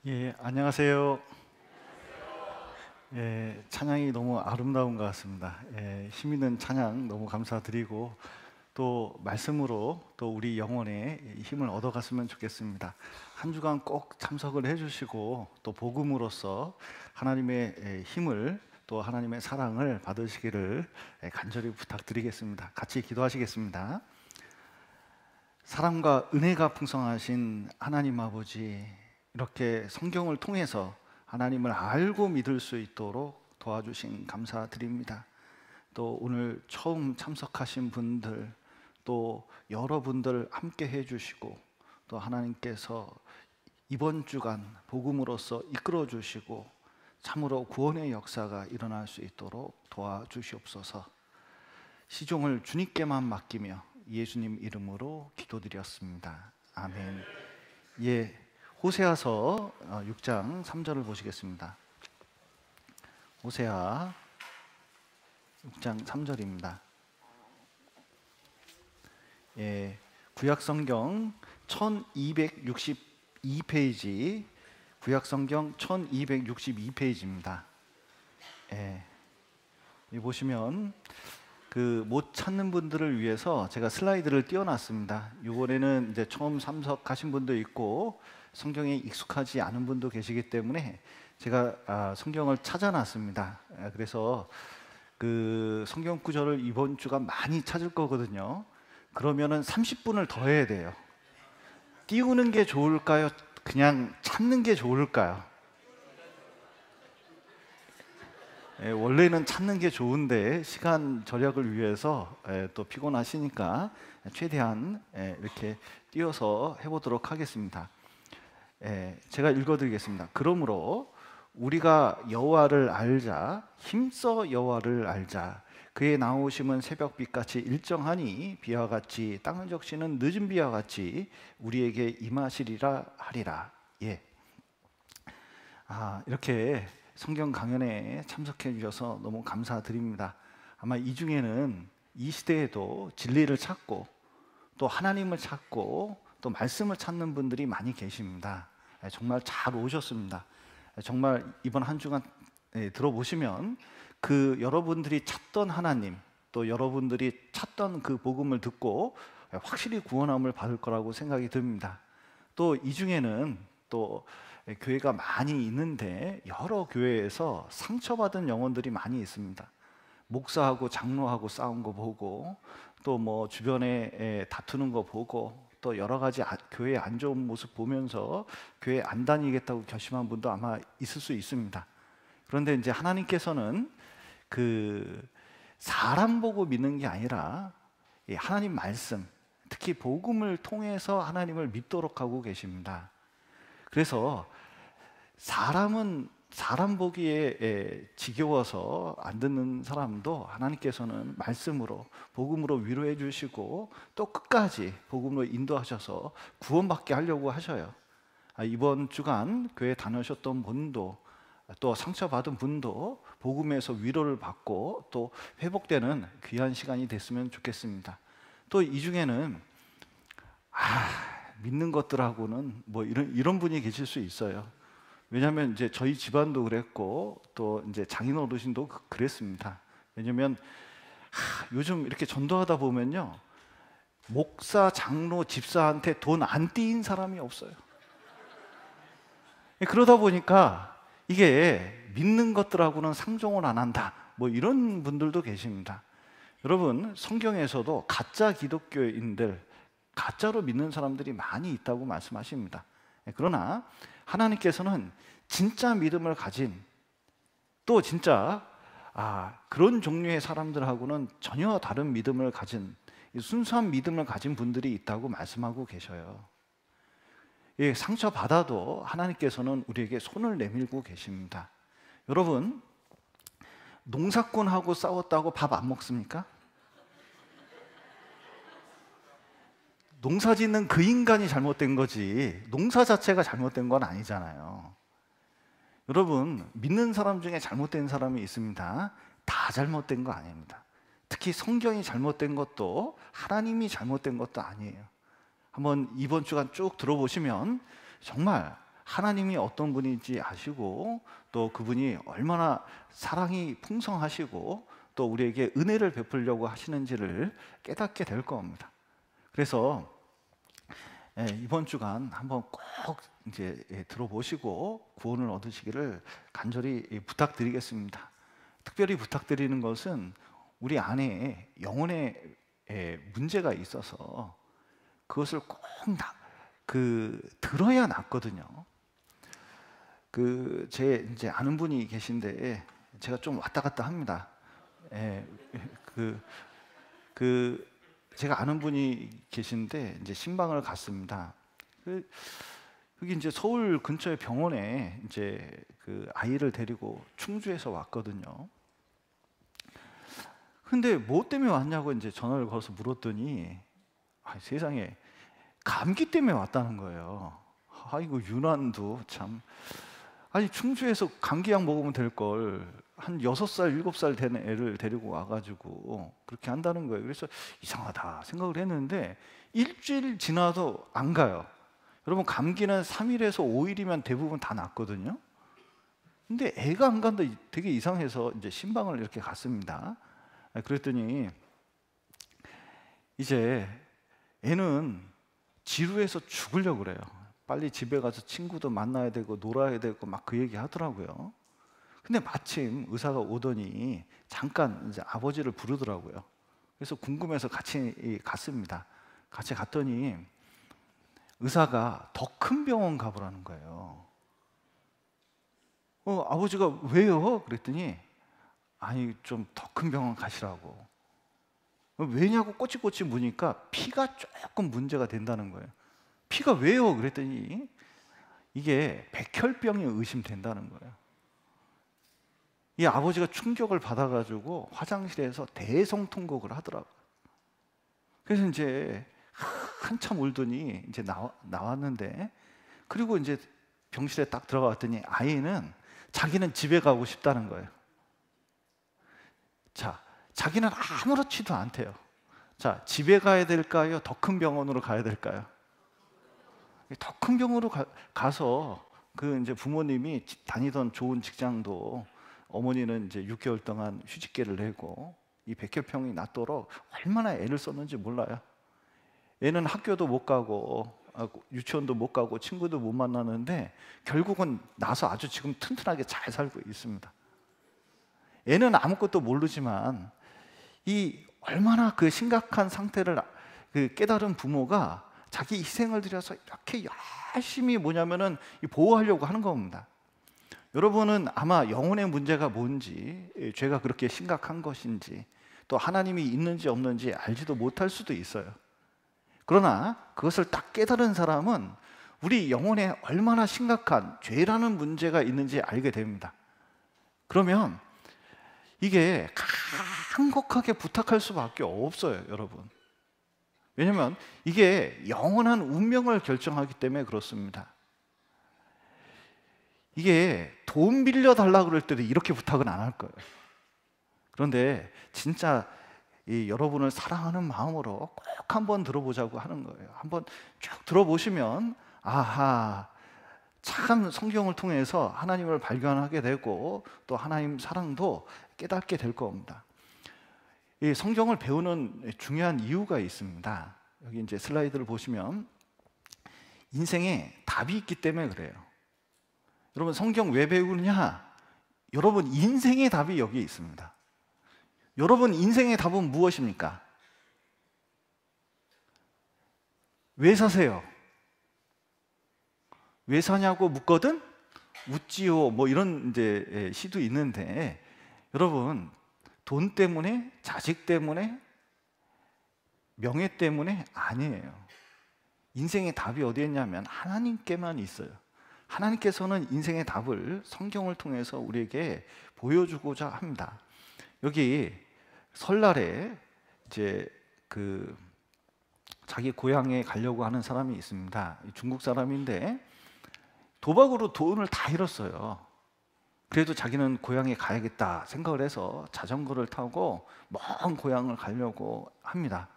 예, 안녕하세요. 예, 찬양이 너무 아름다운 것 같습니다. 예, 힘 있는 찬양 너무 감사드리고 또 말씀으로 또 우리 영혼에 힘을 얻어갔으면 좋겠습니다. 한 주간 꼭 참석을 해주시고 또 복음으로써 하나님의 힘을 또 하나님의 사랑을 받으시기를 간절히 부탁드리겠습니다. 같이 기도하시겠습니다. 사랑과 은혜가 풍성하신 하나님 아버지, 이렇게 성경을 통해서 하나님을 알고 믿을 수 있도록 도와주신 감사드립니다. 또 오늘 처음 참석하신 분들, 또 여러분들 함께 해주시고 또 하나님께서 이번 주간 복음으로써 이끌어 주시고 참으로 구원의 역사가 일어날 수 있도록 도와주시옵소서. 시종을 주님께만 맡기며 예수님 이름으로 기도드렸습니다. 아멘. 예, 호세아서 6장 3절을 보시겠습니다. 호세아 6장 3절입니다. 예, 구약성경 1262페이지, 구약성경 1262페이지입니다. 예, 여기 보시면 못 찾는 분들을 위해서 제가 슬라이드를 띄워놨습니다. 이번에는 이제 처음 참석하신 분도 있고 성경에 익숙하지 않은 분도 계시기 때문에 제가 성경을 찾아놨습니다. 그래서 그 성경 구절을 이번 주가 많이 찾을 거거든요. 그러면은 30분을 더 해야 돼요. 띄우는 게 좋을까요? 그냥 찾는 게 좋을까요? 원래는 찾는 게 좋은데 시간 절약을 위해서 또 피곤하시니까 최대한 이렇게 띄워서 해보도록 하겠습니다. 제가 읽어드리겠습니다. 그러므로 우리가 여호와를 알자, 힘써 여호와를 알자. 그의 나오심은 새벽빛같이 일정하니 비와 같이 땅을 적시는 늦은 비와 같이 우리에게 임하시리라 하리라. 예. 이렇게 성경 강연에 참석해 주셔서 너무 감사드립니다. 아마 이 중에는 이 시대에도 진리를 찾고 또 하나님을 찾고 또 말씀을 찾는 분들이 많이 계십니다. 정말 잘 오셨습니다. 정말 이번 한 주간 들어보시면 그 여러분들이 찾던 하나님, 또 여러분들이 찾던 그 복음을 듣고 확실히 구원함을 받을 거라고 생각이 듭니다. 또 이 중에는 또 교회가 많이 있는데 여러 교회에서 상처받은 영혼들이 많이 있습니다. 목사하고 장로하고 싸운 거 보고 또 뭐 주변에 다투는 거 보고 또 여러 가지 교회의 안 좋은 모습 보면서 교회 안 다니겠다고 결심한 분도 아마 있을 수 있습니다. 그런데 이제 하나님께서는 그 사람 보고 믿는 게 아니라 하나님 말씀, 특히 복음을 통해서 하나님을 믿도록 하고 계십니다. 그래서 사람은 사람 보기에 지겨워서 안 듣는 사람도 하나님께서는 말씀으로 복음으로 위로해 주시고 또 끝까지 복음으로 인도하셔서 구원받게 하려고 하셔요. 이번 주간 교회 다녀오셨던 분도 또 상처받은 분도 복음에서 위로를 받고 또 회복되는 귀한 시간이 됐으면 좋겠습니다. 또 이 중에는 믿는 것들하고는 뭐 이런 분이 계실 수 있어요. 왜냐하면 이제 저희 집안도 그랬고 또 이제 장인 어르신도 그랬습니다. 왜냐하면 요즘 이렇게 전도하다 보면요, 목사, 장로, 집사한테 돈 안 띄인 사람이 없어요. 그러다 보니까 이게 믿는 것들하고는 상종을 안 한다, 뭐 이런 분들도 계십니다. 여러분, 성경에서도 가짜 기독교인들, 가짜로 믿는 사람들이 많이 있다고 말씀하십니다. 그러나 하나님께서는 진짜 믿음을 가진 또 진짜 그런 종류의 사람들하고는 전혀 다른 믿음을 가진 순수한 믿음을 가진 분들이 있다고 말씀하고 계셔요. 상처받아도 하나님께서는 우리에게 손을 내밀고 계십니다. 여러분, 농사꾼하고 싸웠다고 밥 안 먹습니까? 농사 짓는 그 인간이 잘못된 거지 농사 자체가 잘못된 건 아니잖아요. 여러분, 믿는 사람 중에 잘못된 사람이 있습니다. 다 잘못된 거 아닙니다. 특히 성경이 잘못된 것도 하나님이 잘못된 것도 아니에요. 한번 이번 주간 쭉 들어보시면 정말 하나님이 어떤 분인지 아시고 또 그분이 얼마나 사랑이 풍성하시고 또 우리에게 은혜를 베풀려고 하시는지를 깨닫게 될 겁니다. 그래서 이번 주간 한번 꼭 이제 들어보시고 구원을 얻으시기를 간절히 부탁드리겠습니다. 특별히 부탁드리는 것은 우리 안에 영혼의 문제가 있어서 그것을 꼭 들어야 낫거든요. 제 이제 아는 분이 계신데 제가 좀 왔다 갔다 합니다. 제가 아는 분이 계신데 이제 신방을 갔습니다. 여기 이제 서울 근처의 병원에 이제 그 아이를 데리고 충주에서 왔거든요. 근데 뭐 때문에 왔냐고 이제 전화를 걸어서 물었더니 세상에 감기 때문에 왔다는 거예요. 아이고 유난도 참. 아니 충주에서 감기약 먹으면 될 걸 한 6살, 7살 된 애를 데리고 와가지고 그렇게 한다는 거예요. 그래서 이상하다 생각을 했는데 일주일 지나도 안 가요. 여러분 감기는 3일에서 5일이면 대부분 다 낫거든요. 근데 애가 안 간다 되게 이상해서 이제 신방을 이렇게 갔습니다. 그랬더니 이제 애는 지루해서 죽으려고 그래요. 빨리 집에 가서 친구도 만나야 되고 놀아야 되고 막 그 얘기 하더라고요. 근데 마침 의사가 오더니 잠깐 이제 아버지를 부르더라고요. 그래서 궁금해서 같이 갔습니다. 같이 갔더니 의사가 더 큰 병원 가보라는 거예요. 아버지가 왜요? 그랬더니 아니 좀 더 큰 병원 가시라고. 왜냐고 꼬치꼬치 묻으니까 피가 조금 문제가 된다는 거예요. 피가 왜요? 그랬더니 이게 백혈병이 의심된다는 거예요. 이 아버지가 충격을 받아가지고 화장실에서 대성통곡을 하더라고요. 그래서 이제 한참 울더니 이제 나왔는데 그리고 이제 병실에 딱 들어갔더니 아이는 자기는 집에 가고 싶다는 거예요. 자, 자기는 아무렇지도 않대요. 자, 집에 가야 될까요? 더 큰 병원으로 가야 될까요? 더 큰 병원으로 가서 그 이제 부모님이 다니던 좋은 직장도 어머니는 이제 6개월 동안 휴직계를 내고 이 백혈병이 낫도록 얼마나 애를 썼는지 몰라요. 애는 학교도 못 가고 유치원도 못 가고 친구도 못 만나는데 결국은 나서 아주 지금 튼튼하게 잘 살고 있습니다. 애는 아무것도 모르지만 이 얼마나 그 심각한 상태를 깨달은 부모가 자기 희생을 들여서 이렇게 열심히 뭐냐면은 보호하려고 하는 겁니다. 여러분은 아마 영혼의 문제가 뭔지, 죄가 그렇게 심각한 것인지, 또 하나님이 있는지 없는지 알지도 못할 수도 있어요. 그러나 그것을 딱 깨달은 사람은 우리 영혼에 얼마나 심각한 죄라는 문제가 있는지 알게 됩니다. 그러면 이게 간곡하게 부탁할 수밖에 없어요, 여러분. 왜냐하면 이게 영원한 운명을 결정하기 때문에 그렇습니다. 이게 돈 빌려달라고 그럴 때도 이렇게 부탁은 안 할 거예요. 그런데 진짜 여러분을 사랑하는 마음으로 꼭 한번 들어보자고 하는 거예요. 한번 쭉 들어보시면 아하, 참 성경을 통해서 하나님을 발견하게 되고 또 하나님 사랑도 깨닫게 될 겁니다. 이 성경을 배우는 중요한 이유가 있습니다. 여기 이제 슬라이드를 보시면 인생에 답이 있기 때문에 그래요. 여러분 성경 왜 배우느냐? 여러분 인생의 답이 여기에 있습니다. 여러분 인생의 답은 무엇입니까? 왜 사세요? 왜 사냐고 묻거든 웃지요. 뭐 이런 이제 시도 있는데 여러분 돈 때문에, 자식 때문에, 명예 때문에 아니에요. 인생의 답이 어디에 있냐면 하나님께만 있어요. 하나님께서는 인생의 답을 성경을 통해서 우리에게 보여주고자 합니다. 여기 설날에 이제 자기 고향에 가려고 하는 사람이 있습니다. 중국 사람인데 도박으로 돈을 다 잃었어요. 그래도 자기는 고향에 가야겠다 생각을 해서 자전거를 타고 먼 고향을 가려고 합니다.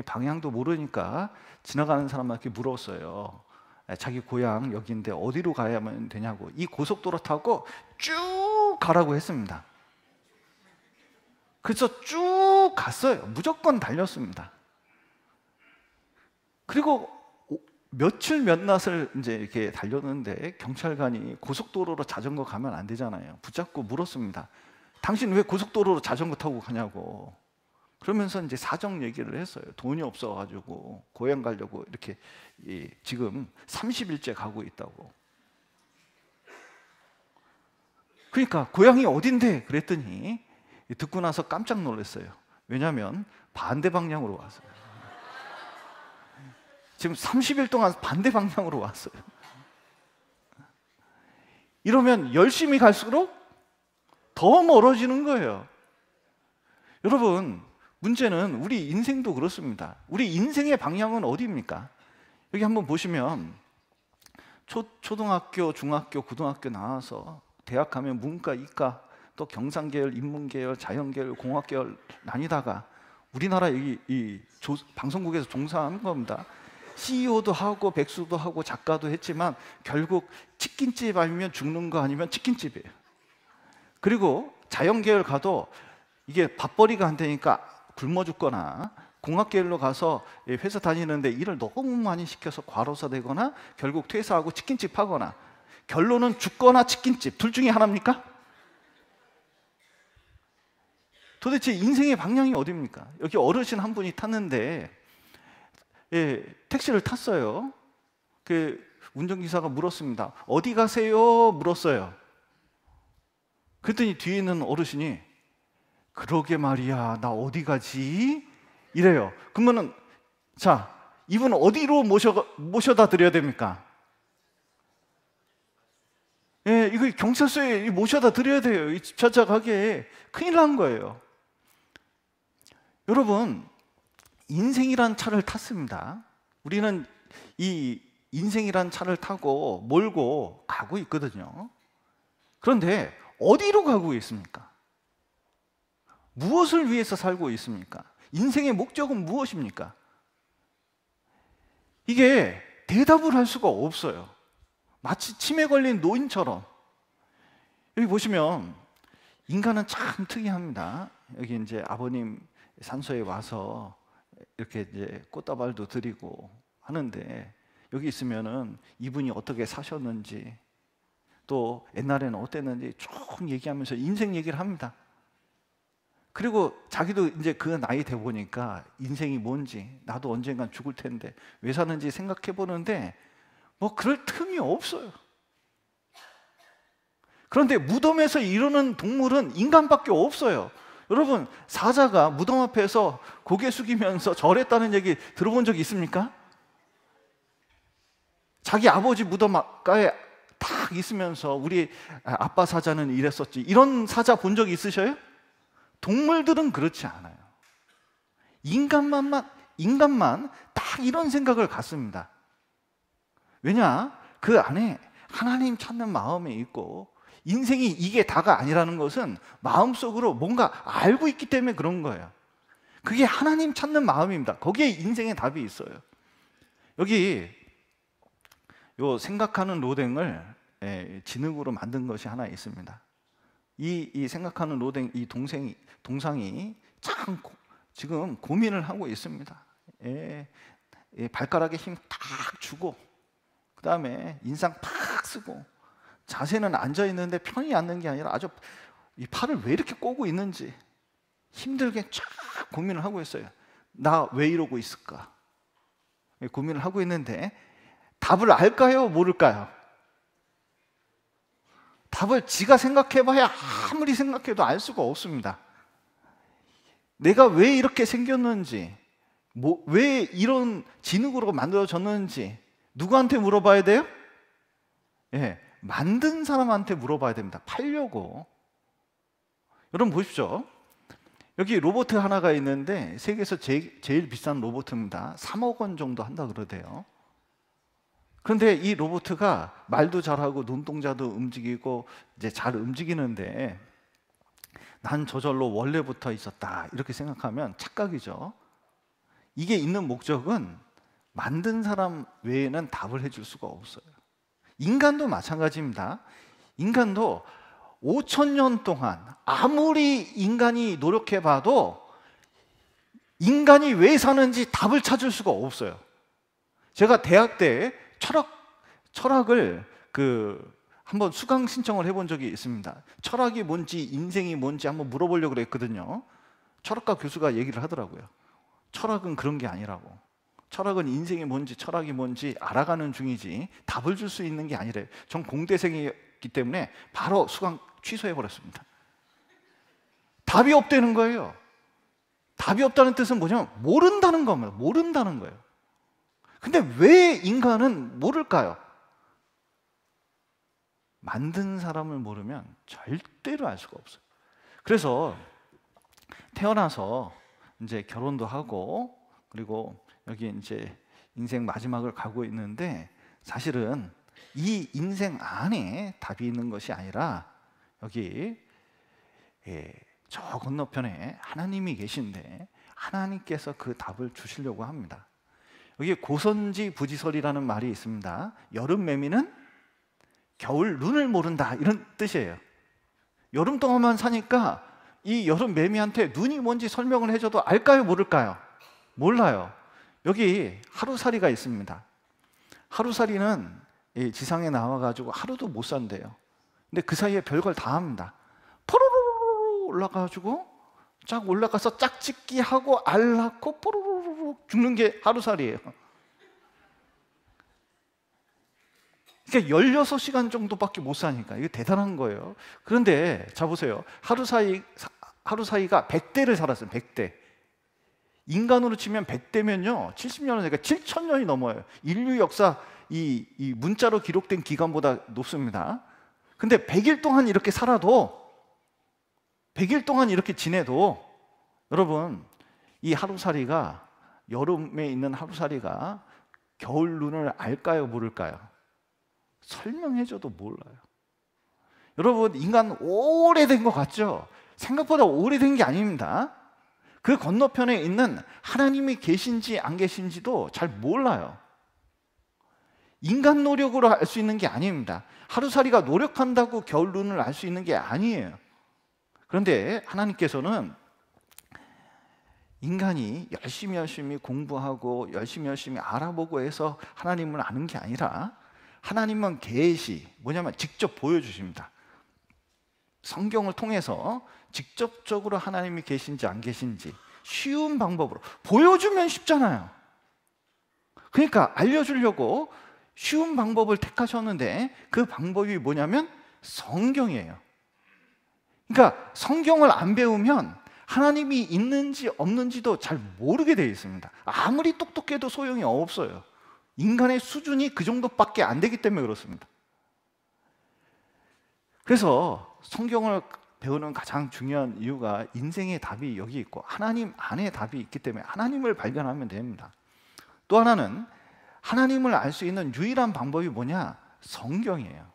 방향도 모르니까 지나가는 사람한테 물었어요. 자기 고향 여기인데 어디로 가야만 되냐고 이 고속도로 타고 쭉 가라고 했습니다. 그래서 쭉 갔어요. 무조건 달렸습니다. 그리고 며칠 몇 낫을 이제 이렇게 달렸는데 경찰관이 고속도로로 자전거 가면 안 되잖아요. 붙잡고 물었습니다. 당신 왜 고속도로로 자전거 타고 가냐고. 그러면서 이제 사정 얘기를 했어요. 돈이 없어가지고 고향 가려고 이렇게 지금 30일째 가고 있다고. 그러니까 고향이 어딘데? 그랬더니 듣고 나서 깜짝 놀랐어요. 왜냐하면 반대 방향으로 왔어요. 지금 30일 동안 반대 방향으로 왔어요. 이러면 열심히 갈수록 더 멀어지는 거예요. 여러분, 문제는 우리 인생도 그렇습니다. 우리 인생의 방향은 어디입니까? 여기 한번 보시면 초등학교, 중학교, 고등학교 나와서 대학 가면 문과, 이과, 또 경상계열, 인문계열, 자연계열, 공학계열 나뉘다가 우리나라 이 방송국에서 종사하는 겁니다. CEO도 하고 백수도 하고 작가도 했지만 결국 치킨집 아니면 죽는 거 아니면 치킨집이에요. 그리고 자연계열 가도 이게 밥벌이가 안 되니까 굶어 죽거나, 공학계열로 가서 회사 다니는데 일을 너무 많이 시켜서 과로사 되거나 결국 퇴사하고 치킨집 하거나, 결론은 죽거나 치킨집 둘 중에 하나입니까? 도대체 인생의 방향이 어디입니까? 여기 어르신 한 분이 탔는데 택시를 탔어요. 그 운전기사가 물었습니다. 어디 가세요? 물었어요. 그랬더니 뒤에 있는 어르신이 그러게 말이야, 나 어디 가지? 이래요. 그러면은 자, 이분 어디로 모셔다 드려야 됩니까? 이거 경찰서에 모셔다 드려야 돼요. 이 집차차 가게 큰일 난 거예요. 여러분, 인생이란 차를 탔습니다. 우리는 이 인생이란 차를 타고 몰고 가고 있거든요. 그런데 어디로 가고 있습니까? 무엇을 위해서 살고 있습니까? 인생의 목적은 무엇입니까? 이게 대답을 할 수가 없어요. 마치 치매 걸린 노인처럼. 여기 보시면 인간은 참 특이합니다. 여기 이제 아버님 산소에 와서 이렇게 이제 꽃다발도 드리고 하는데, 여기 있으면은 이분이 어떻게 사셨는지, 또 옛날에는 어땠는지 쭉 얘기하면서 인생 얘기를 합니다. 그리고 자기도 이제 그 나이 돼 보니까 인생이 뭔지, 나도 언젠간 죽을 텐데 왜 사는지 생각해 보는데 뭐 그럴 틈이 없어요. 그런데 무덤에서 이루는 동물은 인간밖에 없어요. 여러분, 사자가 무덤 앞에서 고개 숙이면서 절했다는 얘기 들어본 적 있습니까? 자기 아버지 무덤가에 딱 있으면서 우리 아빠 사자는 이랬었지, 이런 사자 본 적 있으셔요? 동물들은 그렇지 않아요. 인간만 딱 이런 생각을 갖습니다. 왜냐? 그 안에 하나님 찾는 마음이 있고, 인생이 이게 다가 아니라는 것은 마음속으로 뭔가 알고 있기 때문에 그런 거예요. 그게 하나님 찾는 마음입니다. 거기에 인생의 답이 있어요. 여기 요 생각하는 로댕을 진흙으로 만든 것이 하나 있습니다. 이 생각하는 로댕, 이 동상이 참 지금 고민을 하고 있습니다. 발가락에 힘 딱 주고, 그 다음에 인상 팍 쓰고, 자세는 앉아 있는데 편히 앉는 게 아니라 아주 이 팔을 왜 이렇게 꼬고 있는지 힘들게 쫙 고민을 하고 있어요. 나 왜 이러고 있을까? 고민을 하고 있는데 답을 알까요? 모를까요? 답을 지가 생각해봐야 아무리 생각해도 알 수가 없습니다. 내가 왜 이렇게 생겼는지, 왜 이런 진흙으로 만들어졌는지 누구한테 물어봐야 돼요? 만든 사람한테 물어봐야 됩니다. 팔려고. 여러분 보십시오. 여기 로봇 하나가 있는데 세계에서 제일 비싼 로봇입니다. 3억 원 정도 한다 그러대요. 그런데 이 로봇가 말도 잘하고 눈동자도 움직이고 이제 잘 움직이는데, 난 저절로 원래부터 있었다 이렇게 생각하면 착각이죠. 이게 있는 목적은 만든 사람 외에는 답을 해줄 수가 없어요. 인간도 마찬가지입니다. 인간도 5천 년 동안 아무리 인간이 노력해봐도 인간이 왜 사는지 답을 찾을 수가 없어요. 제가 대학 때 철학을 한번 수강 신청을 해본 적이 있습니다. 철학이 뭔지 인생이 뭔지 한번 물어보려고 그랬거든요. 철학과 교수가 얘기를 하더라고요. 철학은 그런 게 아니라고. 철학은 인생이 뭔지 철학이 뭔지 알아가는 중이지 답을 줄 수 있는 게 아니래요. 전 공대생이기 때문에 바로 수강 취소해버렸습니다. 답이 없다는 거예요. 답이 없다는 뜻은 뭐냐면 모른다는 겁니다. 모른다는 거예요. 근데 왜 인간은 모를까요? 만든 사람을 모르면 절대로 알 수가 없어요. 그래서 태어나서 이제 결혼도 하고 그리고 여기 이제 인생 마지막을 가고 있는데 사실은 이 인생 안에 답이 있는 것이 아니라 여기 저 건너편에 하나님이 계신데 하나님께서 그 답을 주시려고 합니다. 여기 고선지 부지설이라는 말이 있습니다. 여름 매미는 겨울 눈을 모른다 이런 뜻이에요. 여름 동안만 사니까 이 여름 매미한테 눈이 뭔지 설명을 해줘도 알까요 모를까요? 몰라요. 여기 하루살이가 있습니다. 하루살이는 지상에 나와가지고 하루도 못 산대요. 근데 그 사이에 별걸 다 합니다. 포로로로 올라가가지고 쫙 올라가서 짝짓기 하고 알 낳고 포로로로 죽는 게 하루살이에요. 그러니까 16시간 정도밖에 못 사니까 이게 대단한 거예요. 그런데 자 보세요. 하루사이가 100대를 살았어요. 100대. 인간으로 치면 100대면요 70년은 그러니까 7,000년이 넘어요. 인류 역사 이 문자로 기록된 기간보다 높습니다. 근데 100일 동안 이렇게 살아도 100일 동안 이렇게 지내도 여러분 이 하루살이가 여름에 있는 하루살이가 겨울 눈을 알까요 모를까요? 설명해줘도 몰라요. 여러분 인간 오래된 것 같죠? 생각보다 오래된 게 아닙니다. 그 건너편에 있는 하나님이 계신지 안 계신지도 잘 몰라요. 인간 노력으로 알 수 있는 게 아닙니다. 하루살이가 노력한다고 겨울 눈을 알 수 있는 게 아니에요. 그런데 하나님께서는 인간이 열심히 공부하고 열심히 알아보고 해서 하나님을 아는 게 아니라 하나님은 계시, 뭐냐면 직접 보여주십니다. 성경을 통해서 직접적으로 하나님이 계신지 안 계신지 쉬운 방법으로 보여주면 쉽잖아요. 그러니까 알려주려고 쉬운 방법을 택하셨는데 그 방법이 뭐냐면 성경이에요. 그러니까 성경을 안 배우면 하나님이 있는지 없는지도 잘 모르게 되어 있습니다. 아무리 똑똑해도 소용이 없어요. 인간의 수준이 그 정도밖에 안 되기 때문에 그렇습니다. 그래서 성경을 배우는 가장 중요한 이유가 인생의 답이 여기 있고 하나님 안에 답이 있기 때문에 하나님을 발견하면 됩니다. 또 하나는 하나님을 알 수 있는 유일한 방법이 뭐냐? 성경이에요.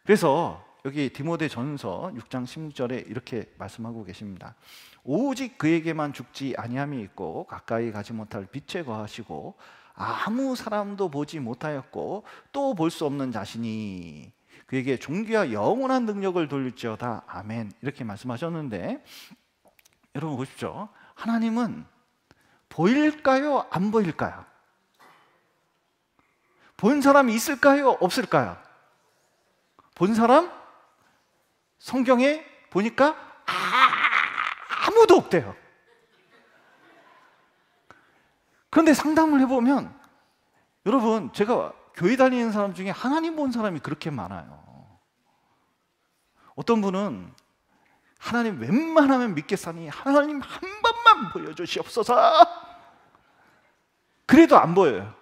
그래서 여기 디모데전서 6장 16절에 이렇게 말씀하고 계십니다. 오직 그에게만 죽지 아니함이 있고 가까이 가지 못할 빛에 거하시고 아무 사람도 보지 못하였고 또 볼 수 없는 자신이 그에게 존귀와 영원한 능력을 돌릴지어다. 아멘. 이렇게 말씀하셨는데 여러분 보십시오. 하나님은 보일까요? 안 보일까요? 본 사람이 있을까요? 없을까요? 본 사람? 성경에 보니까 아무도 없대요. 그런데 상담을 해보면 여러분 제가 교회 다니는 사람 중에 하나님 본 사람이 그렇게 많아요. 어떤 분은 하나님 웬만하면 믿겠사니 하나님 한 번만 보여주시옵소서. 그래도 안 보여요.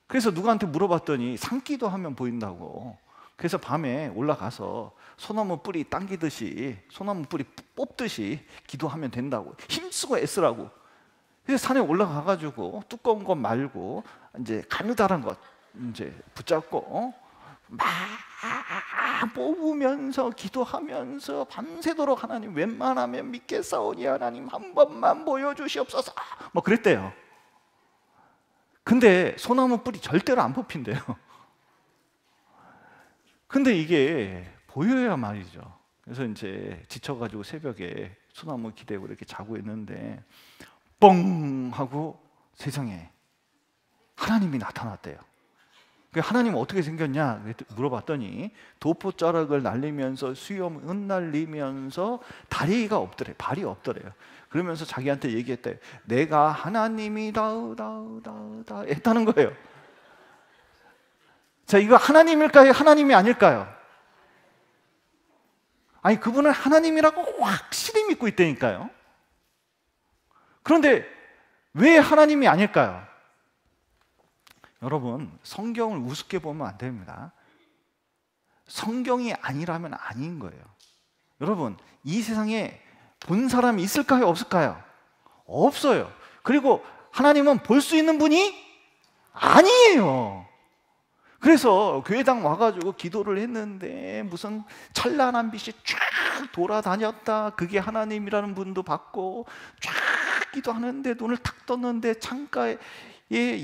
그래서 누구한테 물어봤더니 산기도 하면 보인다고. 그래서 밤에 올라가서 소나무 뿌리 당기듯이 소나무 뿌리 뽑듯이 기도하면 된다고. 힘쓰고 애쓰라고. 그래서 산에 올라가가지고 두꺼운 것 말고 이제 가느다란 것 이제 붙잡고 막 뽑으면서 기도하면서 밤새도록 하나님 웬만하면 믿겠사오니 하나님 한 번만 보여주시옵소서. 뭐 그랬대요. 근데 소나무 뿌리 절대로 안 뽑힌대요. 근데 이게 보여야 말이죠. 그래서 이제 지쳐가지고 새벽에 소나무 기대고 이렇게 자고 있는데 뻥 하고 세상에 하나님이 나타났대요. 하나님 어떻게 생겼냐 물어봤더니 도포자락을 날리면서 수염 흩날리면서 다리가 없더래, 발이 없더래요. 그러면서 자기한테 얘기했대. 내가 하나님이다 했다는 거예요. 자, 이거 하나님일까요? 하나님이 아닐까요? 아니, 그분은 하나님이라고 확실히 믿고 있다니까요. 그런데 왜 하나님이 아닐까요? 여러분, 성경을 우습게 보면 안 됩니다. 성경이 아니라면 아닌 거예요. 여러분, 이 세상에 본 사람이 있을까요? 없을까요? 없어요. 그리고 하나님은 볼 수 있는 분이 아니에요. 그래서 교회당 와가지고 기도를 했는데 무슨 찬란한 빛이 쫙 돌아다녔다, 그게 하나님이라는 분도 봤고, 쫙 기도하는데 눈을 탁 떴는데 창가에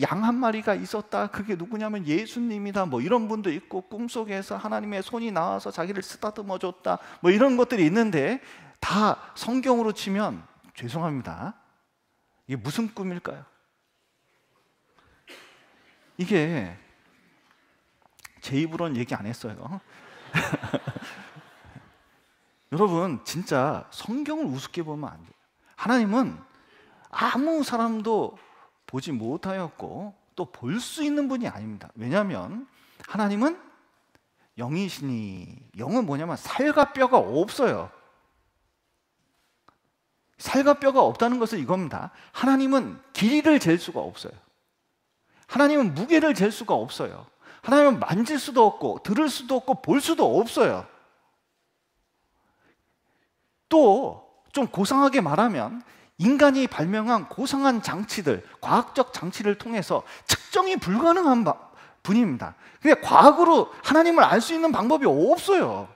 양 한 마리가 있었다, 그게 누구냐면 예수님이다, 뭐 이런 분도 있고, 꿈속에서 하나님의 손이 나와서 자기를 쓰다듬어 줬다, 뭐 이런 것들이 있는데, 다 성경으로 치면 죄송합니다, 이게 무슨 꿈일까요? 이게 제 입으로는 얘기 안 했어요. 여러분, 진짜 성경을 우습게 보면 안 돼요. 하나님은 아무 사람도 보지 못하였고 또 볼 수 있는 분이 아닙니다. 왜냐하면 하나님은 영이시니, 영은 뭐냐면 살과 뼈가 없어요. 살과 뼈가 없다는 것은 이겁니다. 하나님은 길이를 잴 수가 없어요. 하나님은 무게를 잴 수가 없어요. 하나님은 만질 수도 없고 들을 수도 없고 볼 수도 없어요. 또 좀 고상하게 말하면 인간이 발명한 고상한 장치들, 과학적 장치를 통해서 측정이 불가능한 분입니다. 그러니까 과학으로 하나님을 알 수 있는 방법이 없어요.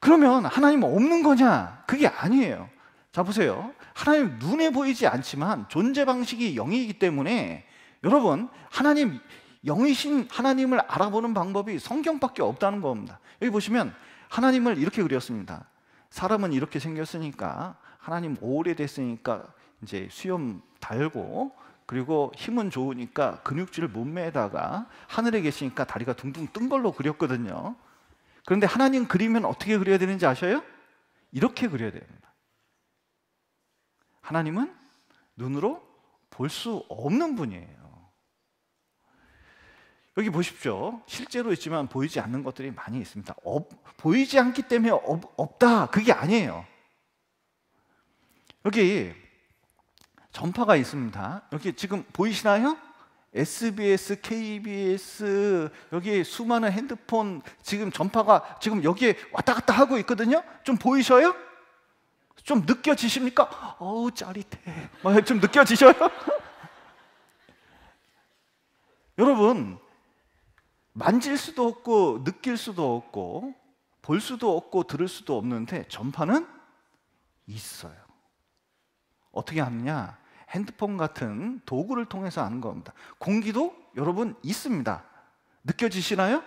그러면 하나님은 없는 거냐? 그게 아니에요. 자, 보세요. 하나님 눈에 보이지 않지만 존재 방식이 영이기 때문에 여러분, 하나님, 영이신 하나님을 알아보는 방법이 성경밖에 없다는 겁니다. 여기 보시면 하나님을 이렇게 그렸습니다. 사람은 이렇게 생겼으니까, 하나님 오래됐으니까 이제 수염 달고, 그리고 힘은 좋으니까 근육질 몸매에다가 하늘에 계시니까 다리가 둥둥 뜬 걸로 그렸거든요. 그런데 하나님 그리면 어떻게 그려야 되는지 아셔요? 이렇게 그려야 됩니다. 하나님은 눈으로 볼 수 없는 분이에요. 여기 보십시오. 실제로 있지만 보이지 않는 것들이 많이 있습니다. 보이지 않기 때문에 없다, 그게 아니에요. 여기 전파가 있습니다. 여기 지금 보이시나요? SBS, KBS, 여기 수많은 핸드폰 지금 전파가 지금 여기에 왔다 갔다 하고 있거든요. 좀 보이셔요? 좀 느껴지십니까? 어우, 짜릿해. 좀 느껴지셔요? 여러분, 만질 수도 없고 느낄 수도 없고 볼 수도 없고 들을 수도 없는데 전파는 있어요. 어떻게 하느냐? 핸드폰 같은 도구를 통해서 하는 겁니다. 공기도 여러분 있습니다. 느껴지시나요?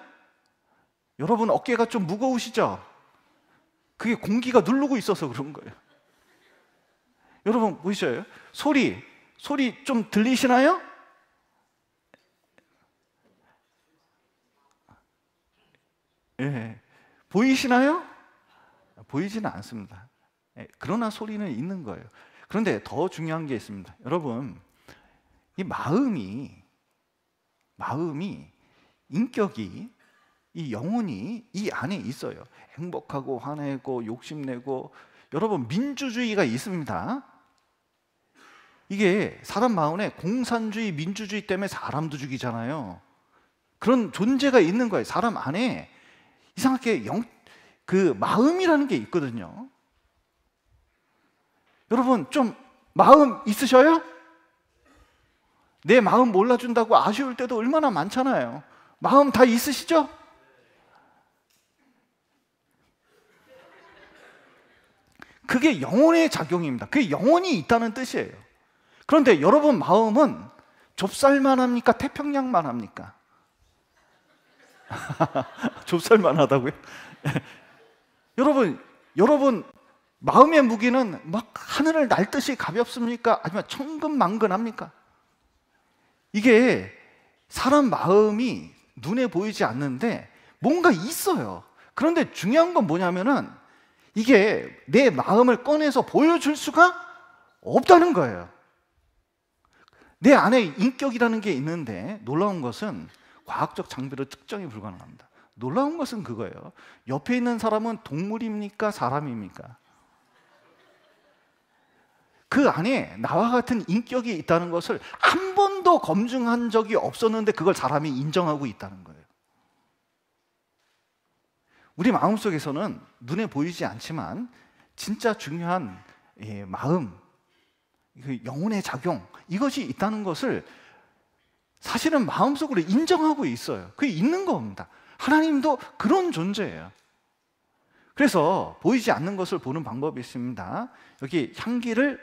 여러분 어깨가 좀 무거우시죠? 그게 공기가 누르고 있어서 그런 거예요. 여러분 보이셔요? 소리 좀 들리시나요? 예. 보이시나요? 보이지는 않습니다. 예. 그러나 소리는 있는 거예요. 그런데 더 중요한 게 있습니다. 여러분, 이 마음이 인격이, 이 영혼이 이 안에 있어요. 행복하고 화내고 욕심내고, 여러분 민주주의가 있습니다. 이게 사람 마음에 공산주의, 민주주의 때문에 사람도 죽이잖아요. 그런 존재가 있는 거예요. 사람 안에 이상하게 그 마음이라는 게 있거든요. 여러분 좀 마음 있으셔요? 내 마음 몰라준다고 아쉬울 때도 얼마나 많잖아요. 마음 다 있으시죠? 그게 영혼의 작용입니다. 그게 영혼이 있다는 뜻이에요. 그런데 여러분 마음은 좁쌀만 합니까? 태평양만 합니까? 좁쌀만 하다고요? 여러분 마음의 무게는 막 하늘을 날듯이 가볍습니까? 아니면 천근만근합니까? 이게 사람 마음이 눈에 보이지 않는데 뭔가 있어요. 그런데 중요한 건 뭐냐면은 이게 내 마음을 꺼내서 보여줄 수가 없다는 거예요. 내 안에 인격이라는 게 있는데 놀라운 것은 과학적 장비로 측정이 불가능합니다. 놀라운 것은 그거예요. 옆에 있는 사람은 동물입니까? 사람입니까? 그 안에 나와 같은 인격이 있다는 것을 한 번도 검증한 적이 없었는데 그걸 사람이 인정하고 있다는 거예요. 우리 마음속에서는 눈에 보이지 않지만 진짜 중요한 마음, 영혼의 작용, 이것이 있다는 것을 사실은 마음속으로 인정하고 있어요. 그게 있는 겁니다. 하나님도 그런 존재예요. 그래서 보이지 않는 것을 보는 방법이 있습니다. 여기 향기를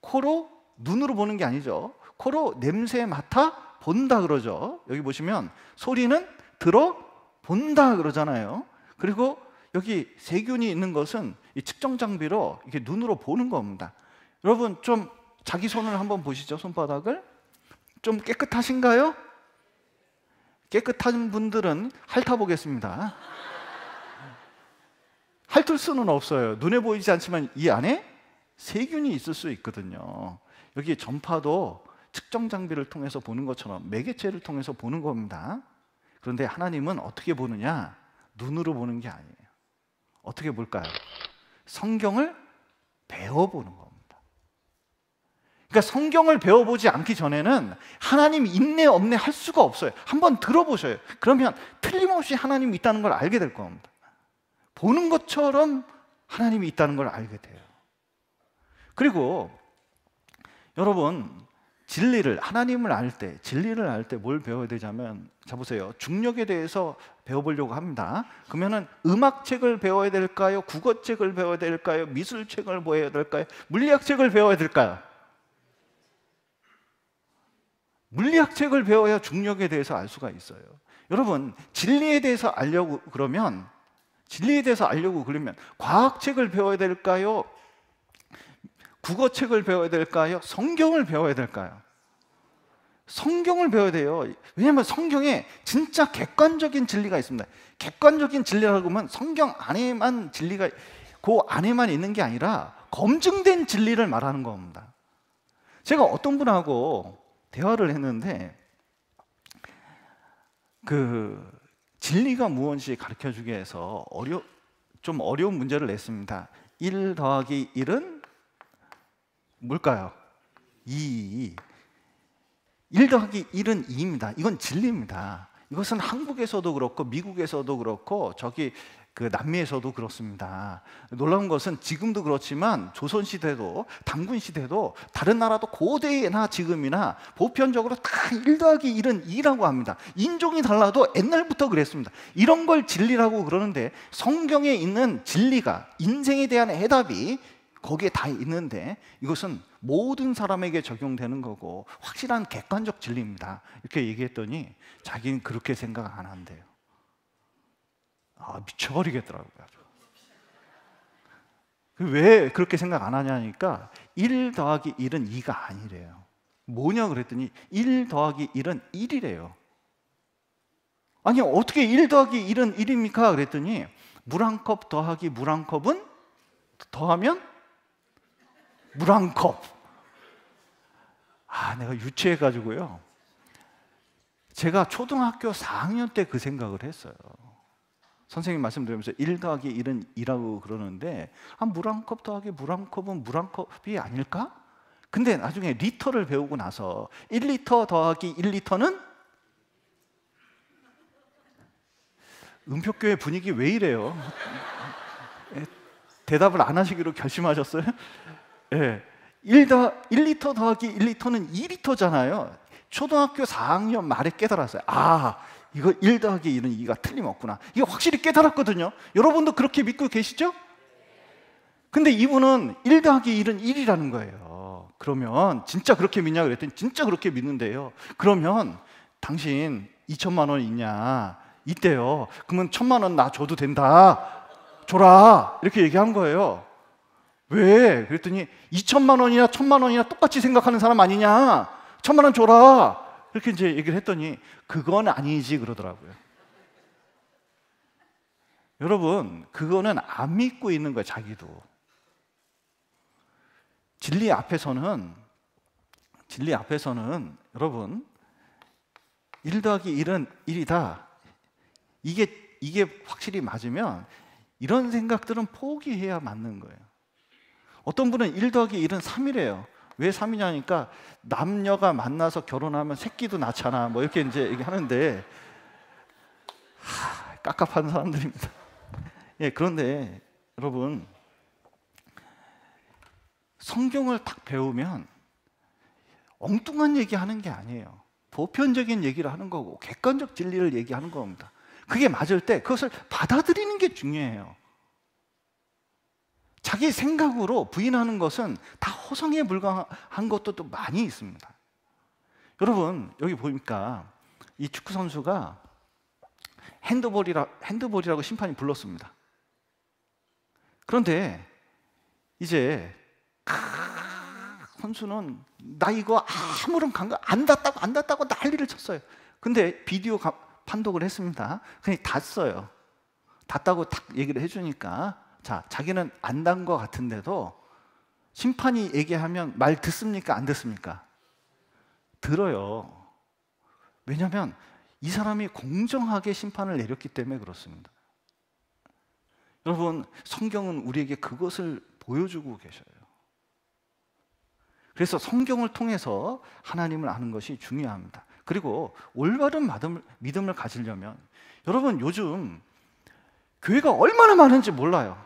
코로, 눈으로 보는 게 아니죠. 코로 냄새 맡아 본다 그러죠. 여기 보시면 소리는 들어 본다 그러잖아요. 그리고 여기 세균이 있는 것은 이 측정 장비로 이렇게 눈으로 보는 겁니다. 여러분 좀 자기 손을 한번 보시죠. 손바닥을. 좀 깨끗하신가요? 깨끗한 분들은 핥아보겠습니다. 핥을 수는 없어요. 눈에 보이지 않지만 이 안에 세균이 있을 수 있거든요. 여기 전파도 측정 장비를 통해서 보는 것처럼 매개체를 통해서 보는 겁니다. 그런데 하나님은 어떻게 보느냐? 눈으로 보는 게 아니에요. 어떻게 볼까요? 성경을 배워보는 겁니다. 그러니까 성경을 배워보지 않기 전에는 하나님 있네 없네 할 수가 없어요. 한번 들어보셔요. 그러면 틀림없이 하나님이 있다는 걸 알게 될 겁니다. 보는 것처럼 하나님이 있다는 걸 알게 돼요. 그리고 여러분 하나님을 알 때, 진리를 알 때 뭘 배워야 되냐면, 자 보세요. 중력에 대해서 배워보려고 합니다. 그러면은 음악책을 배워야 될까요? 국어책을 배워야 될까요? 미술책을 배워야 될까요? 물리학책을 배워야 될까요? 물리학책을 배워야 중력에 대해서 알 수가 있어요. 여러분 진리에 대해서 알려고 그러면 과학책을 배워야 될까요? 국어책을 배워야 될까요? 성경을 배워야 될까요? 성경을 배워야 돼요. 왜냐하면 성경에 진짜 객관적인 진리가 있습니다. 객관적인 진리라고 하면 성경 안에만 진리가 그 안에만 있는 게 아니라 검증된 진리를 말하는 겁니다. 제가 어떤 분하고 대화를 했는데 그 진리가 무엇인지 가르쳐주기 위해서 좀 어려운 문제를 냈습니다. 1 더하기 1은 뭘까요? 2. 1 더하기 1은 2입니다. 이건 진리입니다. 이것은 한국에서도 그렇고 미국에서도 그렇고 저기 그 남미에서도 그렇습니다. 놀라운 것은 지금도 그렇지만 조선시대도 단군시대도 다른 나라도 고대나 지금이나 보편적으로 다 1 더하기 1은 2라고 합니다. 인종이 달라도 옛날부터 그랬습니다. 이런 걸 진리라고 그러는데 성경에 있는 진리가, 인생에 대한 해답이 거기에 다 있는데 이것은 모든 사람에게 적용되는 거고 확실한 객관적 진리입니다. 이렇게 얘기했더니 자기는 그렇게 생각 안 한대요. 미쳐버리겠더라고요. 왜 그렇게 생각 안 하냐니까 1 더하기 1은 2가 아니래요. 뭐냐 그랬더니 1 더하기 1은 1이래요. 아니 어떻게 1 더하기 1은 1입니까? 그랬더니 물 한 컵 더하기 물 한 컵은 더하면 물 한 컵. 내가 유치해가지고요. 제가 초등학교 4학년 때 그 생각을 했어요. 선생님 말씀 드리면서 1 더하기 1은 2라고 그러는데 물 한 컵 더하기 물 한 컵은 물 한 컵이 아닐까? 근데 나중에 리터를 배우고 나서 1리터 더하기 1리터는 은표교회 분위기 왜 이래요? 대답을 안 하시기로 결심하셨어요? 네. 1리터 더하기 1리터는 2리터잖아요. 초등학교 4학년 말에 깨달았어요. 이거 1 더하기 1은 2가 틀림없구나. 이거 확실히 깨달았거든요. 여러분도 그렇게 믿고 계시죠? 근데 이분은 1 더하기 1은 1이라는 거예요. 그러면 진짜 그렇게 믿냐 그랬더니 진짜 그렇게 믿는데요. 그러면 당신 2천만 원 있냐? 있대요. 그러면 1,000만 원 나 줘도 된다. 줘라. 이렇게 얘기한 거예요. 왜? 그랬더니 2천만 원이나 1,000만 원이나 똑같이 생각하는 사람 아니냐? 1,000만 원 줘라. 이렇게 이제 얘기를 했더니 그건 아니지 그러더라고요. 여러분, 그거는 안 믿고 있는 거예요, 자기도. 진리 앞에서는 여러분 1 더하기 1은 1이다. 이게 확실히 맞으면 이런 생각들은 포기해야 맞는 거예요. 어떤 분은 1 더하기 1은 3이래요. 왜 3이냐니까 남녀가 만나서 결혼하면 새끼도 낳잖아. 뭐 이렇게 이제 얘기하는데 깝깝한 사람들입니다. 예, 그런데 여러분 성경을 딱 배우면 엉뚱한 얘기하는 게 아니에요. 보편적인 얘기를 하는 거고 객관적 진리를 얘기하는 겁니다. 그게 맞을 때 그것을 받아들이는 게 중요해요. 자기 생각으로 부인하는 것은 다 허상에 불과한 것도 또 많이 있습니다. 여러분 여기 보니까 이 축구 선수가 핸드볼이라고 심판이 불렀습니다. 그런데 이제 선수는 나 이거 아무런 감각 안 닿다고 난리를 쳤어요. 근데 비디오 판독을 했습니다. 그냥 닿았어요. 닿다고 딱 얘기를 해주니까 자, 자기는 안 닿은 것 같은데도 심판이 얘기하면 말 듣습니까? 안 듣습니까? 들어요. 왜냐하면 이 사람이 공정하게 심판을 내렸기 때문에 그렇습니다. 여러분, 성경은 우리에게 그것을 보여주고 계셔요. 그래서 성경을 통해서 하나님을 아는 것이 중요합니다. 그리고 올바른 믿음을 가지려면 여러분 요즘 교회가 얼마나 많은지 몰라요.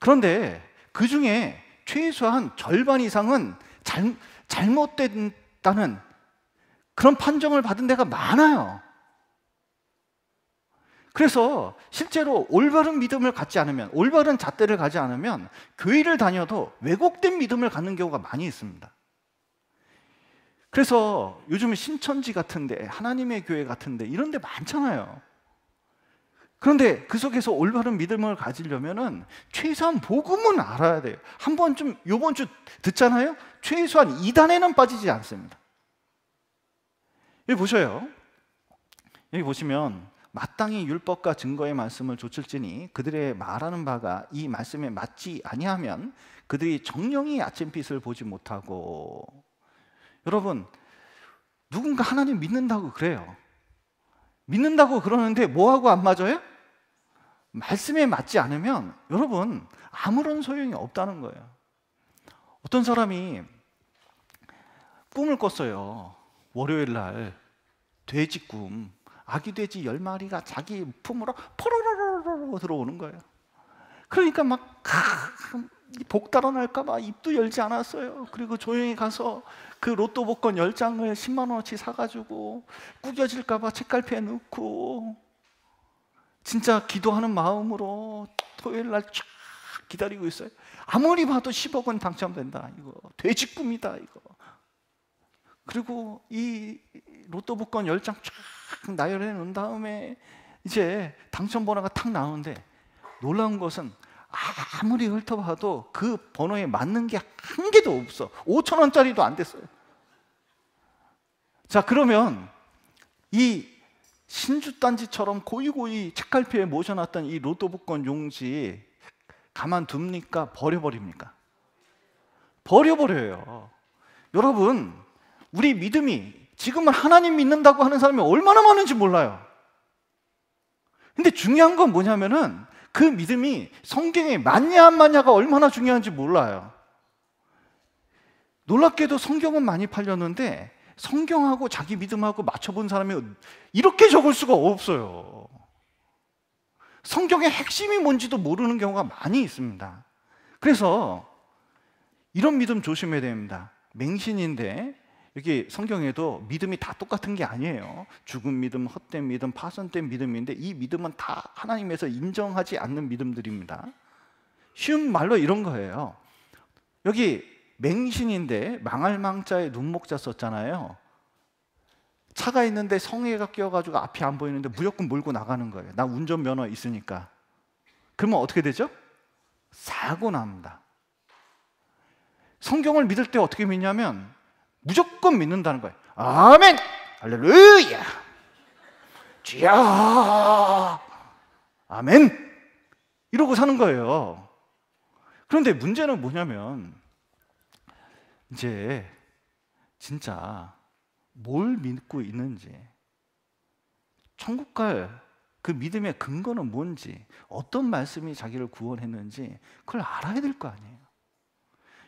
그런데 그 중에 최소한 절반 이상은 잘못됐다는 그런 판정을 받은 데가 많아요. 그래서 실제로 올바른 믿음을 갖지 않으면, 올바른 잣대를 가지 않으면 교회를 다녀도 왜곡된 믿음을 갖는 경우가 많이 있습니다. 그래서 요즘 신천지 같은데, 하나님의 교회 같은데 이런 데 많잖아요. 그런데 그 속에서 올바른 믿음을 가지려면은 최소한 복음은 알아야 돼요. 요번 주 듣잖아요? 최소한 이단에는 빠지지 않습니다. 여기 보셔요. 여기 보시면 마땅히 율법과 증거의 말씀을 좇을지니 그들의 말하는 바가 이 말씀에 맞지 아니하면 그들이 정령이 아침빛을 보지 못하고. 여러분, 누군가 하나님 믿는다고 그래요. 믿는다고 그러는데 뭐하고 안 맞아요? 말씀에 맞지 않으면 여러분 아무런 소용이 없다는 거예요. 어떤 사람이 꿈을 꿨어요. 월요일 날 돼지 꿈. 아기 돼지 10마리가 자기 품으로 포로로로로 들어오는 거예요. 그러니까 막 복 달아날까 봐 입도 열지 않았어요. 그리고 조용히 가서 그 로또 복권 10장을 10만 원어치 사가지고 구겨질까 봐 책갈피에 넣고 진짜 기도하는 마음으로 토요일 날 쫙 기다리고 있어요. 아무리 봐도 10억은 당첨된다. 이거 돼지 꿈이다 이거. 그리고 이 로또 복권 10장 쫙 나열해 놓은 다음에 이제 당첨 번호가 탁 나오는데 놀라운 것은 아무리 훑어봐도 그 번호에 맞는 게 한 개도 없어. 5,000원짜리도 안 됐어요. 자, 그러면 이 신주단지처럼 고이고이 책갈피에 모셔놨던 이 로또 복권 용지 가만둡니까? 버려버립니까? 버려버려요. 여러분, 우리 믿음이 지금은 하나님 믿는다고 하는 사람이 얼마나 많은지 몰라요. 근데 중요한 건 뭐냐면은 그 믿음이 성경에 맞냐 안 맞냐가 얼마나 중요한지 몰라요. 놀랍게도 성경은 많이 팔렸는데 성경하고 자기 믿음하고 맞춰본 사람이 이렇게 적을 수가 없어요. 성경의 핵심이 뭔지도 모르는 경우가 많이 있습니다. 그래서 이런 믿음 조심해야 됩니다. 맹신인데 여기 성경에도 믿음이 다 똑같은 게 아니에요. 죽은 믿음, 헛된 믿음, 파손된 믿음인데 이 믿음은 다 하나님에서 인정하지 않는 믿음들입니다. 쉬운 말로 이런 거예요. 여기 맹신인데 망할 망자에 눈목자 썼잖아요. 차가 있는데 성애가 끼어가지고 앞이 안 보이는데 무조건 몰고 나가는 거예요. 나 운전면허 있으니까. 그러면 어떻게 되죠? 사고 납니다. 성경을 믿을 때 어떻게 믿냐면 무조건 믿는다는 거예요. 아멘! 할렐루야! 주야! 아멘! 이러고 사는 거예요. 그런데 문제는 뭐냐면 이제 진짜 뭘 믿고 있는지, 천국 갈 그 믿음의 근거는 뭔지, 어떤 말씀이 자기를 구원했는지 그걸 알아야 될 거 아니에요.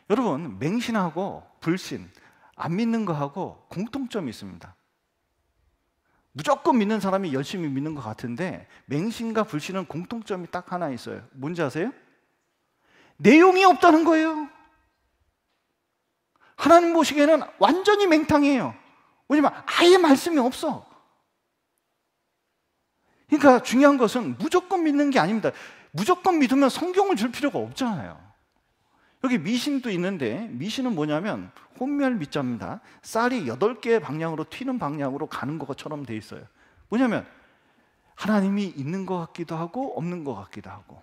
여러분, 맹신하고 불신, 안 믿는 거하고 공통점이 있습니다. 무조건 믿는 사람이 열심히 믿는 것 같은데 맹신과 불신은 공통점이 딱 하나 있어요. 뭔지 아세요? 내용이 없다는 거예요. 하나님 보시기에는 완전히 맹탕이에요. 왜냐면 아예 말씀이 없어. 그러니까 중요한 것은 무조건 믿는 게 아닙니다. 무조건 믿으면 성경을 줄 필요가 없잖아요. 여기 미신도 있는데 미신은 뭐냐면 혼멸 미자입니다. 쌀이 8개의 방향으로 튀는 방향으로 가는 것처럼 돼 있어요. 뭐냐면 하나님이 있는 것 같기도 하고 없는 것 같기도 하고,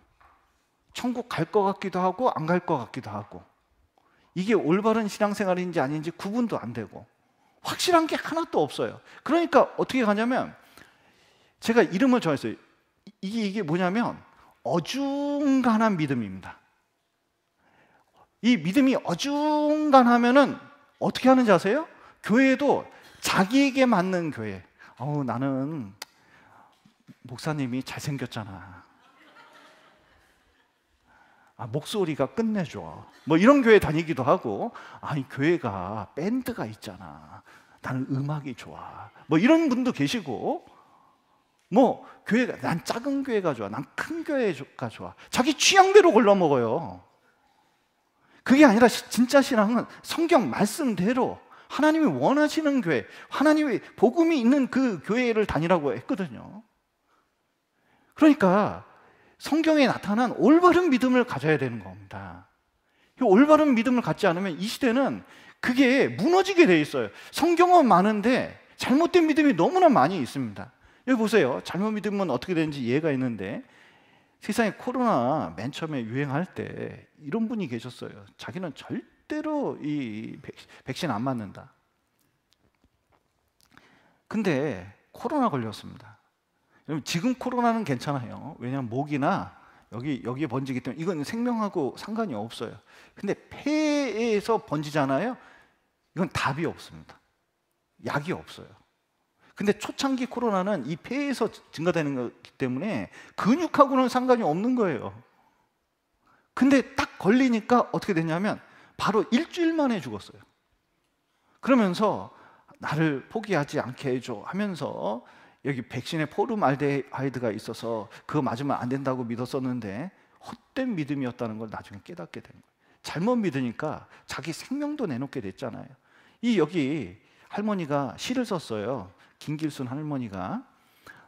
천국 갈 것 같기도 하고 안 갈 것 같기도 하고, 이게 올바른 신앙생활인지 아닌지 구분도 안 되고 확실한 게 하나도 없어요. 그러니까 어떻게 가냐면 제가 이름을 정했어요. 이게 뭐냐면 어중간한 믿음입니다. 이 믿음이 어중간하면은 어떻게 하는지 아세요? 교회도 자기에게 맞는 교회. 나는 목사님이 잘생겼잖아. 목소리가 끝내줘. 뭐 이런 교회 다니기도 하고, 아니 교회가 밴드가 있잖아. 나는 음악이 좋아. 뭐 이런 분도 계시고, 뭐 교회가 난 작은 교회가 좋아. 난 큰 교회가 좋아. 자기 취향대로 골라 먹어요. 그게 아니라 진짜 신앙은 성경 말씀대로 하나님이 원하시는 교회, 하나님의 복음이 있는 그 교회를 다니라고 했거든요. 그러니까 성경에 나타난 올바른 믿음을 가져야 되는 겁니다. 이 올바른 믿음을 갖지 않으면 이 시대는 그게 무너지게 돼 있어요. 성경은 많은데 잘못된 믿음이 너무나 많이 있습니다. 여기 보세요. 잘못 믿으면 어떻게 되는지 이해가 있는데, 세상에 코로나 맨 처음에 유행할 때 이런 분이 계셨어요. 자기는 절대로 이 백신 안 맞는다. 근데 코로나 걸렸습니다. 지금 코로나는 괜찮아요. 왜냐하면 목이나 여기에 번지기 때문에 이건 생명하고 상관이 없어요. 근데 폐에서 번지잖아요. 이건 답이 없습니다. 약이 없어요. 근데 초창기 코로나는 이 폐에서 증가되는 거기 때문에 근육하고는 상관이 없는 거예요. 근데 딱 걸리니까 어떻게 됐냐면 바로 일주일 만에 죽었어요. 그러면서 나를 포기하지 않게 해줘 하면서 여기 백신에 포름알데하이드가 있어서 그거 맞으면 안 된다고 믿었었는데 헛된 믿음이었다는 걸 나중에 깨닫게 된 거예요. 잘못 믿으니까 자기 생명도 내놓게 됐잖아요. 여기 할머니가 시를 썼어요. 김길순 할머니가,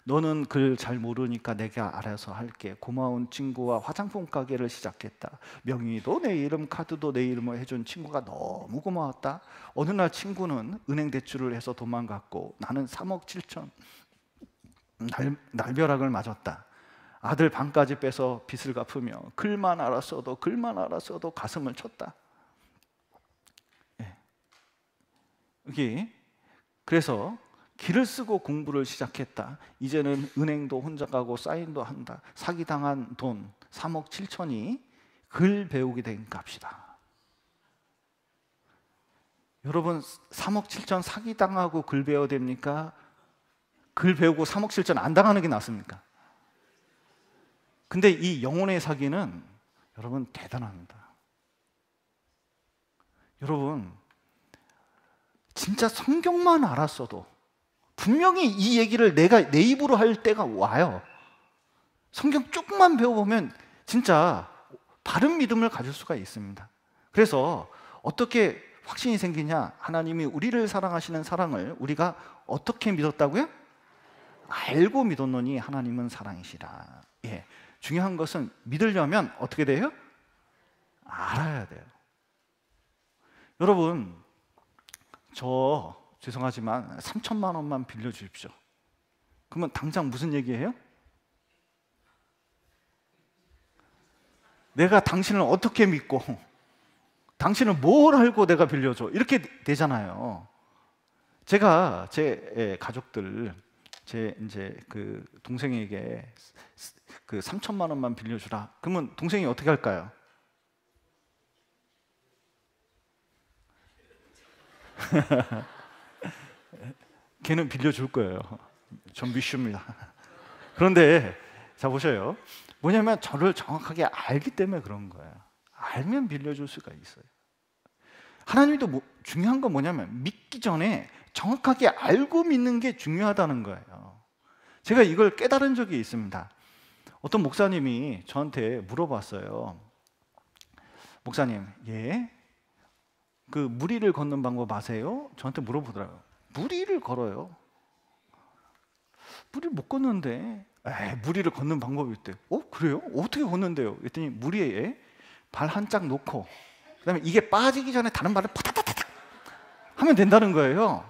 너는 글 잘 모르니까 내가 알아서 할게. 고마운 친구와 화장품 가게를 시작했다. 명의도 내 이름, 카드도 내 이름을 해준 친구가 너무 고마웠다. 어느 날 친구는 은행 대출을 해서 도망갔고 나는 3억 7천 날벼락을 맞았다. 아들 방까지 빼서 빚을 갚으며 글만 알았어도 가슴을 쳤다. 여기 그래서 길을 쓰고 공부를 시작했다. 이제는 은행도 혼자 가고 사인도 한다. 사기당한 돈 3억 7천이 글 배우게 된 값이다. 여러분 3억 7천 사기당하고 글 배워야 됩니까? 글 배우고 3억 7천 안 당하는 게 낫습니까? 근데 이 영혼의 사기는 여러분 대단합니다. 여러분 진짜 성경만 알았어도 분명히 이 얘기를 내가 내 입으로 할 때가 와요. 성경 조금만 배워보면 진짜 바른 믿음을 가질 수가 있습니다. 그래서 어떻게 확신이 생기냐? 하나님이 우리를 사랑하시는 사랑을 우리가 어떻게 믿었다고요? 알고 믿었노니 하나님은 사랑이시라. 중요한 것은 믿으려면 어떻게 돼요? 알아야 돼요. 여러분, 저 죄송하지만 3천만 원만 빌려주십시오. 그러면 당장 무슨 얘기예요? 내가 당신을 어떻게 믿고 당신을 뭘 알고 내가 빌려줘? 이렇게 되잖아요. 제가 제 가족들, 제 이제 그 동생에게 그 3천만 원만 빌려주라. 그러면 동생이 어떻게 할까요? 걔는 빌려줄 거예요. 전 미슈입니다. 그런데 자 보셔요. 뭐냐면 저를 정확하게 알기 때문에 그런 거예요. 알면 빌려줄 수가 있어요. 하나님도 중요한 건 뭐냐면 믿기 전에 정확하게 알고 믿는 게 중요하다는 거예요. 제가 이걸 깨달은 적이 있습니다. 어떤 목사님이 저한테 물어봤어요. 목사님, 예? 그 무리를 걷는 방법 아세요? 저한테 물어보더라고요. 무리를 걸어요. 무리를 못 걷는데. 무리를 걷는 방법이 있대. 그래요? 어떻게 걷는데요? 그랬더니 무리에 발 한 짝 놓고 그다음에 이게 빠지기 전에 다른 발을 파타타타 하면 된다는 거예요.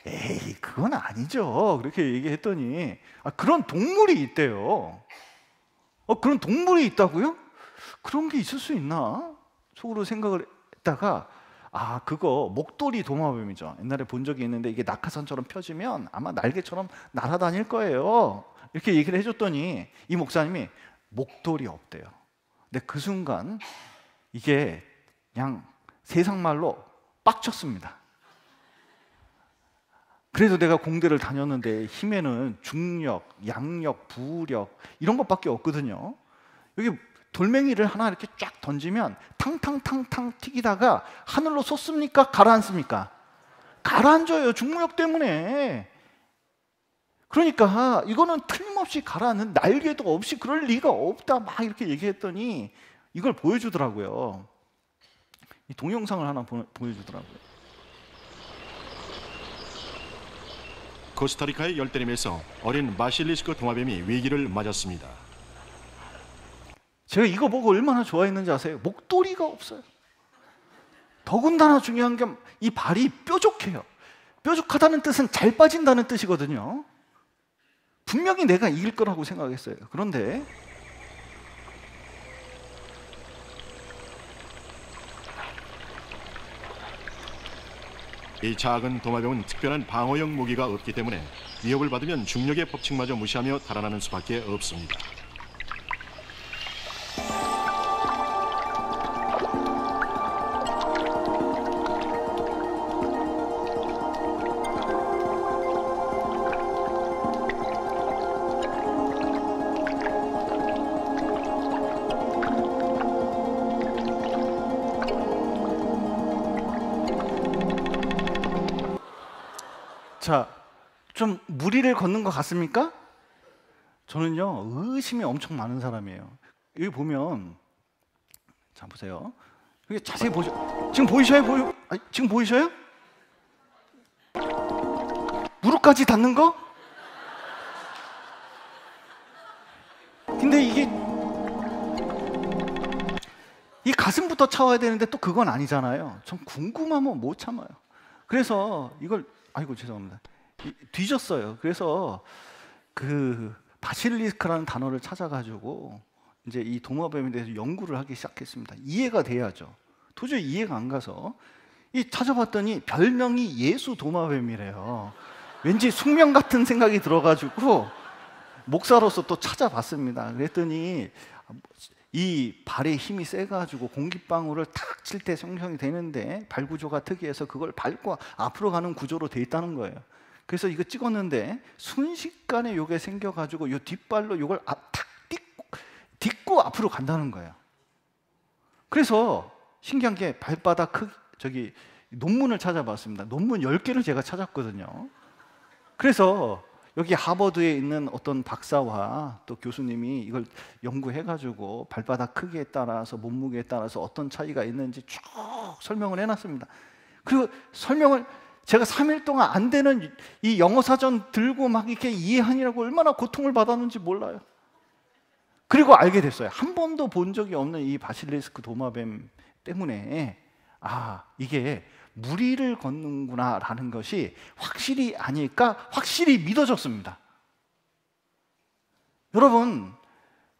에이, 그건 아니죠. 그렇게 얘기했더니 그런 동물이 있대요. 그런 동물이 있다고요? 그런 게 있을 수 있나? 속으로 생각을 했다가 그거 목도리 도마뱀이죠. 옛날에 본 적이 있는데 이게 낙하산처럼 펴지면 아마 날개처럼 날아다닐 거예요. 이렇게 얘기를 해줬더니 이 목사님이 목도리 없대요. 근데 그 순간 이게 그냥 세상말로 빡쳤습니다. 그래도 내가 공대를 다녔는데 힘에는 중력, 양력, 부력 이런 것밖에 없거든요. 여기 돌멩이를 하나 이렇게 쫙 던지면 탕탕탕탕 튀기다가 하늘로 솟습니까? 가라앉습니까? 가라앉아요. 중력 때문에. 그러니까 이거는 틀림없이 가라앉는, 날개도 없이 그럴 리가 없다 막 이렇게 얘기했더니 이걸 보여주더라고요. 이 동영상을 하나 보여주더라고요. 코스타리카의 열대림에서 어린 바실리스크 도마뱀이 위기를 맞았습니다. 제가 이거 보고 얼마나 좋아했는지 아세요? 목도리가 없어요. 더군다나 중요한 게 이 발이 뾰족해요. 뾰족하다는 뜻은 잘 빠진다는 뜻이거든요. 분명히 내가 이길 거라고 생각했어요. 그런데 이 작은 도마뱀은 특별한 방어용 무기가 없기 때문에 위협을 받으면 중력의 법칙마저 무시하며 달아나는 수밖에 없습니다. 자, 좀 무리를 걷는 것 같습니까? 저는요, 의심이 엄청 많은 사람이에요. 여기 보면, 자 보세요. 여기 자세히 보셔. 지금 보이셔요? 지금 보이셔요? 무릎까지 닿는 거? 근데 이게 이 가슴부터 차와야 되는데 또 그건 아니잖아요. 전 궁금하면 못 참아요. 그래서 이걸 아이고 죄송합니다. 뒤졌어요. 그래서 그 바실리스크라는 단어를 찾아가지고 이제 이 도마뱀에 대해서 연구를 하기 시작했습니다. 이해가 돼야죠. 도저히 이해가 안 가서 찾아봤더니 별명이 예수 도마뱀이래요. 왠지 숙명 같은 생각이 들어가지고 목사로서 또 찾아봤습니다. 그랬더니 이 발의 힘이 세가지고 공기방울을 탁 칠 때 형성이 되는데 발 구조가 특이해서 그걸 밟고 앞으로 가는 구조로 돼 있다는 거예요. 그래서 이거 찍었는데 순식간에 요게 생겨가지고 요 뒷발로 요걸 탁 딛고 앞으로 간다는 거예요. 그래서 신기한 게 발바닥 크기, 논문을 찾아봤습니다. 논문 10개를 제가 찾았거든요. 그래서 여기 하버드에 있는 어떤 박사와 또 교수님이 이걸 연구해가지고 발바닥 크기에 따라서 몸무게에 따라서 어떤 차이가 있는지 쭉 설명을 해놨습니다. 그리고 설명을 제가 3일 동안 안 되는 이 영어 사전 들고 막 이렇게 이해하느라고 얼마나 고통을 받았는지 몰라요. 그리고 알게 됐어요. 한 번도 본 적이 없는 이 바실리스크 도마뱀 때문에 이게 무리를 걷는구나 라는 것이 확실히 아니까 확실히 믿어졌습니다. 여러분,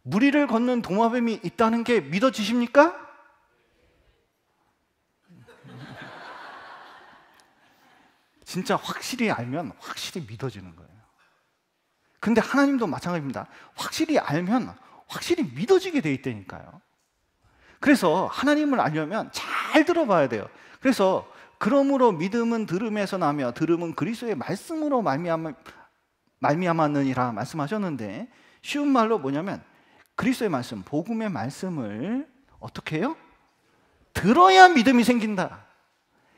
무리를 걷는 도마뱀이 있다는 게 믿어지십니까? 진짜 확실히 알면 확실히 믿어지는 거예요. 근데 하나님도 마찬가지입니다. 확실히 알면 확실히 믿어지게 돼 있다니까요. 그래서 하나님을 알려면 잘 들어봐야 돼요. 그래서 그러므로 믿음은 들음에서 나며 들음은 그리스도의 말씀으로 말미암았느니라 말씀하셨는데, 쉬운 말로 뭐냐면 그리스도의 말씀, 복음의 말씀을 어떻게 해요? 들어야 믿음이 생긴다.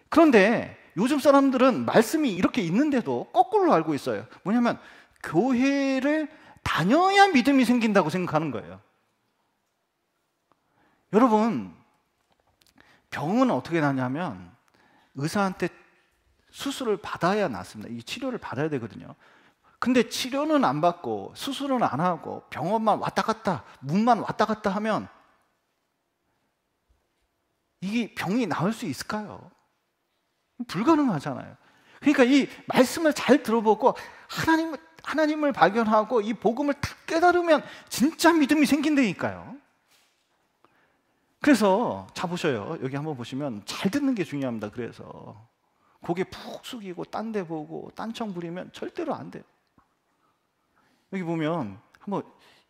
그런데 요즘 사람들은 말씀이 이렇게 있는데도 거꾸로 알고 있어요. 뭐냐면 교회를 다녀야 믿음이 생긴다고 생각하는 거예요. 여러분, 병은 어떻게 나냐면 의사한테 수술을 받아야 낫습니다. 이 치료를 받아야 되거든요. 근데 치료는 안 받고 수술은 안 하고 병원만 왔다 갔다, 문만 왔다 갔다 하면 이게 병이 나을 수 있을까요? 불가능하잖아요. 그러니까 이 말씀을 잘 들어보고 하나님을 발견하고 이 복음을 딱 깨달으면 진짜 믿음이 생긴다니까요. 그래서 자 보셔요. 여기 한번 보시면 잘 듣는 게 중요합니다. 그래서 고개 푹 숙이고 딴 데 보고 딴청 부리면 절대로 안 돼요. 여기 보면 한번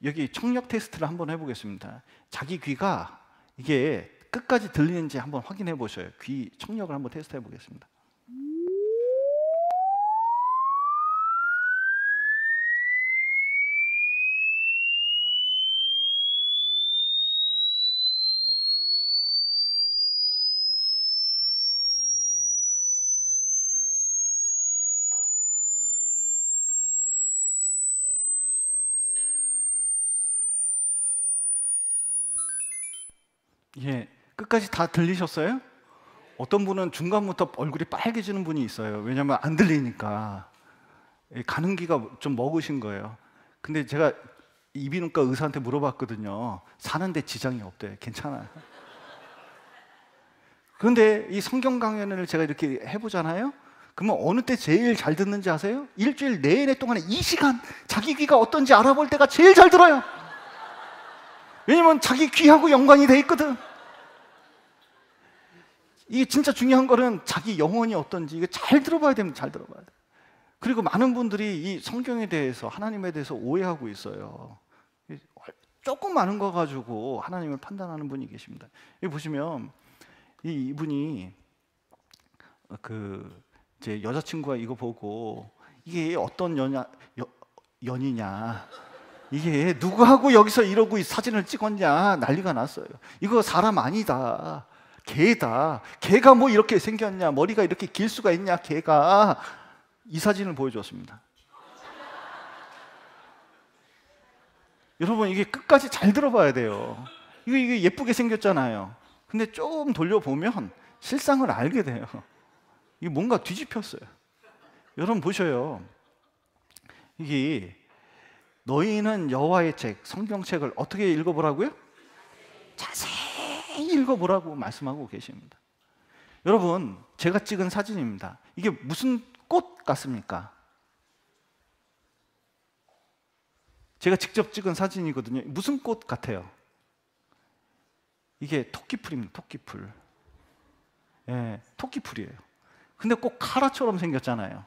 여기 청력 테스트를 한번 해보겠습니다. 자기 귀가 이게 끝까지 들리는지 한번 확인해 보셔요. 귀 청력을 한번 테스트 해보겠습니다. 예, 끝까지 다 들리셨어요? 어떤 분은 중간부터 얼굴이 빨개지는 분이 있어요. 왜냐하면 안 들리니까. 가는 기가 좀 먹으신 거예요. 근데 제가 이비인후과 의사한테 물어봤거든요. 사는데 지장이 없대요. 괜찮아요. 그런데 이 성경 강연을 제가 이렇게 해보잖아요. 그러면 어느 때 제일 잘 듣는지 아세요? 일주일 내내 동안에 이 시간 자기 귀가 어떤지 알아볼 때가 제일 잘 들어요. 왜냐면 자기 귀하고 연관이 돼 있거든. 이게 진짜 중요한 거는 자기 영혼이 어떤지 이거 잘 들어봐야 됩니다. 잘 들어봐야 돼. 그리고 많은 분들이 이 성경에 대해서, 하나님에 대해서 오해하고 있어요. 조금 많은 거 가지고 하나님을 판단하는 분이 계십니다. 여기 보시면 이분이 제 여자친구가 이거 보고 이게 어떤 연이냐, 이게 누구하고 여기서 이러고 사진을 찍었냐 난리가 났어요. 이거 사람 아니다, 개다. 개가 뭐 이렇게 생겼냐, 머리가 이렇게 길 수가 있냐, 개가. 이 사진을 보여줬습니다. 여러분, 이게 끝까지 잘 들어봐야 돼요. 이게 예쁘게 생겼잖아요. 근데 조금 돌려보면 실상을 알게 돼요. 이게 뭔가 뒤집혔어요. 여러분 보셔요. 이게 너희는 여호와의 책, 성경책을 어떻게 읽어보라고요? 자세히 읽어보라고 말씀하고 계십니다. 여러분, 제가 찍은 사진입니다. 이게 무슨 꽃 같습니까? 제가 직접 찍은 사진이거든요. 무슨 꽃 같아요? 이게 토끼풀입니다. 토끼풀. 예, 토끼풀이에요. 근데 꼭 카라처럼 생겼잖아요.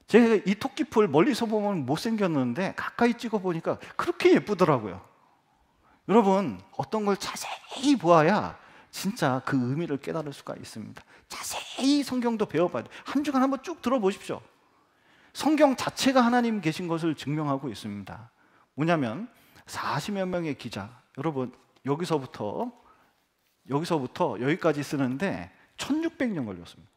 제가 이 토끼풀 멀리서 보면 못생겼는데 가까이 찍어보니까 그렇게 예쁘더라고요. 여러분, 어떤 걸 자세히 보아야 진짜 그 의미를 깨달을 수가 있습니다. 자세히 성경도 배워봐야 돼요. 한 주간 한번 쭉 들어보십시오. 성경 자체가 하나님 계신 것을 증명하고 있습니다. 뭐냐면 40여 명의 기자, 여러분 여기서부터 여기까지 쓰는데 1600년 걸렸습니다.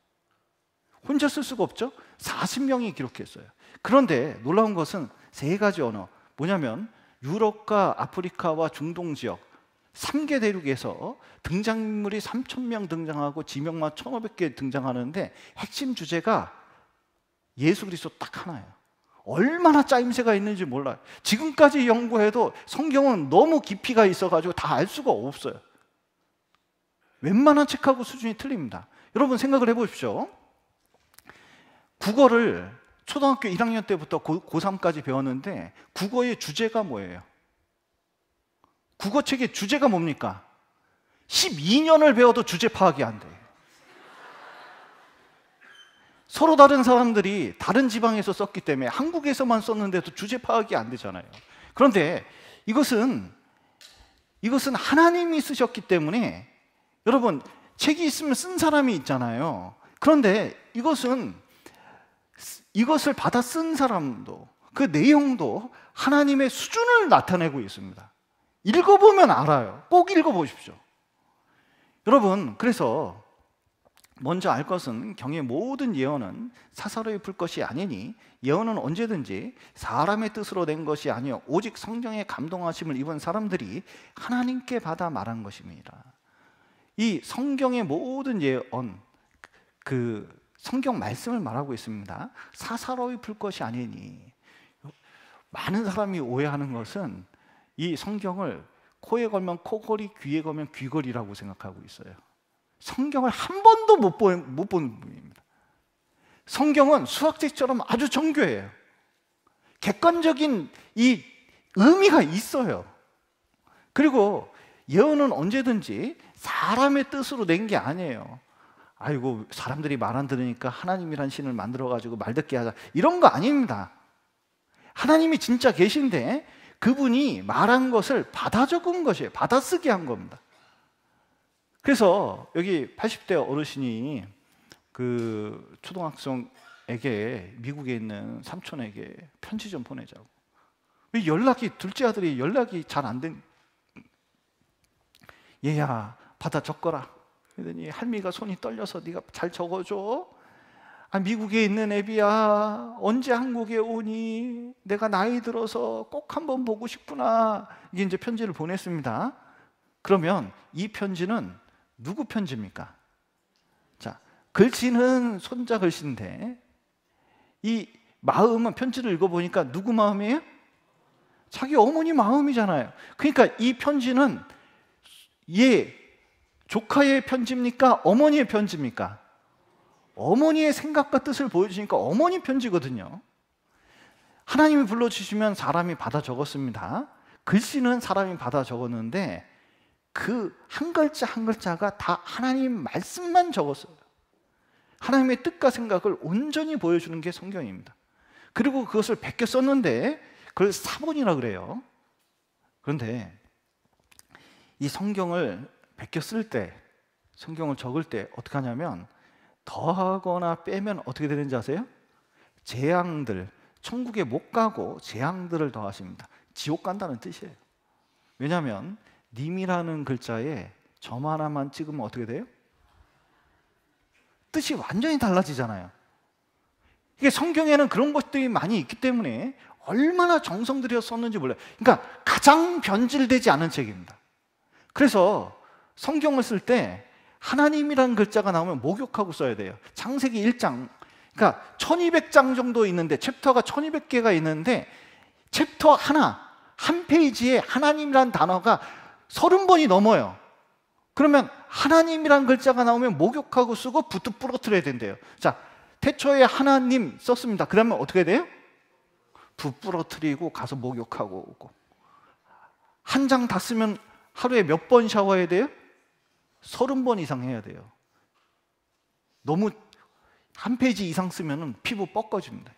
혼자 쓸 수가 없죠? 40명이 기록했어요. 그런데 놀라운 것은 세 가지 언어, 뭐냐면 유럽과 아프리카와 중동 지역 3개 대륙에서 등장인물이 3000명 등장하고 지명만 1500개 등장하는데 핵심 주제가 예수 그리스도 딱 하나예요. 얼마나 짜임새가 있는지 몰라요. 지금까지 연구해도 성경은 너무 깊이가 있어가지고 다 알 수가 없어요. 웬만한 책하고 수준이 틀립니다. 여러분 생각을 해보십시오. 국어를 초등학교 1학년 때부터 고3까지 배웠는데 국어의 주제가 뭐예요? 국어책의 주제가 뭡니까? 12년을 배워도 주제 파악이 안 돼. 서로 다른 사람들이 다른 지방에서 썼기 때문에 한국에서만 썼는데도 주제 파악이 안 되잖아요. 그런데 이것은 하나님이 쓰셨기 때문에, 여러분 책이 있으면 쓴 사람이 있잖아요. 그런데 이것을 받아 쓴 사람도, 그 내용도 하나님의 수준을 나타내고 있습니다. 읽어보면 알아요. 꼭 읽어보십시오. 여러분, 그래서 먼저 알 것은 경의 모든 예언은 사사로이 풀 것이 아니니 예언은 언제든지 사람의 뜻으로 낸 것이 아니요 오직 성령의 감동하심을 입은 사람들이 하나님께 받아 말한 것입니다. 이 성경의 모든 예언, 그 성경 말씀을 말하고 있습니다. 사사로이 풀 것이 아니니. 많은 사람이 오해하는 것은 이 성경을 코에 걸면 코걸이, 귀에 걸면 귀걸이라고 생각하고 있어요. 성경을 한 번도 못 본 분입니다. 성경은 수학책처럼 아주 정교해요. 객관적인 이 의미가 있어요. 그리고 예언은 언제든지 사람의 뜻으로 낸 게 아니에요. 아이고, 사람들이 말 안 들으니까 하나님이란 신을 만들어가지고 말 듣게 하자, 이런 거 아닙니다. 하나님이 진짜 계신데 그분이 말한 것을 받아 적은 것이에요. 받아 쓰게 한 겁니다. 그래서 여기 80대 어르신이 그 초등학생에게, 미국에 있는 삼촌에게 편지 좀 보내자고. 왜 둘째 아들이 연락이 잘 안 된, 얘야 받아 적거라. 그러더니 할미가 손이 떨려서 네가 잘 적어줘. 아, 미국에 있는 애비야, 언제 한국에 오니? 내가 나이 들어서 꼭 한번 보고 싶구나. 이게 이제 편지를 보냈습니다. 그러면 이 편지는 누구 편지입니까? 자, 글씨는 손자 글씨인데 이 마음은, 편지를 읽어보니까 누구 마음이에요? 자기 어머니 마음이잖아요. 그러니까 이 편지는 조카의 편지입니까? 어머니의 편지입니까? 어머니의 생각과 뜻을 보여주시니까 어머니 편지거든요. 하나님이 불러주시면 사람이 받아 적었습니다. 글씨는 사람이 받아 적었는데 그 한 글자 한 글자가 다 하나님 말씀만 적었어요. 하나님의 뜻과 생각을 온전히 보여주는 게 성경입니다. 그리고 그것을 베껴 썼는데 그걸 사본이라 그래요. 그런데 이 성경을 베껴 쓸 때, 성경을 적을 때 어떻게 하냐면 더하거나 빼면 어떻게 되는지 아세요? 재앙들, 천국에 못 가고 재앙들을 더하십니다. 지옥 간다는 뜻이에요. 왜냐하면 님이라는 글자에 점 하나만 찍으면 어떻게 돼요? 뜻이 완전히 달라지잖아요. 이게 성경에는 그런 것들이 많이 있기 때문에 얼마나 정성 들여 썼는지 몰라요. 그러니까 가장 변질되지 않은 책입니다. 그래서 성경을 쓸 때 하나님이라는 글자가 나오면 목욕하고 써야 돼요. 창세기 1장, 그러니까 1200장 정도 있는데, 챕터가 1200개가 있는데 챕터 한 페이지에 하나님이라는 단어가 30번이 넘어요. 그러면 하나님이라는 글자가 나오면 목욕하고 쓰고 붓도 부러뜨려야 된대요. 자, 태초에 하나님 썼습니다. 그러면 어떻게 돼요? 붓 부러뜨리고 가서 목욕하고 오고. 한 장 다 쓰면 하루에 몇 번 샤워해야 돼요? 30번 이상 해야 돼요. 너무 한 페이지 이상 쓰면 피부 뻗어집니다.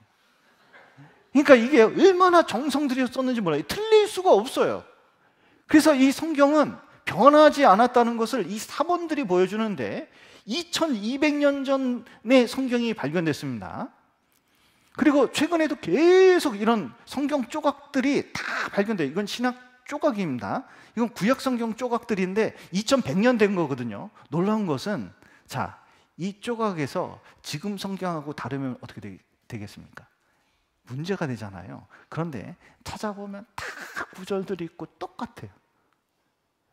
그러니까 이게 얼마나 정성 들여 썼는지 몰라요. 틀릴 수가 없어요. 그래서 이 성경은 변하지 않았다는 것을 이 사본들이 보여주는데 2200년 전에 성경이 발견됐습니다. 그리고 최근에도 계속 이런 성경 조각들이 다 발견돼요. 이건 신학 조각입니다. 이건 구약 성경 조각들인데 2100년 된 거거든요. 놀라운 것은, 자, 이 조각에서 지금 성경하고 다르면 어떻게 되겠습니까? 문제가 되잖아요. 그런데 찾아보면 다 구절들이 있고 똑같아요.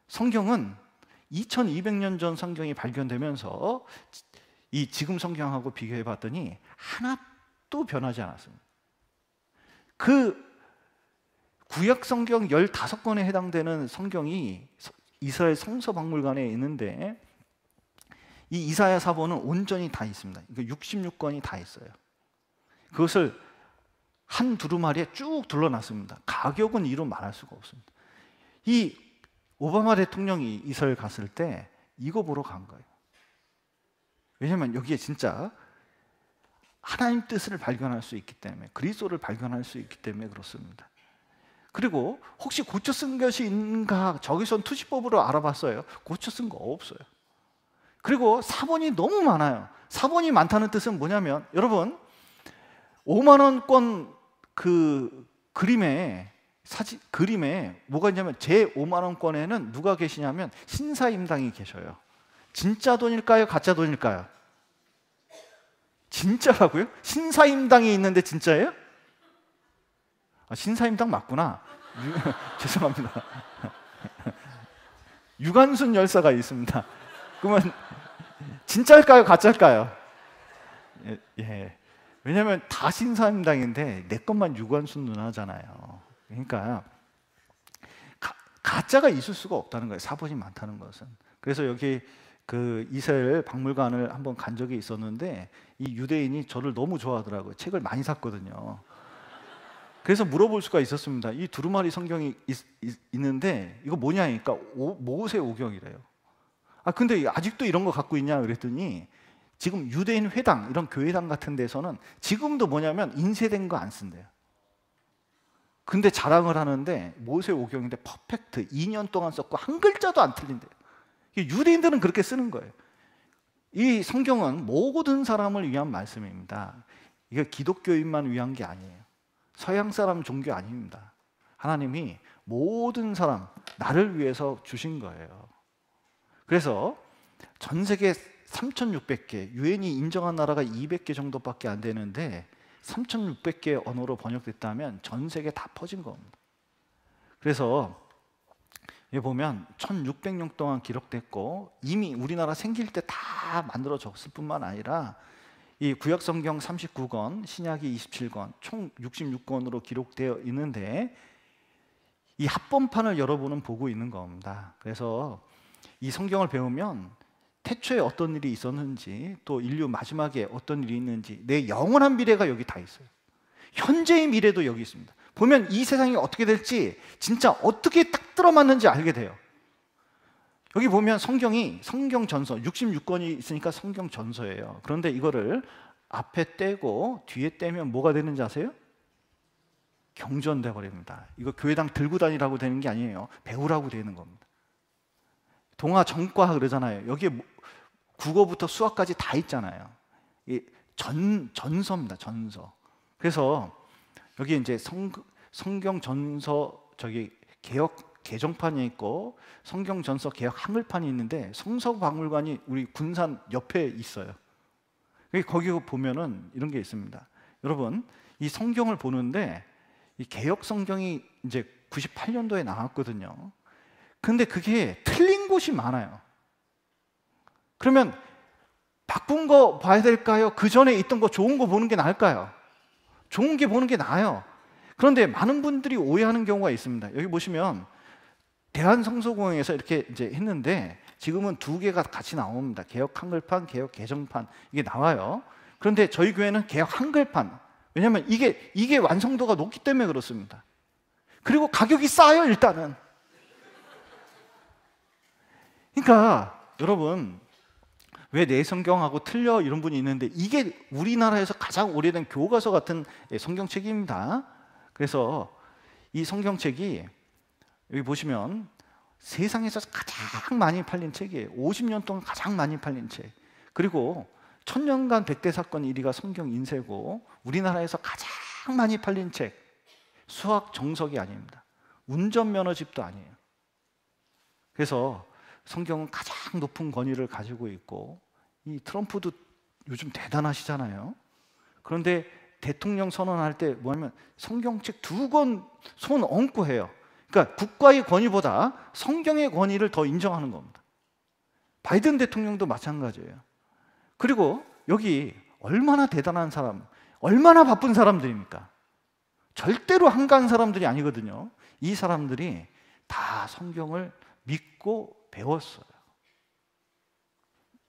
성경은 2200년 전 성경이 발견되면서 이 지금 성경하고 비교해 봤더니 하나도 변하지 않았습니다. 그 구약 성경 15권에 해당되는 성경이 이스라엘 성서박물관에 있는데 이 이사야 사본은 온전히 다 있습니다. 66권이 다 있어요. 그것을 한 두루마리에 쭉 둘러놨습니다. 가격은 이루 말할 수가 없습니다. 이 오바마 대통령이 이스라엘 갔을 때 이거 보러 간 거예요. 왜냐하면 여기에 진짜 하나님 뜻을 발견할 수 있기 때문에, 그리스도를 발견할 수 있기 때문에 그렇습니다. 그리고 혹시 고쳐 쓴 것이 있는가, 저기선 투시법으로 알아봤어요. 고쳐 쓴 거 없어요. 그리고 사본이 너무 많아요. 사본이 많다는 뜻은 뭐냐면, 여러분 5만 원권 그 그림에 뭐가 있냐면, 제 5만 원권에는 누가 계시냐면 신사임당이 계셔요. 진짜 돈일까요? 가짜 돈일까요? 진짜라고요? 신사임당이 있는데 진짜예요? 신사임당 맞구나. 죄송합니다. 유관순 열사가 있습니다. 그러면 진짜일까요? 가짜일까요? 예. 왜냐하면 다 신사임당인데 내 것만 유관순 누나잖아요. 그러니까 가짜가 있을 수가 없다는 거예요. 사본이 많다는 것은. 그래서 여기 그 이스라엘 박물관을 한번 간 적이 있었는데, 이 유대인이 저를 너무 좋아하더라고요. 책을 많이 샀거든요. 그래서 물어볼 수가 있었습니다. 이 두루마리 성경이 있는데 이거 뭐냐니까 모세 오경이래요. 근데 아직도 이런 거 갖고 있냐 그랬더니, 지금 유대인 회당, 이런 교회당 같은 데서는 지금도 뭐냐면 인쇄된 거 안 쓴대요. 근데 자랑을 하는데 모세 오경인데 퍼펙트 2년 동안 썼고 한 글자도 안 틀린대요. 유대인들은 그렇게 쓰는 거예요. 이 성경은 모든 사람을 위한 말씀입니다. 이게 기독교인만 위한 게 아니에요. 서양 사람 종교 아닙니다. 하나님이 모든 사람, 나를 위해서 주신 거예요. 그래서 전 세계 3,600개, 유엔이 인정한 나라가 200개 정도밖에 안 되는데 3,600개 언어로 번역됐다면 전 세계 다 퍼진 겁니다. 그래서 여기 보면 1,600년 동안 기록됐고, 이미 우리나라 생길 때 다 만들어졌을 뿐만 아니라 이 구약성경 39권, 신약이 27권, 총 66권으로 기록되어 있는데, 이 합본판을 여러분은 보고 있는 겁니다. 그래서 이 성경을 배우면 태초에 어떤 일이 있었는지, 또 인류 마지막에 어떤 일이 있는지, 내 영원한 미래가 여기 다 있어요. 현재의 미래도 여기 있습니다. 보면 이 세상이 어떻게 될지 진짜 어떻게 딱 들어맞는지 알게 돼요. 여기 보면 성경전서 66권이 있으니까 성경전서예요. 그런데 이거를 앞에 떼고 뒤에 떼면 뭐가 되는지 아세요? 경전돼 버립니다. 이거 교회당 들고 다니라고 되는 게 아니에요. 배우라고 되는 겁니다. 동화 전과 그러잖아요. 여기에 국어부터 수학까지 다 있잖아요. 이 전서입니다. 전서. 그래서 여기 이제 성경 전서, 저기 개정판이 있고 성경 전서 개역 한글판이 있는데, 성서박물관이 우리 군산 옆에 있어요. 거기 보면은 이런 게 있습니다. 여러분, 이 성경을 보는데 이 개역 성경이 이제 98년도에 나왔거든요. 근데 그게 틀린 곳이 많아요. 그러면 바꾼 거 봐야 될까요? 그 전에 있던 거 좋은 거 보는 게 나을까요? 좋은 게 보는 게 나아요. 그런데 많은 분들이 오해하는 경우가 있습니다. 여기 보시면 대한성서공회에서 이렇게 이제 했는데, 지금은 두 개가 같이 나옵니다. 개역 한글판, 개역 개정판, 이게 나와요. 그런데 저희 교회는 개역 한글판. 왜냐하면 이게 완성도가 높기 때문에 그렇습니다. 그리고 가격이 싸요, 일단은. 그러니까 여러분, 왜 내 성경하고 틀려 이런 분이 있는데, 이게 우리나라에서 가장 오래된 교과서 같은 성경책입니다. 그래서 이 성경책이 여기 보시면 세상에서 가장 많이 팔린 책이에요. 50년 동안 가장 많이 팔린 책. 그리고 1000년간 백대 사건 1위가 성경 인쇄고, 우리나라에서 가장 많이 팔린 책. 수학 정석이 아닙니다. 운전면허집도 아니에요. 그래서 성경은 가장 높은 권위를 가지고 있고, 이 트럼프도 요즘 대단하시잖아요. 그런데 대통령 선언할 때 뭐냐면 성경책 2권 손 얹고 해요. 그러니까 국가의 권위보다 성경의 권위를 더 인정하는 겁니다. 바이든 대통령도 마찬가지예요. 그리고 여기 얼마나 대단한 사람, 얼마나 바쁜 사람들입니까? 절대로 한가한 사람들이 아니거든요. 이 사람들이 다 성경을 믿고 배웠어요.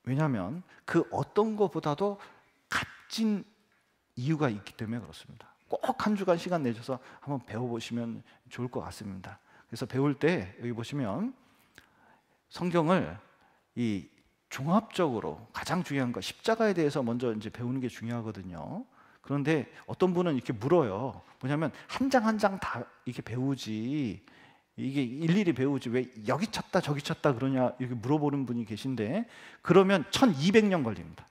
왜냐하면 그 어떤 것보다도 값진 이유가 있기 때문에 그렇습니다. 꼭 한 주간 시간 내셔서 한번 배워보시면 좋을 것 같습니다. 그래서 배울 때 여기 보시면 성경을 이 종합적으로 가장 중요한 거 십자가에 대해서 먼저 이제 배우는 게 중요하거든요. 그런데 어떤 분은 이렇게 물어요. 뭐냐면 한 장 한 장 다 이렇게 배우지, 이게 일일이 배우지 왜 여기 찾다 저기 찾다 그러냐 이렇게 물어보는 분이 계신데, 그러면 1200년 걸립니다.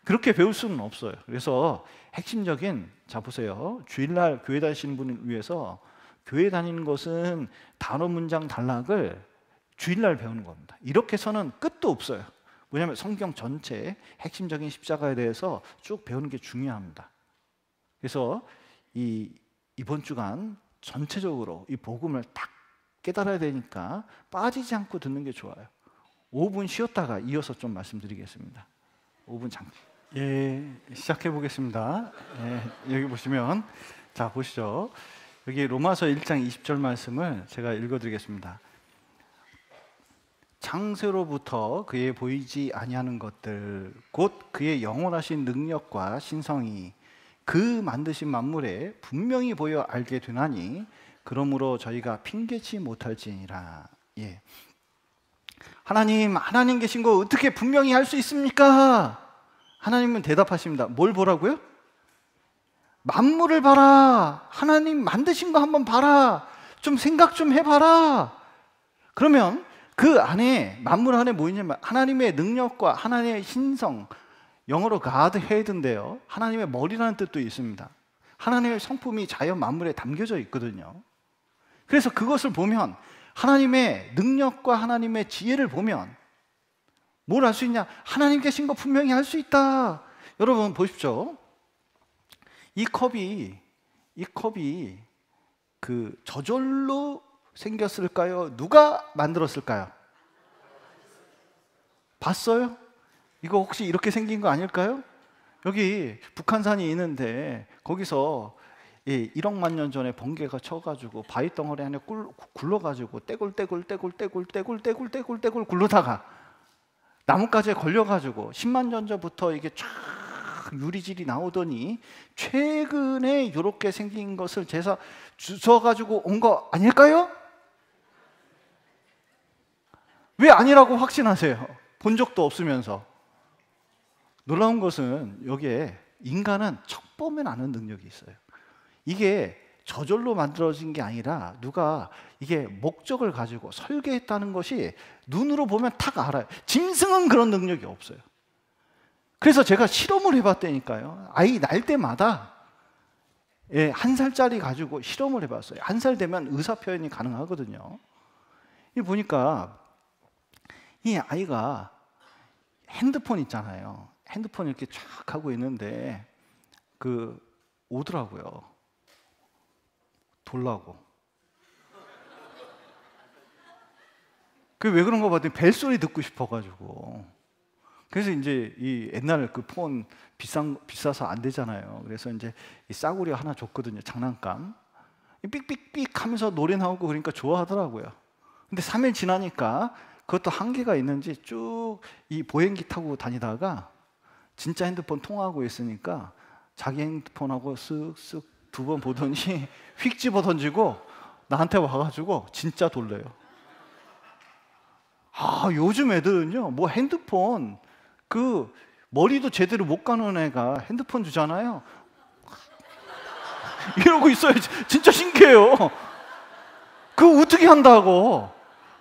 그렇게 배울 수는 없어요. 그래서 핵심적인, 자 보세요. 주일날 교회 다니시는 분을 위해서 교회 다니는 것은 단어 문장 단락을 주일날 배우는 겁니다. 이렇게 해서는 끝도 없어요. 뭐냐면 성경 전체 핵심적인 십자가에 대해서 쭉 배우는 게 중요합니다. 그래서 이번 주간 전체적으로 이 복음을 딱 깨달아야 되니까 빠지지 않고 듣는 게 좋아요. 5분 쉬었다가 이어서 좀 말씀드리겠습니다. 5분 잠깐. 예, 시작해 보겠습니다. 예, 여기 보시면, 자 보시죠. 여기 로마서 1장 20절 말씀을 제가 읽어드리겠습니다. 창세로부터 그의 보이지 아니하는 것들 곧 그의 영원하신 능력과 신성이 그 만드신 만물에 분명히 보여 알게 되나니 그러므로 저희가 핑계치 못할지니라. 예. 하나님 계신 거 어떻게 분명히 할 수 있습니까? 하나님은 대답하십니다. 뭘 보라고요? 만물을 봐라. 하나님 만드신 거 한번 봐라. 좀 생각 좀 해봐라. 그러면 그 안에, 만물 안에 뭐 있냐면 하나님의 능력과 하나님의 신성, 영어로 God head인데요, 하나님의 머리라는 뜻도 있습니다. 하나님의 성품이 자연 만물에 담겨져 있거든요. 그래서 그것을 보면, 하나님의 능력과 하나님의 지혜를 보면 뭘 할 수 있냐? 하나님 계신 거 분명히 할 수 있다. 여러분 보십시오. 이 컵이 그 저절로 생겼을까요? 누가 만들었을까요? 봤어요? 이거 혹시 이렇게 생긴 거 아닐까요? 여기 북한산이 있는데 거기서 1억만 년 전에 번개가 쳐가지고 바위 덩어리 안에 굴러가지고 떼굴 굴러다가 나뭇가지에 걸려가지고 10만 년 전부터 이게 쫙 유리질이 나오더니 최근에 이렇게 생긴 것을 제사 주워가지고 온 거 아닐까요? 왜 아니라고 확신하세요? 본 적도 없으면서. 놀라운 것은 여기에 인간은 척보면 아는 능력이 있어요. 이게 저절로 만들어진 게 아니라 누가 이게 목적을 가지고 설계했다는 것이 눈으로 보면 탁 알아요. 짐승은 그런 능력이 없어요. 그래서 제가 실험을 해봤다니까요. 아이 날 때마다 1살짜리 가지고 실험을 해봤어요. 1살 되면 의사 표현이 가능하거든요. 이 보니까 이 아이가 핸드폰 있잖아요. 핸드폰 이렇게 쫙 하고 있는데 오더라고요. 돌라고. 그 왜 그런가 봤더니 벨소리 듣고 싶어가지고. 그래서 이제 이 옛날 그 폰 비싸서 안 되잖아요. 그래서 이제 이 싸구려 하나 줬거든요. 장난감. 삑삑삑 하면서 노래 나오고 그러니까 좋아하더라고요. 근데 3일 지나니까 그것도 한계가 있는지 쭉 이 보행기 타고 다니다가 진짜 핸드폰 통화하고 있으니까 자기 핸드폰하고 쓱쓱 2번 보더니 휙 집어 던지고 나한테 와가지고 진짜 돌려요. 아, 요즘 애들은요, 뭐 핸드폰 머리도 제대로 못 가는 애가 핸드폰 주잖아요. 이러고 있어요. 진짜 신기해요. 그거 어떻게 한다고.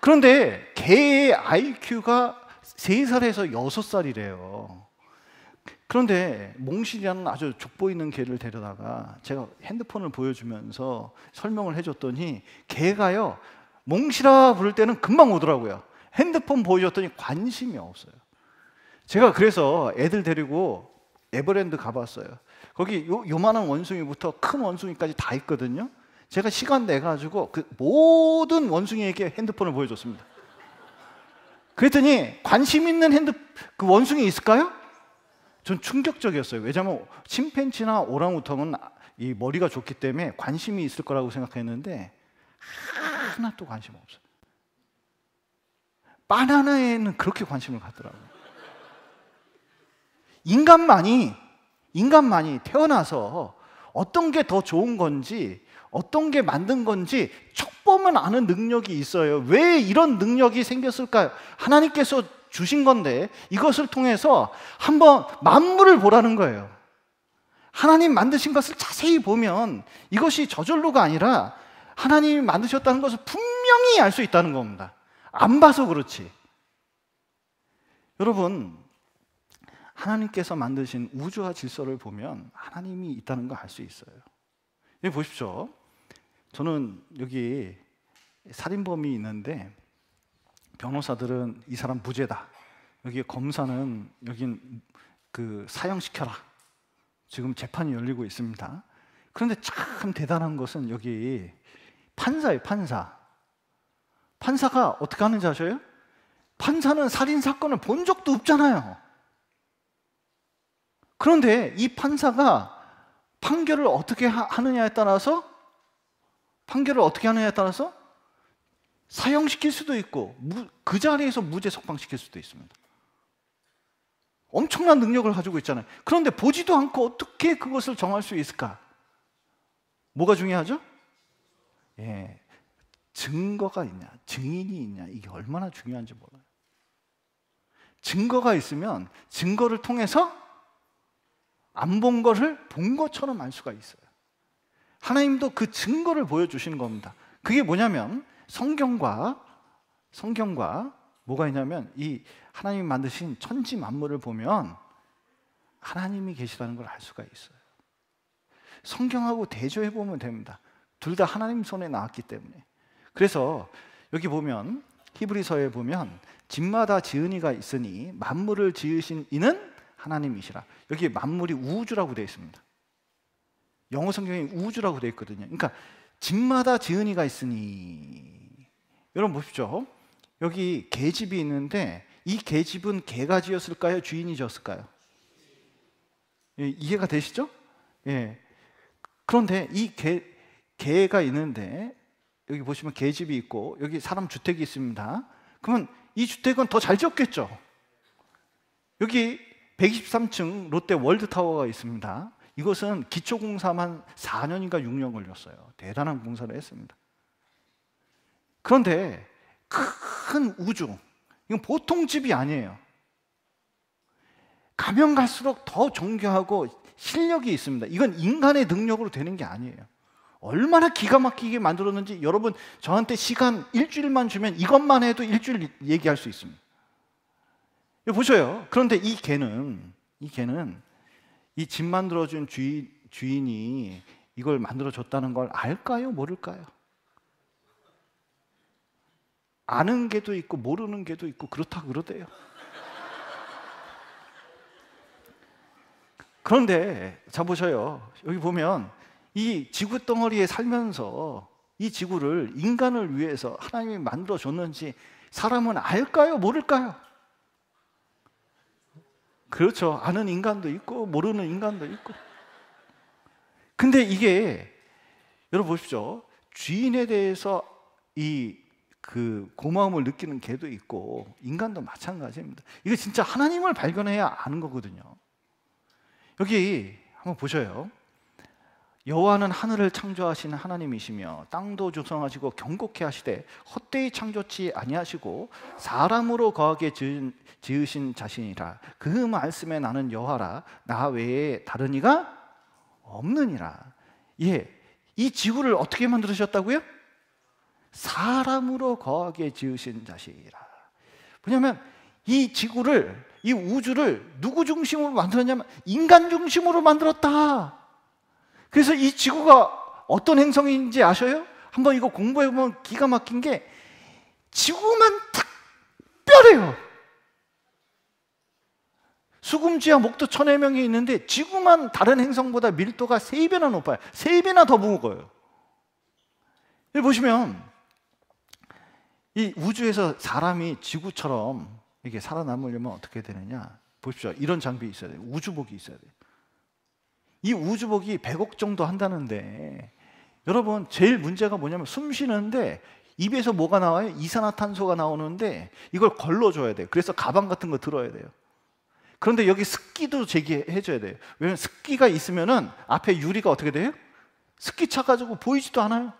그런데 개의 IQ가 3살에서 6살이래요. 그런데 몽실이라는 아주 족보있는 개를 데려다가 제가 핸드폰을 보여주면서 설명을 해줬더니 개가요, 몽실아 부를 때는 금방 오더라고요. 핸드폰 보여줬더니 관심이 없어요. 제가 그래서 애들 데리고 에버랜드 가봤어요. 거기 요만한 원숭이부터 큰 원숭이까지 다 있거든요. 제가 시간 내가지고 그 모든 원숭이에게 핸드폰을 보여줬습니다. 그랬더니 관심 있는 그 원숭이 있을까요? 전 충격적이었어요. 왜냐하면 침팬지나 오랑우탕은 이 머리가 좋기 때문에 관심이 있을 거라고 생각했는데 하나도 관심 없어요. 바나나에는 그렇게 관심을 갖더라고요. 인간만이 태어나서 어떤 게 더 좋은 건지, 어떤 게 만든 건지 촉보면 아는 능력이 있어요. 왜 이런 능력이 생겼을까요? 하나님께서 주신 건데 이것을 통해서 한번 만물을 보라는 거예요. 하나님 만드신 것을 자세히 보면 이것이 저절로가 아니라 하나님이 만드셨다는 것을 분명히 알 수 있다는 겁니다. 안 봐서 그렇지. 여러분, 하나님께서 만드신 우주와 질서를 보면 하나님이 있다는 걸 알 수 있어요. 여기 보십시오. 저는 여기 살인범이 있는데 변호사들은 이 사람 무죄다. 여기 검사는 여긴 사형시켜라. 지금 재판이 열리고 있습니다. 그런데 참 대단한 것은 여기 판사예요, 판사. 판사가 어떻게 하는지 아셔요? 판사는 살인 사건을 본 적도 없잖아요. 그런데 이 판사가 판결을 어떻게 하느냐에 따라서 사형시킬 수도 있고 그 자리에서 무죄 석방시킬 수도 있습니다. 엄청난 능력을 가지고 있잖아요. 그런데 보지도 않고 어떻게 그것을 정할 수 있을까? 뭐가 중요하죠? 예, 증거가 있냐, 증인이 있냐, 이게 얼마나 중요한지 몰라요. 증거가 있으면 증거를 통해서 안 본 거를 본 것처럼 알 수가 있어요. 하나님도 그 증거를 보여주시는 겁니다. 그게 뭐냐면 성경과 뭐가 있냐면 이 하나님이 만드신 천지 만물을 보면 하나님이 계시다는 걸 알 수가 있어요. 성경하고 대조해 보면 됩니다. 둘 다 하나님 손에 나왔기 때문에. 그래서 여기 보면 히브리서에 보면 집마다 지은이가 있으니 만물을 지으신 이는 하나님이시라. 여기 만물이 우주라고 되어 있습니다. 영어 성경에 우주라고 되어 있거든요. 그러니까 집마다 지은이가 있으니, 여러분 보십시오. 여기 계집이 있는데 이 계집은 개가 지었을까요? 주인이 지었을까요? 예, 이해가 되시죠? 예. 그런데 이 개가 있는데 여기 보시면 계집이 있고 여기 사람 주택이 있습니다. 그러면 이 주택은 더 잘 지었겠죠? 여기 123층 롯데 월드타워가 있습니다. 이것은 기초공사만 4년인가 6년 걸렸어요. 대단한 공사를 했습니다. 그런데 큰 우주, 이건 보통 집이 아니에요. 가면 갈수록 더 정교하고 실력이 있습니다. 이건 인간의 능력으로 되는 게 아니에요. 얼마나 기가 막히게 만들었는지 여러분 저한테 시간 일주일만 주면 이것만 해도 일주일 얘기할 수 있습니다. 여기 보셔요. 그런데 이 개는 이 집 만들어준 주인이 이걸 만들어줬다는 걸 알까요? 모를까요? 아는 개도 있고 모르는 개도 있고 그렇다고 그러대요. 그런데 자 보셔요. 여기 보면 이 지구 덩어리에 살면서 이 지구를 인간을 위해서 하나님이 만들어줬는지 사람은 알까요? 모를까요? 그렇죠. 아는 인간도 있고 모르는 인간도 있고. 근데 이게 여러분 보십시오. 주인에 대해서 고마움을 느끼는 개도 있고 인간도 마찬가지입니다. 이거 진짜 하나님을 발견해야 아는 거거든요. 여기 한번 보셔요. 여호와는 하늘을 창조하신 하나님이시며 땅도 조성하시고 경고케 하시되 헛되이 창조치 아니하시고 사람으로 거하게 지으신 자신이라. 그 말씀에 나는 여호와라. 나 외에 다른 이가 없느니라. 예, 이 지구를 어떻게 만드셨다고요? 사람으로 거하게 지으신 자신이라. 왜냐하면 이 지구를, 이 우주를 누구 중심으로 만들었냐면 인간 중심으로 만들었다. 그래서 이 지구가 어떤 행성인지 아셔요? 한번 이거 공부해보면 기가 막힌 게 지구만 특별해요. 수금지와 목도 천해명이 있는데 지구만 다른 행성보다 밀도가 3배나 높아요. 3배나 더 무거워요. 여기 보시면 이 우주에서 사람이 지구처럼 이게 살아남으려면 어떻게 되느냐 보십시오. 이런 장비 있어야 돼요. 우주복이 있어야 돼요. 이 우주복이 100억 정도 한다는데 여러분 제일 문제가 뭐냐면 숨 쉬는데 입에서 뭐가 나와요? 이산화탄소가 나오는데 이걸 걸러줘야 돼요. 그래서 가방 같은 거 들어야 돼요. 그런데 여기 습기도 제기해줘야 돼요. 왜냐면 습기가 있으면은 앞에 유리가 어떻게 돼요? 습기 차가지고 보이지도 않아요.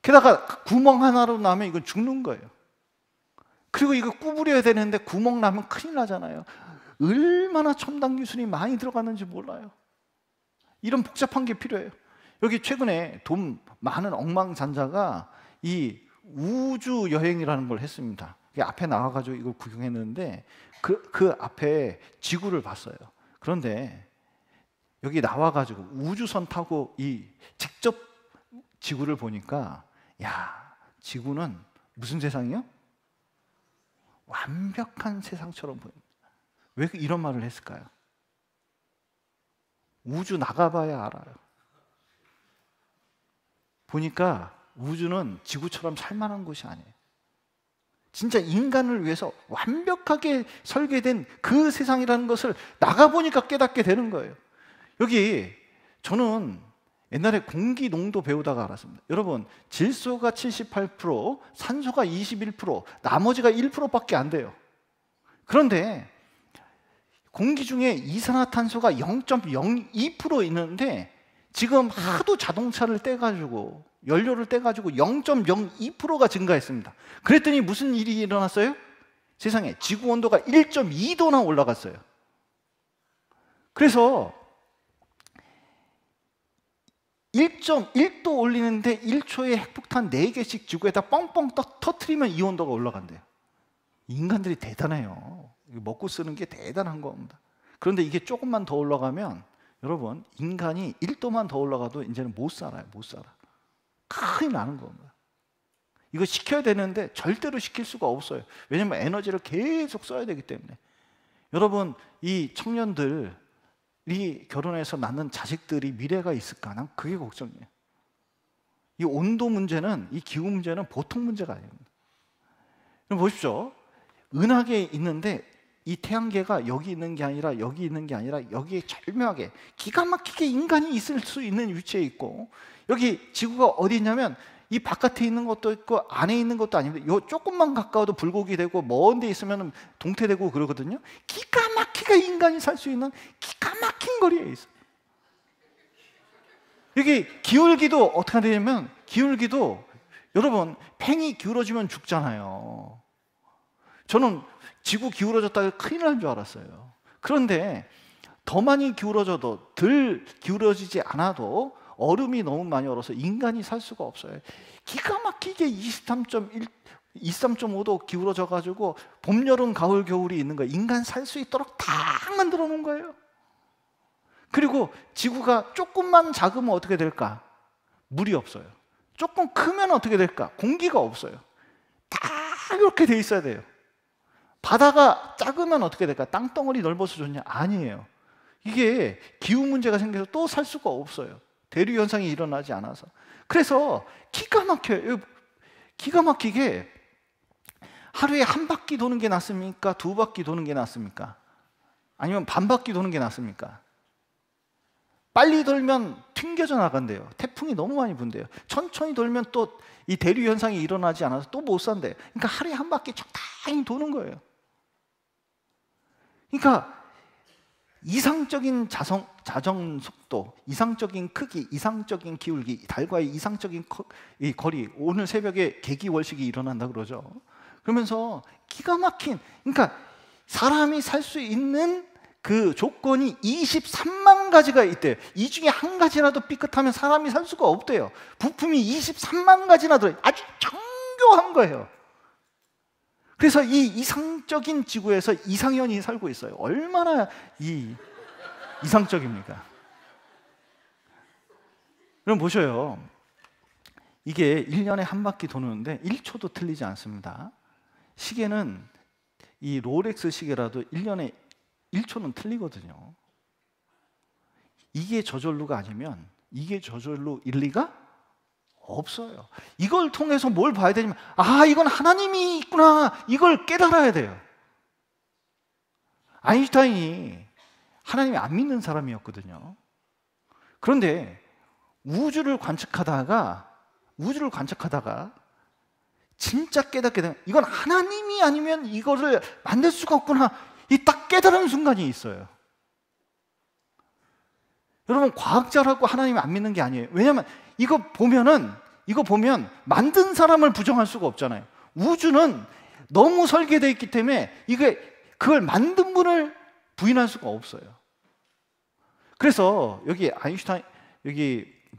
게다가 구멍 하나로 나면 이건 죽는 거예요. 그리고 이거 구부려야 되는데 구멍 나면 큰일 나잖아요. 얼마나 첨단 기술이 많이 들어갔는지 몰라요. 이런 복잡한 게 필요해요. 여기 최근에 돈 많은 억만장자가 이 우주 여행이라는 걸 했습니다. 앞에 나와가지고 이걸 구경했는데 그 앞에 지구를 봤어요. 그런데 여기 나와가지고 우주선 타고 직접 지구를 보니까 야, 지구는 무슨 세상이요? 완벽한 세상처럼 보입니다. 왜 이런 말을 했을까요? 우주 나가봐야 알아요. 보니까 우주는 지구처럼 살만한 곳이 아니에요. 진짜 인간을 위해서 완벽하게 설계된 그 세상이라는 것을 나가보니까 깨닫게 되는 거예요. 여기 저는 옛날에 공기 농도 배우다가 알았습니다. 여러분, 질소가 78%, 산소가 21%, 나머지가 1%밖에 안 돼요. 그런데 공기 중에 이산화탄소가 0.02% 있는데 지금 하도 자동차를 떼가지고 연료를 떼가지고 0.02%가 증가했습니다. 그랬더니 무슨 일이 일어났어요? 세상에 지구 온도가 1.2도나 올라갔어요. 그래서 1.1도 올리는데 1초에 핵폭탄 4개씩 지구에다 뻥뻥 터트리면 이 온도가 올라간대요. 인간들이 대단해요. 먹고 쓰는 게 대단한 겁니다. 그런데 이게 조금만 더 올라가면 여러분, 인간이 1도만 더 올라가도 이제는 못 살아요. 못 살아. 큰일 나는 겁니다. 이거 시켜야 되는데 절대로 시킬 수가 없어요. 왜냐하면 에너지를 계속 써야 되기 때문에. 여러분, 이 청년들이 결혼해서 낳는 자식들이 미래가 있을까? 난 그게 걱정이에요. 이 온도 문제는, 이 기후 문제는 보통 문제가 아닙니다. 그럼 보십시오. 은하계에 있는데 이 태양계가 여기 있는 게 아니라 여기 있는 게 아니라 여기에 절묘하게 기가 막히게 인간이 있을 수 있는 위치에 있고, 여기 지구가 어디 있냐면 이 바깥에 있는 것도 있고 안에 있는 것도 아닙니다. 요 조금만 가까워도 불고기 되고 먼 데 있으면 동태되고 그러거든요. 기가 막히게 인간이 살 수 있는 기가 막힌 거리에 있어요. 여기 기울기도 어떻게 되냐면, 기울기도 여러분 팽이 기울어지면 죽잖아요. 저는 지구 기울어졌다가 큰일 날 줄 알았어요. 그런데 더 많이 기울어져도 덜 기울어지지 않아도 얼음이 너무 많이 얼어서 인간이 살 수가 없어요. 기가 막히게 23.5도 기울어져 가지고 봄, 여름, 가을, 겨울이 있는 거예요. 인간 살 수 있도록 다 만들어 놓은 거예요. 그리고 지구가 조금만 작으면 어떻게 될까? 물이 없어요. 조금 크면 어떻게 될까? 공기가 없어요. 다 이렇게 돼 있어야 돼요. 바다가 작으면 어떻게 될까? 땅덩어리 넓어서 좋냐? 아니에요. 이게 기후 문제가 생겨서 또 살 수가 없어요. 대류 현상이 일어나지 않아서. 그래서 기가 막혀요. 기가 막히게 하루에 한 바퀴 도는 게 낫습니까? 두 바퀴 도는 게 낫습니까? 아니면 반 바퀴 도는 게 낫습니까? 빨리 돌면 튕겨져 나간대요. 태풍이 너무 많이 분대요. 천천히 돌면 또 이 대류 현상이 일어나지 않아서 또 못 산대요. 그러니까 하루에 한 바퀴 적당히 도는 거예요. 그러니까 이상적인 자정 속도, 이상적인 크기, 이상적인 기울기, 달과의 이상적인 이 거리, 오늘 새벽에 개기월식이 일어난다 그러죠. 그러면서 기가 막힌, 그러니까 사람이 살 수 있는 그 조건이 23만 가지가 있대요. 이 중에 한 가지라도 삐끗하면 사람이 살 수가 없대요. 부품이 23만 가지나 들어요. 아주 정교한 거예요. 그래서 이 이상적인 지구에서 이상현이 살고 있어요. 얼마나 이상적입니까? 그럼 보셔요. 이게 1년에 한 바퀴 도는데 1초도 틀리지 않습니다. 시계는 이 롤렉스 시계라도 1년에 1초는 틀리거든요. 이게 저절로가 아니면 이게 저절로일 리가 없어요. 이걸 통해서 뭘 봐야 되냐면, 아, 이건 하나님이 있구나, 이걸 깨달아야 돼요. 아인슈타인이 하나님이 안 믿는 사람이었거든요. 그런데 우주를 관측하다가 우주를 관측하다가 진짜 깨닫게 되면 이건 하나님이 아니면 이거를 만들 수가 없구나, 이 딱 깨달은 순간이 있어요. 여러분, 과학자라고 하나님 안 믿는 게 아니에요. 왜냐하면 이거 보면 만든 사람을 부정할 수가 없잖아요. 우주는 너무 설계되어 있기 때문에 그걸 만든 분을 부인할 수가 없어요. 그래서 여기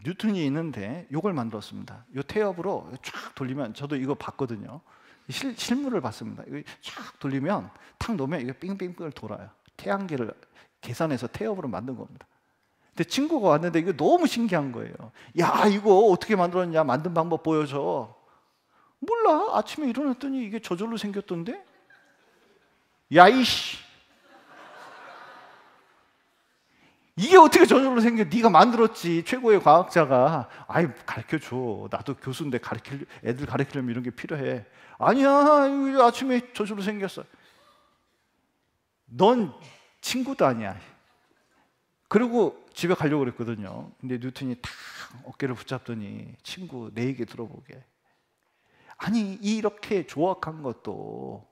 뉴턴이 있는데 이걸 만들었습니다. 이 태엽으로 쫙 돌리면, 저도 이거 봤거든요. 실물을 봤습니다. 이거 쫙 돌리면 탁 놓으면 이게 빙빙빙 돌아요. 태양계를 계산해서 태엽으로 만든 겁니다. 근데 친구가 왔는데 이거 너무 신기한 거예요. 야, 이거 어떻게 만들었냐, 만든 방법 보여줘. 몰라, 아침에 일어났더니 이게 저절로 생겼던데. 야, 이씨, 이게 어떻게 저절로 생겨? 네가 만들었지, 최고의 과학자가. 아이, 가르쳐줘. 나도 교수인데 애들 가르치려면 이런 게 필요해. 아니야, 이거 아침에 저절로 생겼어. 넌 친구도 아니야. 그리고 집에 가려고 그랬거든요. 근데 뉴턴이 탁 어깨를 붙잡더니, 친구, 내 얘기 들어보게. 아니, 이렇게 조악한 것도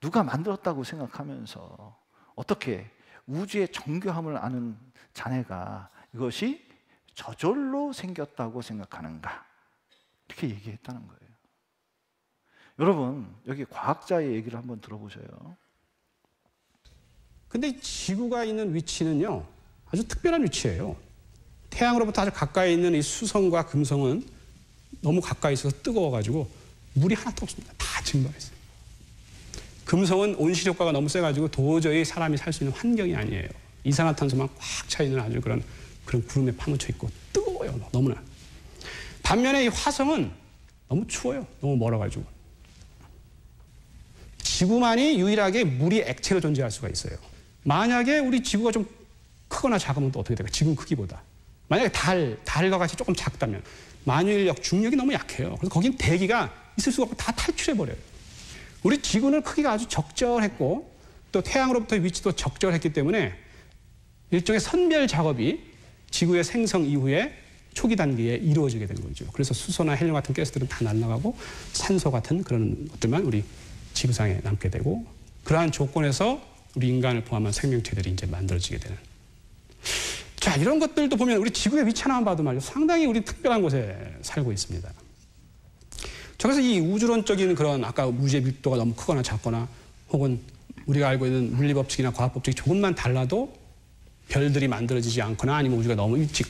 누가 만들었다고 생각하면서 어떻게 우주의 정교함을 아는 자네가 이것이 저절로 생겼다고 생각하는가? 이렇게 얘기했다는 거예요. 여러분, 여기 과학자의 얘기를 한번 들어보셔요. 근데 지구가 있는 위치는요, 아주 특별한 위치예요. 태양으로부터 아주 가까이 있는 이 수성과 금성은 너무 가까이 있어서 뜨거워가지고 물이 하나도 없습니다. 다 증발해 있어요. 금성은 온실효과가 너무 세가지고 도저히 사람이 살 수 있는 환경이 아니에요. 이산화탄소만 꽉 차 있는 아주 그런 구름에 파묻혀 있고 뜨거워요. 너무나. 반면에 이 화성은 너무 추워요. 너무 멀어가지고. 지구만이 유일하게 물이 액체로 존재할 수가 있어요. 만약에 우리 지구가 좀 크거나 작으면 또 어떻게 될까요? 지금 크기보다. 만약에 달과 같이 조금 작다면 만유인력, 중력이 너무 약해요. 그래서 거긴 대기가 있을 수가 없고 다 탈출해버려요. 우리 지구는 크기가 아주 적절했고 또 태양으로부터의 위치도 적절했기 때문에 일종의 선별 작업이 지구의 생성 이후에 초기 단계에 이루어지게 된 거죠. 그래서 수소나 헬륨 같은 가스들은 다 날아가고 산소 같은 그런 것들만 우리 지구상에 남게 되고, 그러한 조건에서 우리 인간을 포함한 생명체들이 이제 만들어지게 되는. 자, 이런 것들도 보면 우리 지구의 위치 하나만 봐도 말이죠, 상당히 우리 특별한 곳에 살고 있습니다. 그래서 이 우주론적인 그런 아까 우주의 밀도가 너무 크거나 작거나 혹은 우리가 알고 있는 물리법칙이나 과학법칙이 조금만 달라도 별들이 만들어지지 않거나 아니면 우주가 너무 일찍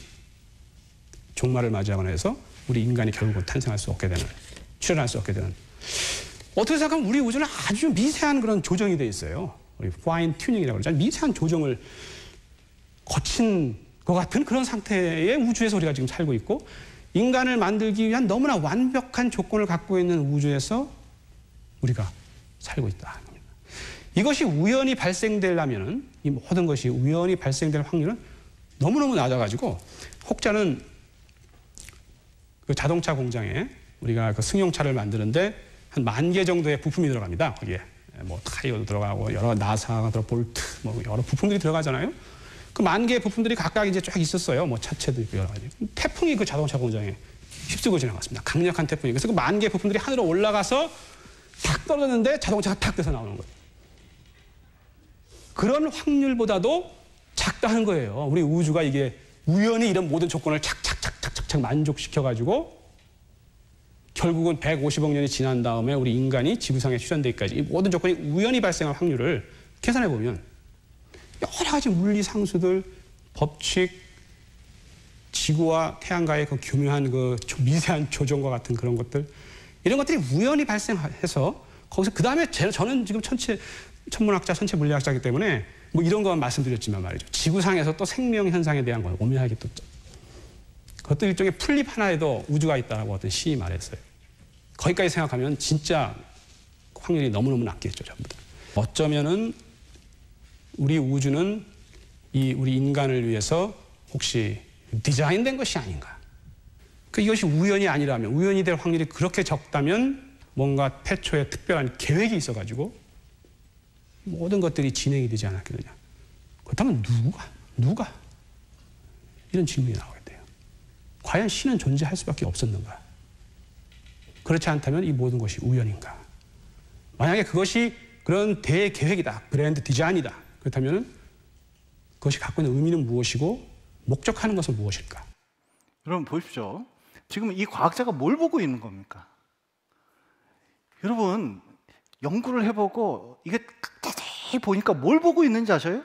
종말을 맞이하거나 해서 우리 인간이 결국은 탄생할 수 없게 되는, 출현할 수 없게 되는. 어떻게 생각하면 우리 우주는 아주 미세한 그런 조정이 돼 있어요. 우리 파인 튜닝이라고 그러잖아요. 미세한 조정을 거친 것 같은 그런 상태의 우주에서 우리가 지금 살고 있고, 인간을 만들기 위한 너무나 완벽한 조건을 갖고 있는 우주에서 우리가 살고 있다. 이것이 우연히 발생되려면은, 이 모든 것이 우연히 발생될 확률은 너무너무 낮아가지고, 혹자는 그 자동차 공장에 우리가 그 승용차를 만드는데 한 10,000개 정도의 부품이 들어갑니다. 거기에 뭐 타이어도 들어가고 여러 나사가 들어 볼트 뭐 여러 부품들이 들어가잖아요. 그 10,000개의 부품들이 각각 이제 쫙 있었어요. 뭐 차체도 있고 여러 가지. 태풍이 그 자동차 공장에 휩쓰고 지나갔습니다. 강력한 태풍이. 그래서 그 10,000개의 부품들이 하늘로 올라가서 탁 떨어졌는데 자동차가 탁 돼서 나오는 거예요. 그런 확률보다도 작다는 거예요. 우리 우주가 이게 우연히 이런 모든 조건을 착착착착착 만족시켜가지고 결국은 150억 년이 지난 다음에 우리 인간이 지구상에 출현되기까지 이 모든 조건이 우연히 발생할 확률을 계산해 보면 여러 가지 물리 상수들, 법칙, 지구와 태양과의 그 교묘한 그 미세한 조정과 같은 그런 것들, 이런 것들이 우연히 발생해서 거기서 그 다음에 저는 지금 천문학자, 천체 물리학자이기 때문에 뭐 이런 것만 말씀드렸지만 말이죠. 지구상에서 또 생명 현상에 대한 걸 오묘하게 또 그것도 일종의 풀잎 하나에도 우주가 있다라고 어떤 시인이 말했어요. 거기까지 생각하면 진짜 확률이 너무너무 낮겠죠, 전부 다. 어쩌면은 우리 우주는 우리 인간을 위해서 혹시 디자인된 것이 아닌가. 이것이 우연이 아니라면, 우연이 될 확률이 그렇게 적다면 뭔가 태초에 특별한 계획이 있어가지고 모든 것들이 진행이 되지 않았겠느냐. 그렇다면 누가? 이런 질문이 나오게 돼요. 과연 신은 존재할 수밖에 없었는가? 그렇지 않다면 이 모든 것이 우연인가? 만약에 그것이 그런 대계획이다, 그랜드 디자인이다, 그렇다면 그것이 갖고 있는 의미는 무엇이고 목적하는 것은 무엇일까? 여러분 보십시오. 지금 이 과학자가 뭘 보고 있는 겁니까? 여러분 연구를 해보고 이게 자세히 보니까 뭘 보고 있는지 아셔요?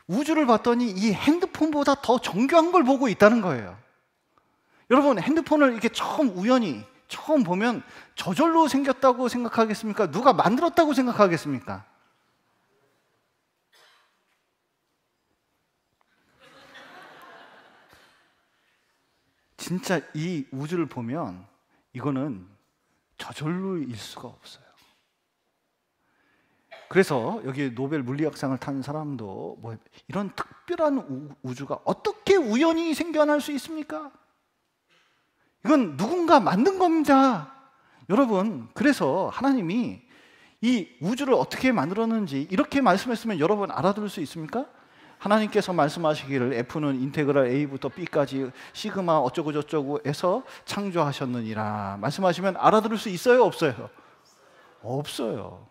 우주를 봤더니 이 핸드폰보다 더 정교한 걸 보고 있다는 거예요. 여러분 핸드폰을 이렇게 처음 보면 저절로 생겼다고 생각하겠습니까? 누가 만들었다고 생각하겠습니까? 진짜 이 우주를 보면 이거는 저절로일 수가 없어요. 그래서 여기 노벨 물리학상을 탄 사람도 뭐 이런 특별한 우주가 어떻게 우연히 생겨날 수 있습니까? 이건 누군가 만든 겁니다. 여러분, 그래서 하나님이 이 우주를 어떻게 만들었는지 이렇게 말씀했으면 여러분 알아들을 수 있습니까? 하나님께서 말씀하시기를 F는 인테그랄 A부터 B까지 시그마 어쩌고 저쩌고 해서 창조하셨느니라 말씀하시면 알아들을 수 있어요? 없어요? 없어요.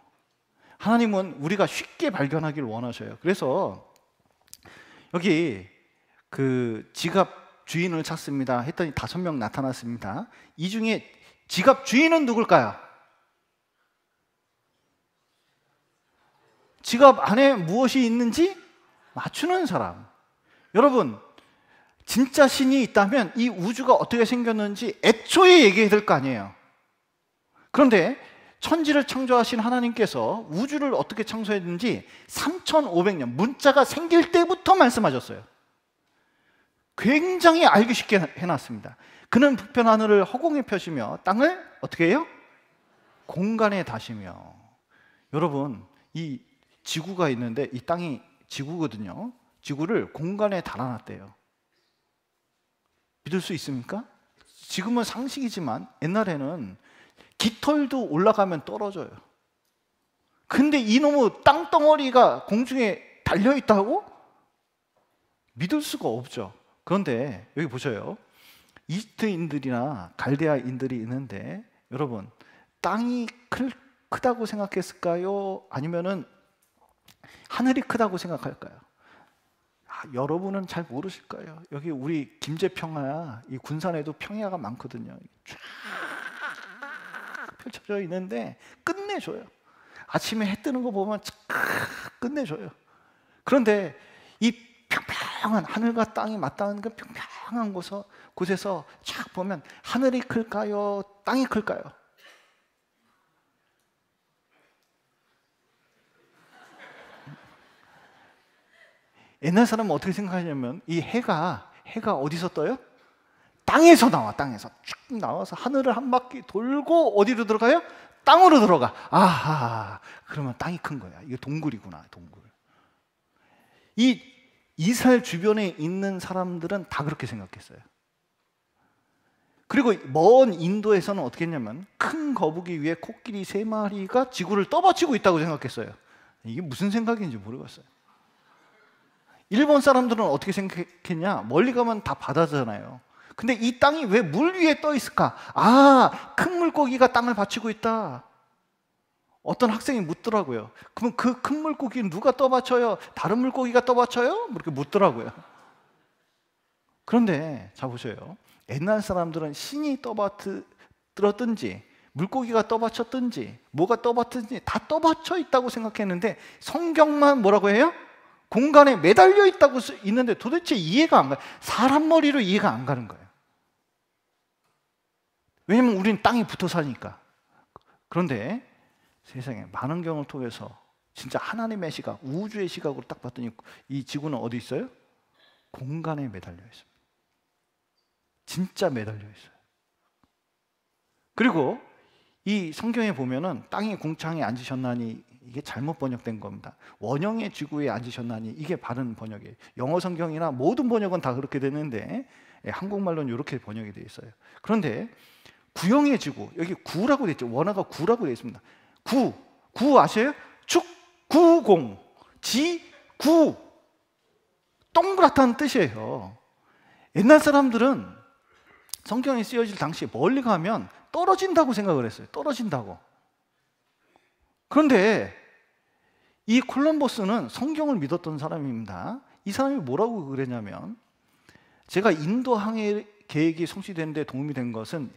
하나님은 우리가 쉽게 발견하기를 원하셔요. 그래서 여기 그 지갑 주인을 찾습니다 했더니 5명 나타났습니다. 이 중에 지갑 주인은 누굴까요? 지갑 안에 무엇이 있는지 맞추는 사람. 여러분 진짜 신이 있다면 이 우주가 어떻게 생겼는지 애초에 얘기해야 될 거 아니에요. 그런데 천지를 창조하신 하나님께서 우주를 어떻게 창조했는지 3,500년 문자가 생길 때부터 말씀하셨어요. 굉장히 알기 쉽게 해놨습니다. 그는 북편 하늘을 허공에 펴시며 땅을 어떻게 해요? 공간에 다시며. 여러분 이 지구가 있는데 이 땅이 지구거든요. 지구를 공간에 달아놨대요. 믿을 수 있습니까? 지금은 상식이지만 옛날에는 깃털도 올라가면 떨어져요. 근데 이놈의 땅덩어리가 공중에 달려있다고? 믿을 수가 없죠. 그런데 여기 보셔요. 이집트인들이나 갈대아인들이 있는데 여러분 땅이 크다고 생각했을까요? 아니면은 하늘이 크다고 생각할까요? 여러분은 잘 모르실 거예요. 여기 우리 김제평야 이 군산에도 평야가 많거든요. 쫙 펼쳐져 있는데 끝내줘요. 아침에 해 뜨는 거 보면 끝내줘요. 그런데 이 평평한 하늘과 땅이 맞닿은 그 평평한 곳에서 쫙 보면 하늘이 클까요? 땅이 클까요? 옛날 사람은 어떻게 생각하냐면 이 해가 어디서 떠요? 땅에서 나와. 땅에서 쭉 나와서 하늘을 한 바퀴 돌고 어디로 들어가요? 땅으로 들어가. 아하, 그러면 땅이 큰 거야. 이게 동굴이구나. 동굴. 이 이스라엘 주변에 있는 사람들은 다 그렇게 생각했어요. 그리고 먼 인도에서는 어떻게 했냐면 큰 거북이 위에 코끼리 3마리가 지구를 떠받치고 있다고 생각했어요. 이게 무슨 생각인지 모르겠어요. 일본 사람들은 어떻게 생각했냐? 멀리 가면 다 바다잖아요. 근데 이 땅이 왜 물 위에 떠 있을까? 아, 큰 물고기가 땅을 받치고 있다. 어떤 학생이 묻더라고요. 그럼 그 큰 물고기는 누가 떠받쳐요? 다른 물고기가 떠받쳐요? 이렇게 묻더라고요. 그런데 자 보세요. 옛날 사람들은 신이 떠받들었든지 물고기가 떠받쳤든지 뭐가 떠받든지 다 떠받쳐 있다고 생각했는데 성경만 뭐라고 해요? 공간에 매달려 있다고 있는데 도대체 이해가 안 가요. 사람 머리로 이해가 안 가는 거예요. 왜냐면 우리는 땅에 붙어 사니까. 그런데 세상에 만원경을 통해서 진짜 하나님의 시각, 우주의 시각으로 딱 봤더니 이 지구는 어디 있어요? 공간에 매달려 있습니다. 진짜 매달려 있어요. 그리고 이 성경에 보면은 땅의 궁창에 앉으셨나니 이게 잘못 번역된 겁니다. 원형의 지구에 앉으셨나니 이게 바른 번역이에요. 영어 성경이나 모든 번역은 다 그렇게 되는데 한국말로는 이렇게 번역이 되어 있어요. 그런데 구형의 지구, 여기 구라고 되어 있죠. 원어가 구라고 되어 있습니다. 구 아세요? 축, 구공, 지구, 동그랗다는 뜻이에요. 옛날 사람들은 성경이 쓰여질 당시에 멀리 가면 떨어진다고 생각을 했어요. 떨어진다고. 그런데 이 콜럼버스는 성경을 믿었던 사람입니다. 이 사람이 뭐라고 그랬냐면, 제가 인도 항해 계획이 성취되는데 도움이 된 것은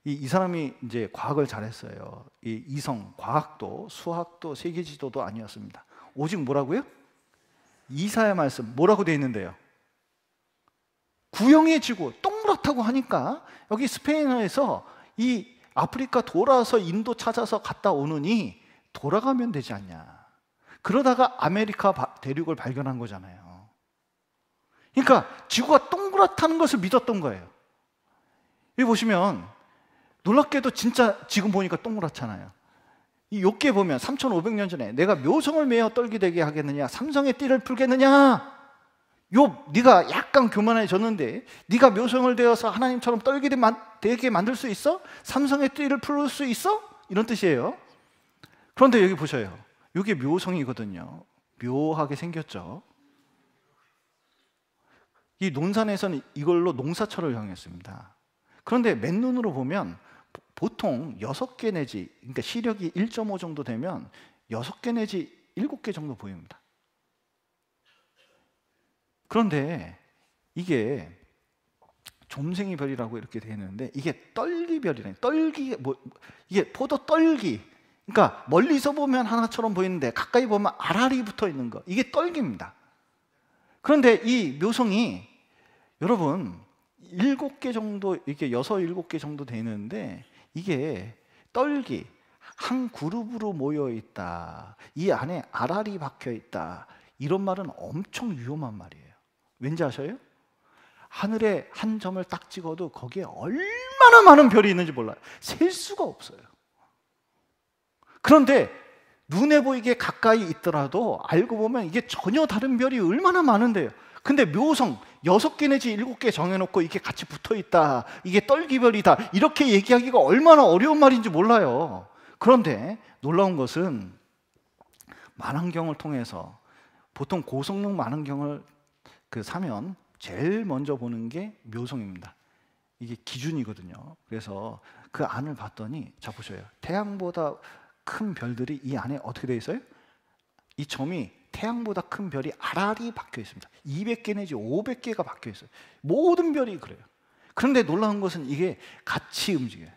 이 사람이 이제 과학을 잘했어요. 이 이성, 과학도, 수학도, 세계 지도도 아니었습니다. 오직 뭐라고요? 이사야 말씀 뭐라고 돼 있는데요? 구형의 지구, 동그랗다고 하니까 여기 스페인어에서 이 아프리카 돌아서 인도 찾아서 갔다 오느니 돌아가면 되지 않냐. 그러다가 아메리카 대륙을 발견한 거잖아요. 그러니까 지구가 동그랗다는 것을 믿었던 거예요. 여기 보시면 놀랍게도 진짜 지금 보니까 동그랗잖아요. 이 욥기에 보면 3,500년 전에 내가 묘성을 메어 떨기되게 하겠느냐, 삼성의 띠를 풀겠느냐. 욥, 네가 약간 교만해졌는데 네가 묘성을 되어서 하나님처럼 떨기되게 만들 수 있어? 삼성의 띠를 풀 수 있어? 이런 뜻이에요. 그런데 여기 보셔요. 이게 묘성이거든요. 묘하게 생겼죠. 이 논산에서는 이걸로 농사철을 향했습니다. 그런데 맨눈으로 보면 보통 6개 내지, 그러니까 시력이 1.5 정도 되면 6개 내지 7개 정도 보입니다. 그런데 이게 좀생이 별이라고 이렇게 되어 있는데, 이게 떨기별이라니. 떨기, 이게 포도 떨기. 그러니까 멀리서 보면 하나처럼 보이는데 가까이 보면 알알이 붙어 있는 거, 이게 떨기입니다. 그런데 이 묘성이 여러분 7개 정도, 이렇게 6, 7개 정도 되는데, 이게 떨기, 한 그룹으로 모여 있다, 이 안에 알알이 박혀 있다, 이런 말은 엄청 위험한 말이에요. 왠지 아셔요? 하늘에 한 점을 딱 찍어도 거기에 얼마나 많은 별이 있는지 몰라요. 셀 수가 없어요. 그런데 눈에 보이게 가까이 있더라도 알고 보면 이게 전혀 다른 별이 얼마나 많은데요. 근데 묘성 6개 내지 7개 정해놓고 이게 같이 붙어있다, 이게 떨기별이다, 이렇게 얘기하기가 얼마나 어려운 말인지 몰라요. 그런데 놀라운 것은 만환경을 통해서, 보통 고성능 만환경을 사면 제일 먼저 보는 게 묘성입니다. 이게 기준이거든요. 그래서 그 안을 봤더니, 자 보셔요. 태양보다 큰 별들이 이 안에 어떻게 되어 있어요? 이 점이 태양보다 큰 별이 알알이 박혀 있습니다. 200개 내지 500개가 박혀 있어요. 모든 별이 그래요. 그런데 놀라운 것은 이게 같이 움직여요.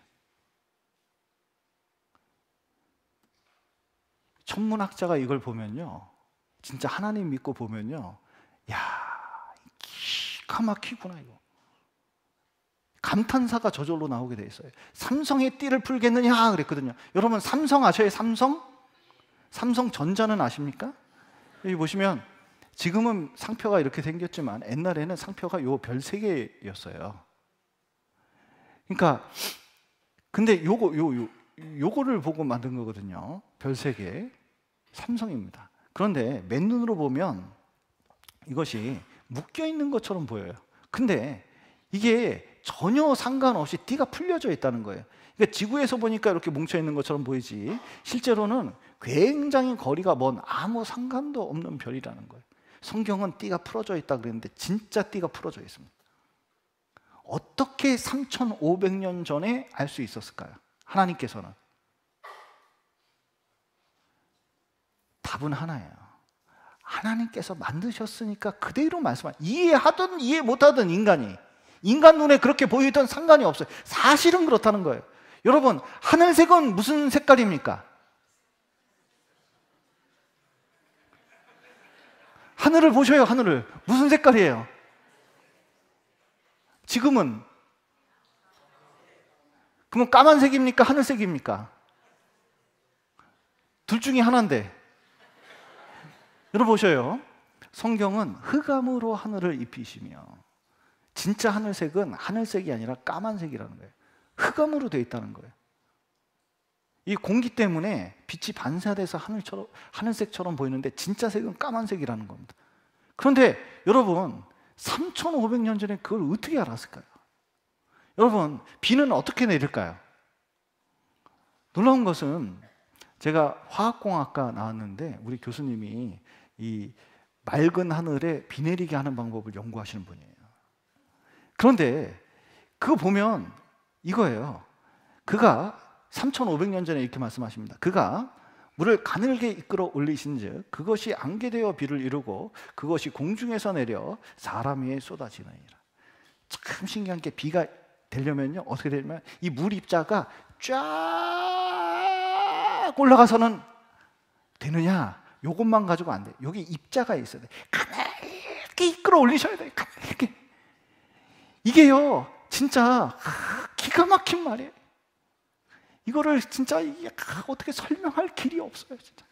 천문학자가 이걸 보면요, 진짜 하나님 믿고 보면요, 야, 기가 막히구나 이거. 감탄사가 저절로 나오게 돼 있어요. 삼성의 띠를 풀겠느냐 그랬거든요. 여러분 삼성 아셔요? 삼성전자는 아십니까? 여기 보시면 지금은 상표가 이렇게 생겼지만 옛날에는 상표가 요 별 3개였어요. 그러니까 근데 요거를 보고 만든 거거든요. 별 3개. 삼성입니다. 그런데 맨눈으로 보면 이것이 묶여 있는 것처럼 보여요. 근데 이게 전혀 상관없이 띠가 풀려져 있다는 거예요. 그러니까 지구에서 보니까 이렇게 뭉쳐 있는 것처럼 보이지, 실제로는 굉장히 거리가 먼 아무 상관도 없는 별이라는 거예요. 성경은 띠가 풀어져 있다 그랬는데 진짜 띠가 풀어져 있습니다. 어떻게 3,500년 전에 알 수 있었을까요? 하나님께서는. 답은 하나예요. 하나님께서 만드셨으니까 그대로 말씀하세요. 이해하든 이해 못하든 인간 눈에 그렇게 보이든 상관이 없어요. 사실은 그렇다는 거예요. 여러분, 하늘색은 무슨 색깔입니까? 하늘을 보셔요. 하늘을. 무슨 색깔이에요? 지금은? 그러면 까만색입니까? 하늘색입니까? 둘 중에 하나인데. 여러분 보셔요. 성경은 흑암으로 하늘을 입히시며, 진짜 하늘색은 하늘색이 아니라 까만색이라는 거예요. 흑암으로 되어 있다는 거예요. 이 공기 때문에 빛이 반사돼서 하늘색처럼 보이는데 진짜 색은 까만색이라는 겁니다. 그런데 여러분 3,500년 전에 그걸 어떻게 알았을까요? 여러분 비는 어떻게 내릴까요? 놀라운 것은 제가 화학공학과 나왔는데 우리 교수님이 이 맑은 하늘에 비 내리게 하는 방법을 연구하시는 분이에요. 그런데 그거 보면 이거예요. 그가 3,500년 전에 이렇게 말씀하십니다. 그가 물을 가늘게 이끌어 올리신즉 그것이 안개되어 비를 이루고 그것이 공중에서 내려 사람 위에 쏟아지느니라. 참 신기한 게 비가 되려면요 어떻게 되냐면 이 물 입자가 쫙 올라가서는 되느냐? 요것만 가지고 안 돼. 여기 입자가 있어야 돼. 가늘게 이끌어 올리셔야 돼. 가늘게. 이게요 진짜 기가 막힌 말이에요. 이거를 진짜 어떻게 설명할 길이 없어요 진짜.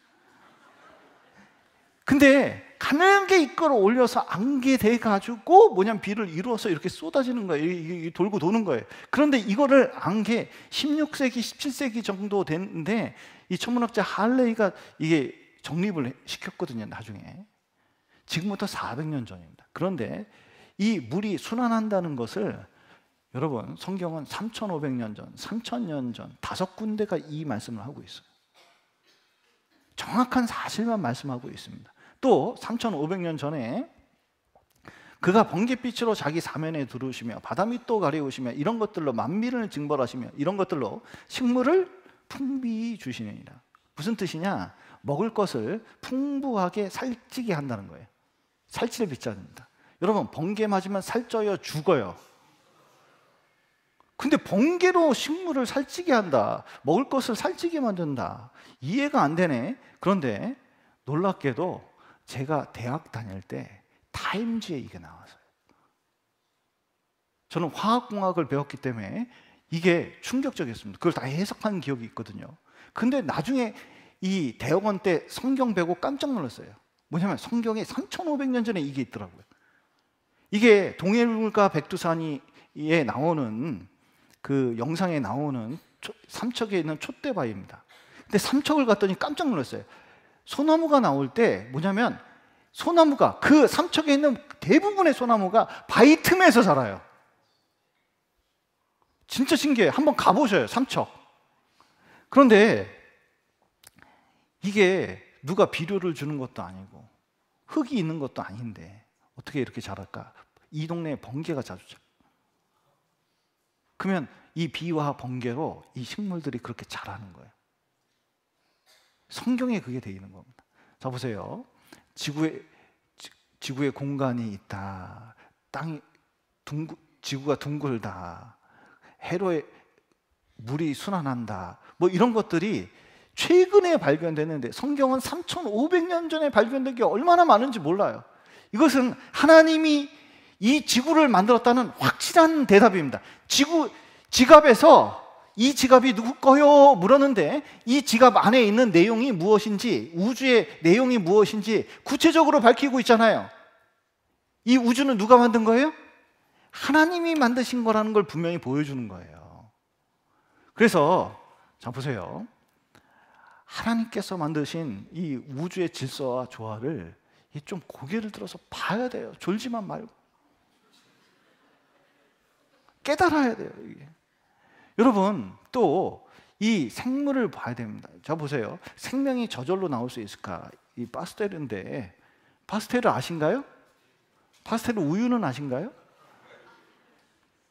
근데 가늘게 이끌어 올려서 안개 돼 가지고 뭐냐면 비를 이루어서 이렇게 쏟아지는 거예요. 이게 돌고 도는 거예요. 그런데 이거를 안개 16세기 17세기 정도 됐는데 이 천문학자 할레이가 이게 정립을 시켰거든요 나중에. 지금부터 400년 전입니다. 그런데 이 물이 순환한다는 것을 여러분 성경은 3,500년 전, 3,000년 전 5군데가 이 말씀을 하고 있어요. 정확한 사실만 말씀하고 있습니다. 또 3,500년 전에 그가 번갯빛으로 자기 사면에 두르시며 바다 밑도 가리우시며 이런 것들로 만민을 징벌하시며 이런 것들로 식물을 풍비히 주시느니라. 무슨 뜻이냐? 먹을 것을 풍부하게 살찌게 한다는 거예요. 살찌를 빚자입니다. 여러분 번개 맞으면 살쪄요 죽어요? 근데 번개로 식물을 살찌게 한다, 먹을 것을 살찌게 만든다, 이해가 안 되네. 그런데 놀랍게도 제가 대학 다닐 때 타임즈에 이게 나왔어요. 저는 화학공학을 배웠기 때문에 이게 충격적이었습니다. 그걸 다 해석한 기억이 있거든요. 근데 나중에 이 대학원 때 성경 배고 깜짝 놀랐어요. 뭐냐면 성경에 3,500년 전에 이게 있더라고요. 이게 동해물과 백두산에 나오는 그 영상에 나오는 삼척에 있는 촛대바위입니다. 근데 삼척을 갔더니 깜짝 놀랐어요. 소나무가 나올 때 뭐냐면 소나무가 그 삼척에 있는 대부분의 소나무가 바위 틈에서 자라요. 진짜 신기해요. 한번 가보셔요 삼척. 그런데 이게 누가 비료를 주는 것도 아니고 흙이 있는 것도 아닌데 어떻게 이렇게 자랄까? 이 동네에 번개가 자주 자. 그러면 이 비와 번개로 이 식물들이 그렇게 자라는 거예요. 성경에 그게 돼 있는 겁니다. 자 보세요. 지구에 공간이 있다. 지구가 둥글다. 해로에 물이 순환한다. 뭐 이런 것들이 최근에 발견됐는데 성경은 3,500년 전에 발견된 게 얼마나 많은지 몰라요. 이것은 하나님이 이 지구를 만들었다는 확실한 대답입니다. 지갑에서 이 지갑이 누구 거요? 물었는데 이 지갑 안에 있는 내용이 무엇인지, 우주의 내용이 무엇인지 구체적으로 밝히고 있잖아요. 이 우주는 누가 만든 거예요? 하나님이 만드신 거라는 걸 분명히 보여주는 거예요. 그래서 자 보세요. 하나님께서 만드신 이 우주의 질서와 조화를 좀 고개를 들어서 봐야 돼요. 졸지만 말고 깨달아야 돼요. 이게. 여러분 또 이 생물을 봐야 됩니다. 자 보세요. 생명이 저절로 나올 수 있을까? 이 파스텔인데 파스텔을 아신가요? 파스텔 우유는 아신가요?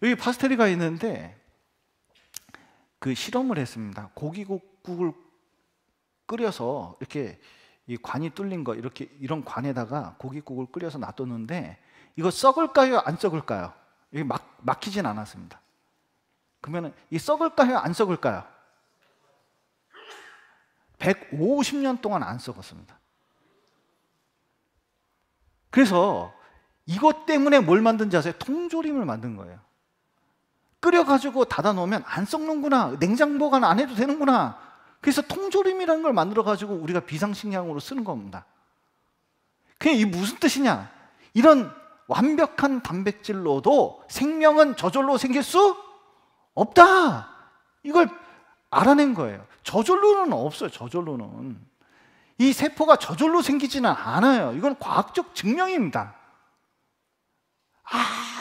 여기 파스텔이가 있는데 그 실험을 했습니다. 고기국을 끓여서 이렇게 이 관이 뚫린 거 이렇게 이런 관에다가 고깃국을 끓여서 놔뒀는데 이거 썩을까요? 안 썩을까요? 이게 막히진 않았습니다. 그러면 이 썩을까요? 안 썩을까요? 150년 동안 안 썩었습니다. 그래서 이것 때문에 뭘 만든지 아세요? 통조림을 만든 거예요. 끓여가지고 닫아 놓으면 안 썩는구나. 냉장 보관 안 해도 되는구나. 그래서 통조림이라는 걸 만들어가지고 우리가 비상식량으로 쓰는 겁니다. 그게 이 무슨 뜻이냐? 이런 완벽한 단백질로도 생명은 저절로 생길 수 없다. 이걸 알아낸 거예요. 저절로는 없어요. 저절로는. 이 세포가 저절로 생기지는 않아요. 이건 과학적 증명입니다.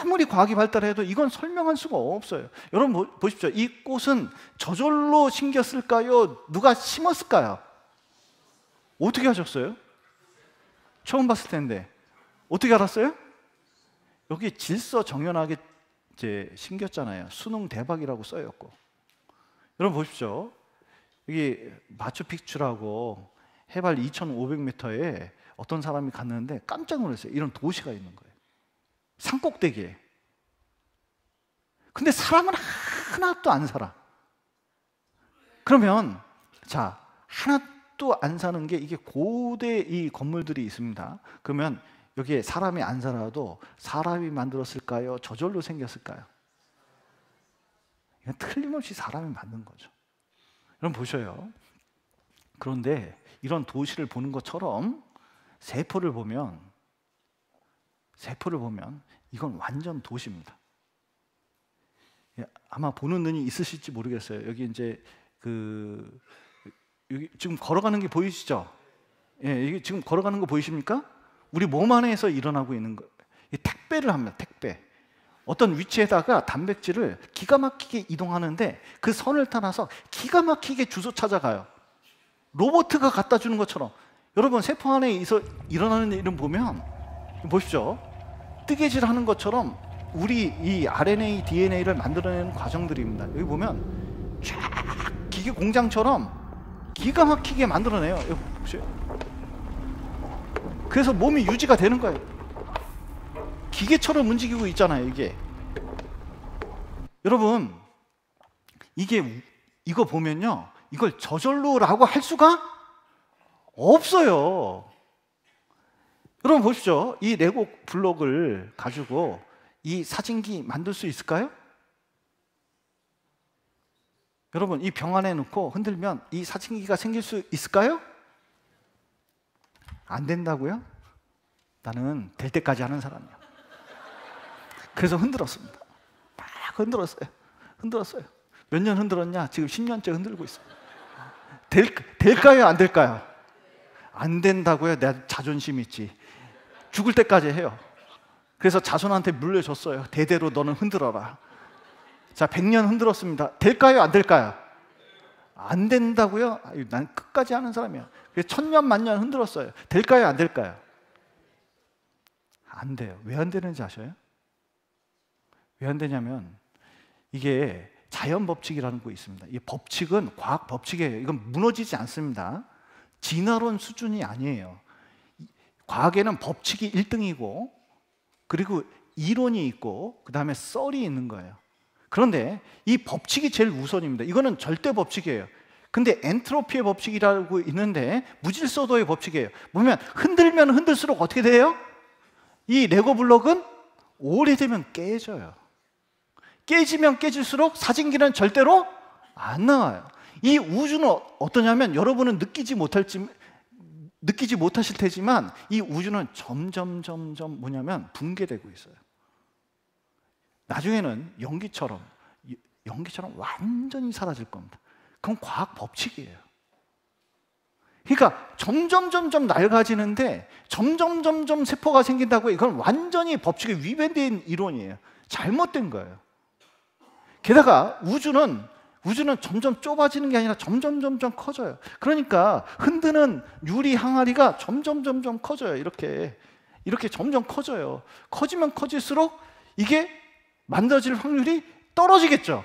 아무리 과학이 발달해도 이건 설명할 수가 없어요. 여러분 보십시오. 이 꽃은 저절로 생겼을까요? 누가 심었을까요? 어떻게 하셨어요? 처음 봤을 텐데 어떻게 알았어요? 여기 질서 정연하게 이제 심겼잖아요. 수능 대박이라고 써였고 여러분 보십시오. 여기 마추픽추라고 해발 2,500m에 어떤 사람이 갔는데 깜짝 놀랐어요. 이런 도시가 있는 거예요. 산꼭대기에. 근데 사람은 하나도 안 살아. 그러면 자, 하나도 안 사는 게 이게 고대 이 건물들이 있습니다. 그러면 여기에 사람이 안 살아도 사람이 만들었을까요? 저절로 생겼을까요? 이건 틀림없이 사람이 만든 거죠. 여러분 보셔요. 그런데 이런 도시를 보는 것처럼 세포를 보면 이건 완전 도시입니다. 아마 보는 눈이 있으실지 모르겠어요. 여기 이제 여기 지금 걸어가는 게 보이시죠? 예, 이게 지금 걸어가는 거 보이십니까? 우리 몸 안에서 일어나고 있는 거. 택배를 합니다. 택배. 어떤 위치에다가 단백질을 기가 막히게 이동하는데 그 선을 따라서 기가 막히게 주소 찾아가요. 로봇가 갖다 주는 것처럼. 여러분 세포 안에 일어나는 일은 보면 보십시오. 뜨개질 하는 것처럼 우리 이 RNA, DNA를 만들어내는 과정들입니다. 여기 보면 쫙 기계 공장처럼 기가 막히게 만들어내요. 여기 보세요. 그래서 몸이 유지가 되는 거예요. 기계처럼 움직이고 있잖아요, 이게. 여러분, 이거 보면요, 이걸 저절로라고 할 수가 없어요. 여러분 보십시오. 이 레고 블록을 가지고 이 사진기 만들 수 있을까요? 여러분, 이 병 안에 넣고 흔들면 이 사진기가 생길 수 있을까요? 안 된다고요? 나는 될 때까지 하는 사람이야. 그래서 흔들었습니다. 막 흔들었어요. 몇 년 흔들었냐? 지금 10년째 흔들고 있어요. 될까요? 안 될까요? 안 된다고요? 내 자존심 있지. 죽을 때까지 해요. 그래서 자손한테 물려줬어요. 대대로 너는 흔들어라. 자, 100년 흔들었습니다. 될까요? 안 될까요? 안 된다고요? 난 끝까지 하는 사람이야. 그래서 1000년, 만년 흔들었어요. 될까요? 안 될까요? 안 돼요. 왜 안 되는지 아셔요? 왜 안 되냐면 이게 자연 법칙이라는 거 있습니다. 이 법칙은 과학 법칙이에요. 이건 무너지지 않습니다. 진화론 수준이 아니에요. 과학에는 법칙이 1등이고 그리고 이론이 있고 그 다음에 썰이 있는 거예요. 그런데 이 법칙이 제일 우선입니다. 이거는 절대 법칙이에요. 근데 엔트로피의 법칙이라고 있는데 무질서도의 법칙이에요. 보면 흔들면 흔들수록 어떻게 돼요? 이 레고 블록은 오래되면 깨져요. 깨지면 깨질수록 사진기는 절대로 안 나와요. 이 우주는 어떠냐면 여러분은 느끼지 못하실 테지만 이 우주는 점점 뭐냐면 붕괴되고 있어요. 나중에는 연기처럼 완전히 사라질 겁니다. 그건 과학 법칙이에요. 그러니까 점점 낡아지는데 점점 세포가 생긴다고 이건 완전히 법칙에 위배된 이론이에요. 잘못된 거예요. 게다가 우주는 점점 좁아지는 게 아니라 점점 커져요. 그러니까 흔드는 유리 항아리가 점점 커져요. 이렇게 점점 커져요. 커지면 커질수록 이게 만들어질 확률이 떨어지겠죠.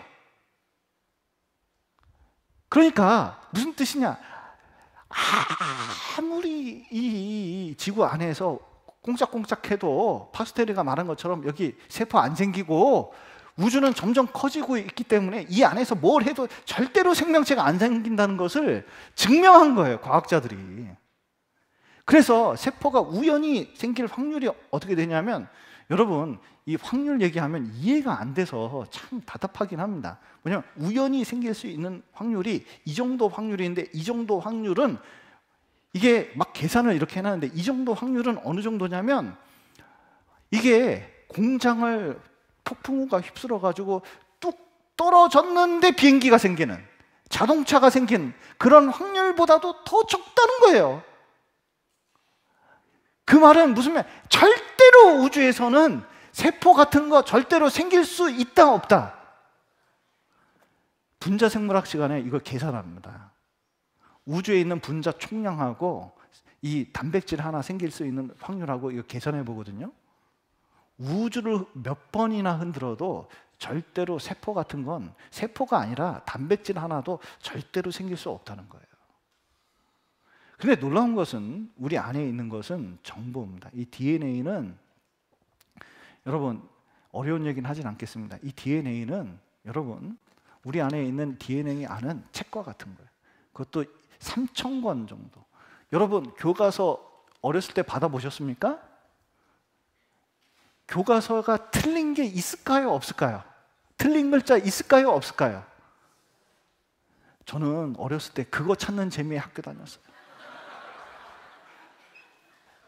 그러니까 무슨 뜻이냐? 아무리 이 지구 안에서 꽁짝꽁짝해도 파스텔리가 말한 것처럼 여기 세포 안 생기고 우주는 점점 커지고 있기 때문에 이 안에서 뭘 해도 절대로 생명체가 안 생긴다는 것을 증명한 거예요, 과학자들이. 그래서 세포가 우연히 생길 확률이 어떻게 되냐면 여러분 이 확률 얘기하면 이해가 안 돼서 참 답답하긴 합니다. 뭐냐면 우연히 생길 수 있는 확률이 이 정도 확률인데 이 정도 확률은 이게 막 계산을 이렇게 해놨는데 이 정도 확률은 어느 정도냐면 이게 공장을 폭풍우가 휩쓸어가지고 뚝 떨어졌는데 비행기가 생기는 자동차가 생긴 그런 확률보다도 더 적다는 거예요. 그 말은 무슨 말? 절대로 우주에서는 세포 같은 거 절대로 생길 수 있다 없다. 분자생물학 시간에 이걸 계산합니다. 우주에 있는 분자 총량하고 이 단백질 하나 생길 수 있는 확률하고 이거 계산해 보거든요. 우주를 몇 번이나 흔들어도 절대로 세포 같은 건 세포가 아니라 단백질 하나도 절대로 생길 수 없다는 거예요. 근데 놀라운 것은 우리 안에 있는 것은 정보입니다. 이 DNA는 여러분 어려운 얘기는 하진 않겠습니다. 이 DNA는 여러분 우리 안에 있는 DNA 안은 책과 같은 거예요. 그것도 3,000권 정도. 여러분 교과서 어렸을 때 받아보셨습니까? 교과서가 틀린 게 있을까요? 없을까요? 틀린 글자 있을까요? 없을까요? 저는 어렸을 때 그거 찾는 재미에 학교 다녔어요.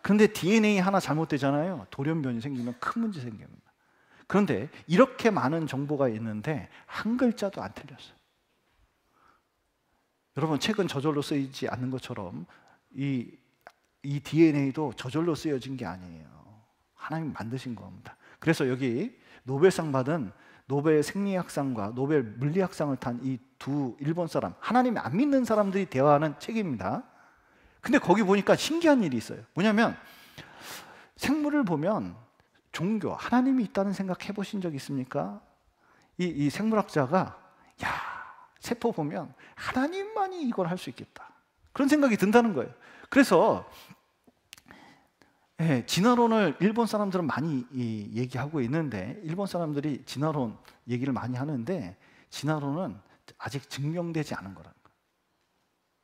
그런데 DNA 하나 잘못되잖아요. 돌연변이 생기면 큰 문제 생깁니다. 그런데 이렇게 많은 정보가 있는데 한 글자도 안 틀렸어요. 여러분 책은 저절로 쓰이지 않는 것처럼 이 DNA도 저절로 쓰여진 게 아니에요. 하나님 만드신 겁니다. 그래서 여기 노벨상 받은 노벨 생리학상과 노벨 물리학상을 탄 이 두 일본 사람, 하나님 안 믿는 사람들이 대화하는 책입니다. 근데 거기 보니까 신기한 일이 있어요. 뭐냐면 생물을 보면 종교, 하나님이 있다는 생각 해보신 적 있습니까? 이 생물학자가 야, 세포 보면 하나님만이 이걸 할 수 있겠다, 그런 생각이 든다는 거예요. 그래서 진화론을 일본 사람들은 많이 얘기하고 있는데, 일본 사람들이 진화론 얘기를 많이 하는데 진화론은 아직 증명되지 않은 거라는 거예요.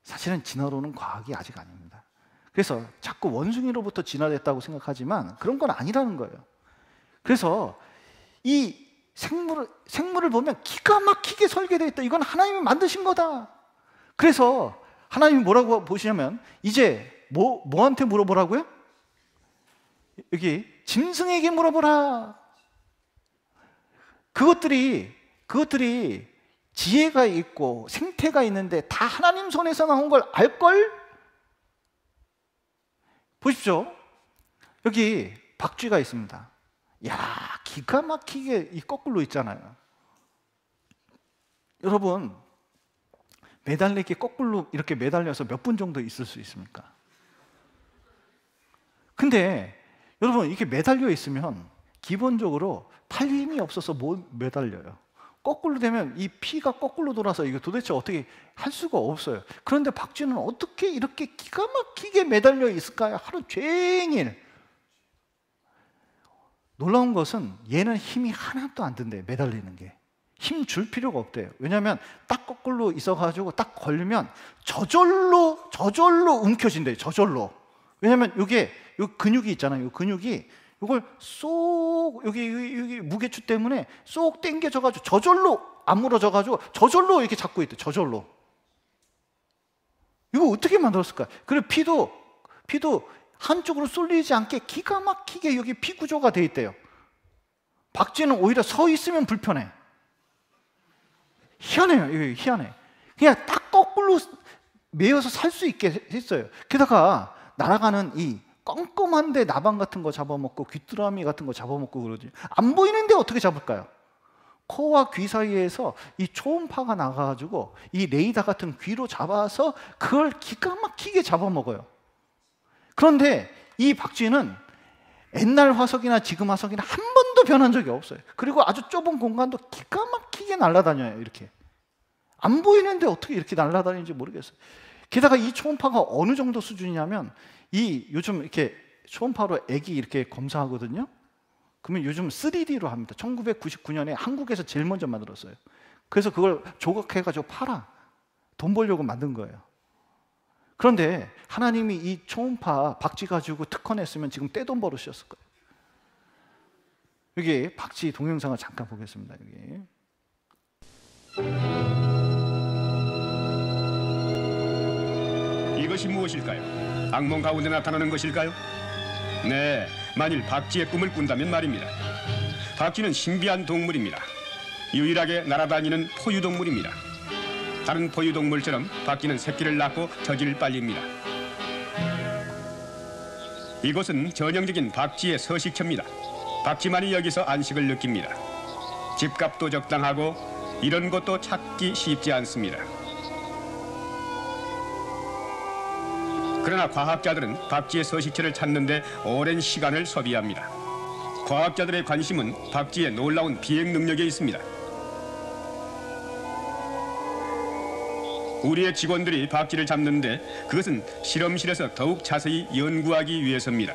사실은 진화론은 과학이 아직 아닙니다. 그래서 자꾸 원숭이로부터 진화됐다고 생각하지만 그런 건 아니라는 거예요. 그래서 이 생물을 보면 기가 막히게 설계되어 있다. 이건 하나님이 만드신 거다. 그래서 하나님이 뭐라고 보시냐면 이제 뭐한테 물어보라고요? 여기 짐승에게 물어보라. 그것들이 지혜가 있고 생태가 있는데 다 하나님 손에서 나온 걸 알걸? 보십시오. 여기 박쥐가 있습니다. 야, 기가 막히게 이 거꾸로 있잖아요. 여러분 매달리기 거꾸로 이렇게 매달려서 몇 분 정도 있을 수 있습니까? 근데 여러분 이렇게 매달려 있으면 기본적으로 팔 힘이 없어서 못 매달려요. 거꾸로 되면 이 피가 거꾸로 돌아서 이거 도대체 어떻게 할 수가 없어요. 그런데 박쥐는 어떻게 이렇게 기가 막히게 매달려 있을까요? 하루 종일. 놀라운 것은 얘는 힘이 하나도 안 든대요. 매달리는 게 힘 줄 필요가 없대요. 왜냐하면 딱 거꾸로 있어가지고 딱 걸리면 저절로 움켜진대요. 저절로. 왜냐하면 이게 요 근육이 있잖아요. 이 근육이 이걸 쏙 여기 무게추 때문에 쏙 당겨져가지고 저절로 안 물어져가지고 저절로 이렇게 잡고 있대. 저절로. 이거 어떻게 만들었을까? 그리고 피도 한쪽으로 쏠리지 않게 기가 막히게 여기 피 구조가 돼 있대요. 박쥐는 오히려 서 있으면 불편해. 희한해요. 이거 희한해. 그냥 딱 거꾸로 매여서 살 수 있게 했어요. 게다가 날아가는 이 껌껌한데 나방 같은 거 잡아먹고 귀뚜라미 같은 거 잡아먹고 그러지. 안 보이는데 어떻게 잡을까요? 코와 귀 사이에서 이 초음파가 나가가지고 이 레이더 같은 귀로 잡아서 그걸 기가 막히게 잡아먹어요. 그런데 이 박쥐는 옛날 화석이나 지금 화석이나 한 번도 변한 적이 없어요. 그리고 아주 좁은 공간도 기가 막히게 날아다녀요. 이렇게 안 보이는데 어떻게 이렇게 날아다니는지 모르겠어요. 게다가 이 초음파가 어느 정도 수준이냐면 이 요즘 이렇게 초음파로 애기 이렇게 검사하거든요. 그러면 요즘 3D로 합니다. 1999년에 한국에서 제일 먼저 만들었어요. 그래서 그걸 조각해가지고 팔아. 돈 벌려고 만든 거예요. 그런데 하나님이 이 초음파 박쥐 가지고 특허냈으면 지금 떼돈 벌으셨을 거예요. 여기 박쥐 동영상을 잠깐 보겠습니다. 여기. 이것이 무엇일까요? 악몽 가운데 나타나는 것일까요? 네, 만일 박쥐의 꿈을 꾼다면 말입니다. 박쥐는 신비한 동물입니다. 유일하게 날아다니는 포유동물입니다. 다른 포유동물처럼 박쥐는 새끼를 낳고 젖을 빨립니다. 이곳은 전형적인 박쥐의 서식처입니다. 박쥐만이 여기서 안식을 느낍니다. 집값도 적당하고 이런 곳도 찾기 쉽지 않습니다. 그러나 과학자들은 박쥐의 서식처를 찾는 데 오랜 시간을 소비합니다. 과학자들의 관심은 박쥐의 놀라운 비행 능력에 있습니다. 우리의 직원들이 박쥐를 잡는데 그것은 실험실에서 더욱 자세히 연구하기 위해서입니다.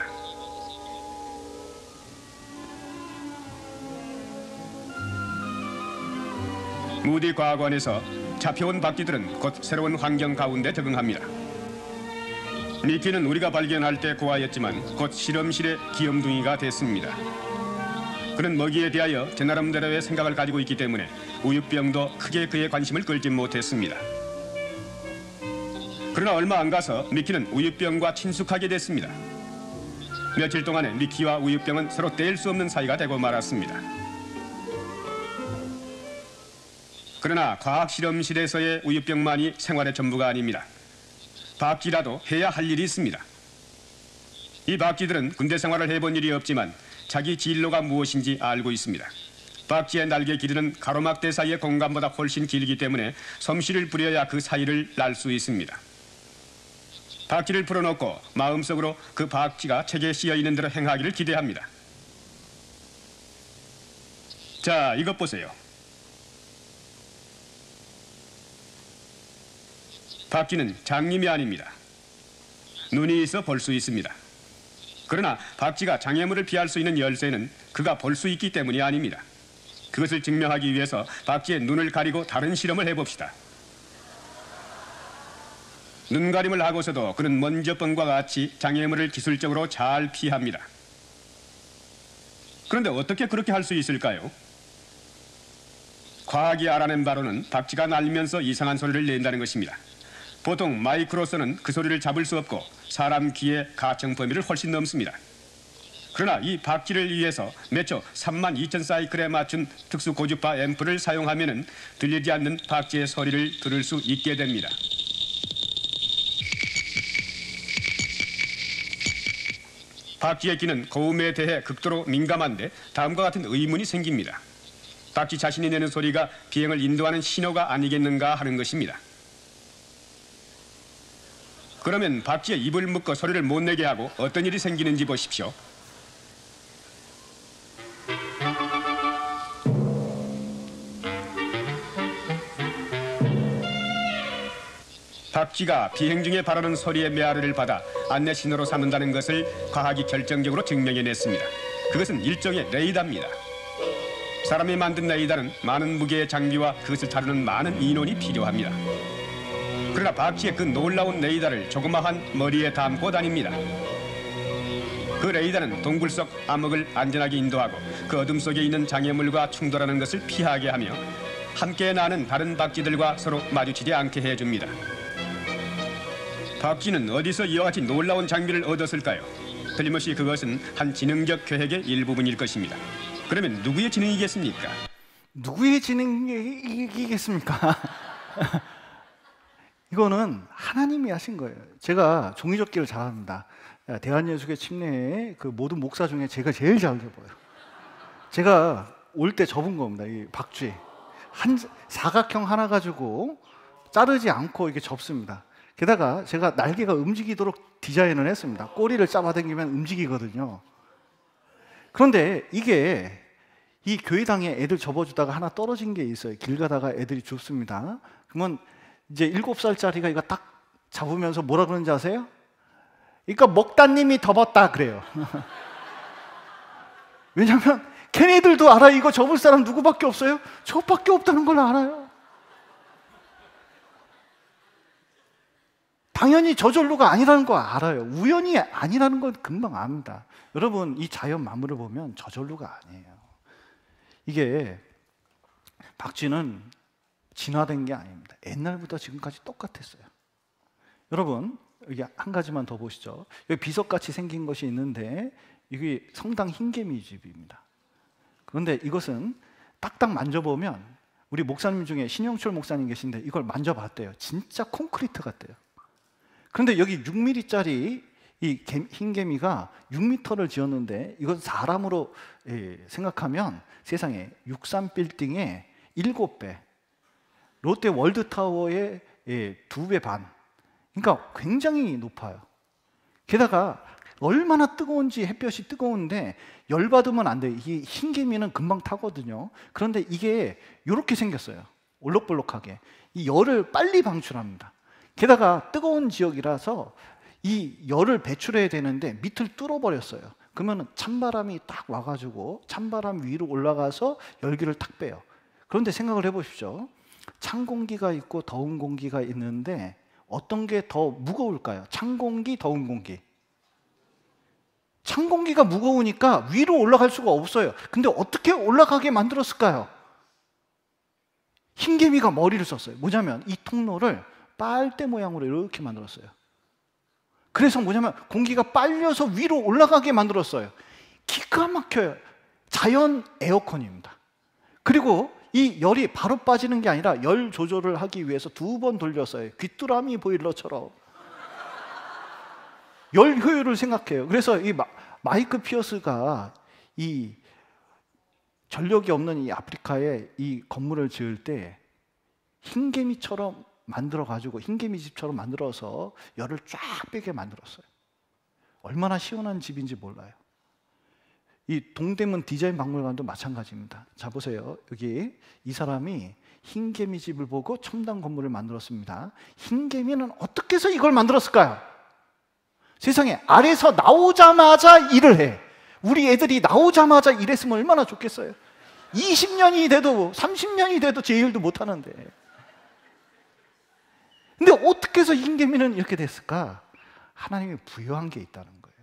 무디 과학원에서 잡혀온 박쥐들은 곧 새로운 환경 가운데 적응합니다. 미키는 우리가 발견할 때 고아였지만 곧 실험실의 귀염둥이가 됐습니다. 그는 먹이에 대하여 제 나름대로의 생각을 가지고 있기 때문에 우유병도 크게 그의 관심을 끌지 못했습니다. 그러나 얼마 안 가서 미키는 우유병과 친숙하게 됐습니다. 며칠 동안에 미키와 우유병은 서로 뗄 수 없는 사이가 되고 말았습니다. 그러나 과학실험실에서의 우유병만이 생활의 전부가 아닙니다. 박쥐라도 해야 할 일이 있습니다. 이 박쥐들은 군대 생활을 해본 일이 없지만 자기 진로가 무엇인지 알고 있습니다. 박쥐의 날개 길이는 가로막대 사이의 공간보다 훨씬 길기 때문에 솜씨를 부려야 그 사이를 날 수 있습니다. 박쥐를 풀어놓고 마음속으로 그 박쥐가 책에 씌어 있는 대로 행하기를 기대합니다. 자, 이것 보세요. 박쥐는 장님이 아닙니다. 눈이 있어 볼 수 있습니다. 그러나 박쥐가 장애물을 피할 수 있는 열쇠는 그가 볼 수 있기 때문이 아닙니다. 그것을 증명하기 위해서 박쥐의 눈을 가리고 다른 실험을 해봅시다. 눈가림을 하고서도 그는 먼저번과 같이 장애물을 기술적으로 잘 피합니다. 그런데 어떻게 그렇게 할 수 있을까요? 과학이 알아낸 바로는 박쥐가 날면서 이상한 소리를 낸다는 것입니다. 보통 마이크로서는 그 소리를 잡을 수 없고 사람 귀의 가청 범위를 훨씬 넘습니다. 그러나 이 박쥐를 위해서 매초 32,000 사이클에 맞춘 특수 고주파 앰프를 사용하면 들리지 않는 박쥐의 소리를 들을 수 있게 됩니다. 박쥐의 귀는 고음에 대해 극도로 민감한데 다음과 같은 의문이 생깁니다. 박쥐 자신이 내는 소리가 비행을 인도하는 신호가 아니겠는가 하는 것입니다. 그러면 박쥐의 입을 묶어 소리를 못 내게 하고 어떤 일이 생기는지 보십시오. 박쥐가 비행 중에 발하는 소리의 메아리를 받아 안내 신호로 삼는다는 것을 과학이 결정적으로 증명해냈습니다. 그것은 일종의 레이더입니다. 사람이 만든 레이더는 많은 무게의 장비와 그것을 다루는 많은 인원이 필요합니다. 그러나 박쥐의 그 놀라운 레이더를 조그마한 머리에 담고 다닙니다. 그 레이더는 동굴 속 암흑을 안전하게 인도하고 그 어둠 속에 있는 장애물과 충돌하는 것을 피하게 하며 함께 나는 다른 박쥐들과 서로 마주치지 않게 해줍니다. 박쥐는 어디서 이와 같이 놀라운 장비를 얻었을까요? 틀림없이 그것은 한 지능적 계획의 일부분일 것입니다. 그러면 누구의 지능이겠습니까? 누구의 지능이겠습니까? 이거는 하나님이 하신 거예요. 제가 종이접기를 잘합니다. 대한예수교 침례의 그 모든 목사 중에 제가 제일 잘 접어요. 제가 올 때 접은 겁니다. 이 박쥐 한 사각형 하나 가지고 자르지 않고 이렇게 접습니다. 게다가 제가 날개가 움직이도록 디자인을 했습니다. 꼬리를 잡아당기면 움직이거든요. 그런데 이게 이 교회당에 애들 접어주다가 하나 떨어진 게 있어요. 길 가다가 애들이 죽습니다. 그러면 이제 7살짜리가 이거 딱 잡으면서 뭐라 그러는지 아세요? 그러니까 목다님이 접었다 그래요. 왜냐하면 걔네들도 알아요. 이거 접을 사람 누구밖에 없어요? 저밖에 없다는 걸 알아요. 당연히 저절로가 아니라는 거 알아요. 우연이 아니라는 건 금방 압니다. 여러분, 이 자연 만물을 보면 저절로가 아니에요. 이게 박쥐는 진화된 게 아닙니다. 옛날부터 지금까지 똑같았어요. 여러분, 여기 한 가지만 더 보시죠. 여기 비석같이 생긴 것이 있는데 이게 성당 흰개미 집입니다. 그런데 이것은 딱딱 만져보면 우리 목사님 중에 신영철 목사님 계신데 이걸 만져봤대요. 진짜 콘크리트 같대요. 그런데 여기 6mm짜리 이 흰개미가 6m를 지었는데 이건 사람으로 생각하면 세상에 63빌딩의 7배, 롯데 월드타워의 2배 반. 그러니까 굉장히 높아요. 게다가 얼마나 뜨거운지, 햇볕이 뜨거운데 열받으면 안 돼요. 이 흰개미는 금방 타거든요. 그런데 이게 이렇게 생겼어요. 올록볼록하게. 이 열을 빨리 방출합니다. 게다가 뜨거운 지역이라서 이 열을 배출해야 되는데 밑을 뚫어버렸어요. 그러면 찬바람이 딱 와가지고 찬바람 위로 올라가서 열기를 탁 빼요. 그런데 생각을 해보십시오. 찬 공기가 있고 더운 공기가 있는데 어떤 게 더 무거울까요? 찬 공기, 더운 공기. 찬 공기가 무거우니까 위로 올라갈 수가 없어요. 근데 어떻게 올라가게 만들었을까요? 흰개미가 머리를 썼어요. 뭐냐면 이 통로를 빨대 모양으로 이렇게 만들었어요. 그래서 뭐냐면 공기가 빨려서 위로 올라가게 만들었어요. 기가 막혀요. 자연 에어컨입니다. 그리고 이 열이 바로 빠지는 게 아니라 열 조절을 하기 위해서 2번 돌렸어요. 귀뚜라미 보일러처럼. 열 효율을 생각해요. 그래서 이 마이크 피어스가 이 전력이 없는 이 아프리카에 이 건물을 지을 때 흰개미처럼 만들어가지고 흰개미 집처럼 만들어서 열을 쫙 빼게 만들었어요. 얼마나 시원한 집인지 몰라요. 이 동대문 디자인 박물관도 마찬가지입니다. 자 보세요. 여기 이 사람이 흰개미 집을 보고 첨단 건물을 만들었습니다. 흰개미는 어떻게 해서 이걸 만들었을까요? 세상에 아래서 나오자마자 일을 해. 우리 애들이 나오자마자 일했으면 얼마나 좋겠어요. 20년이 돼도 30년이 돼도 제 일도 못하는데. 근데 어떻게 해서 흰개미는 이렇게 됐을까? 하나님이 부여한 게 있다는 거예요.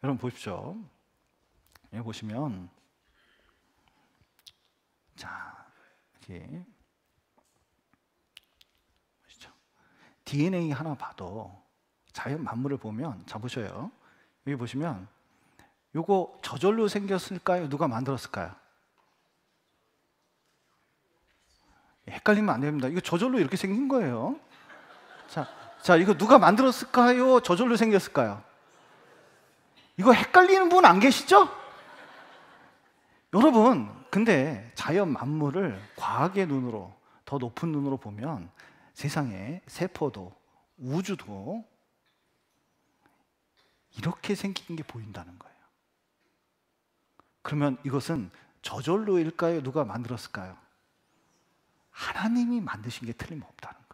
여러분 보십시오. 여기 보시면 자 여기 보시죠. DNA 하나 봐도 자연 만물을 보면 자 보셔요. 여기 보시면 요거 저절로 생겼을까요? 누가 만들었을까요? 헷갈리면 안 됩니다. 이거 저절로 이렇게 생긴 거예요. 자 이거 누가 만들었을까요? 저절로 생겼을까요? 이거 헷갈리는 분 안 계시죠? 여러분, 근데 자연 만물을 과학의 눈으로, 더 높은 눈으로 보면 세상에 세포도 우주도 이렇게 생긴 게 보인다는 거예요. 그러면 이것은 저절로일까요? 누가 만들었을까요? 하나님이 만드신 게 틀림없다는 거예요.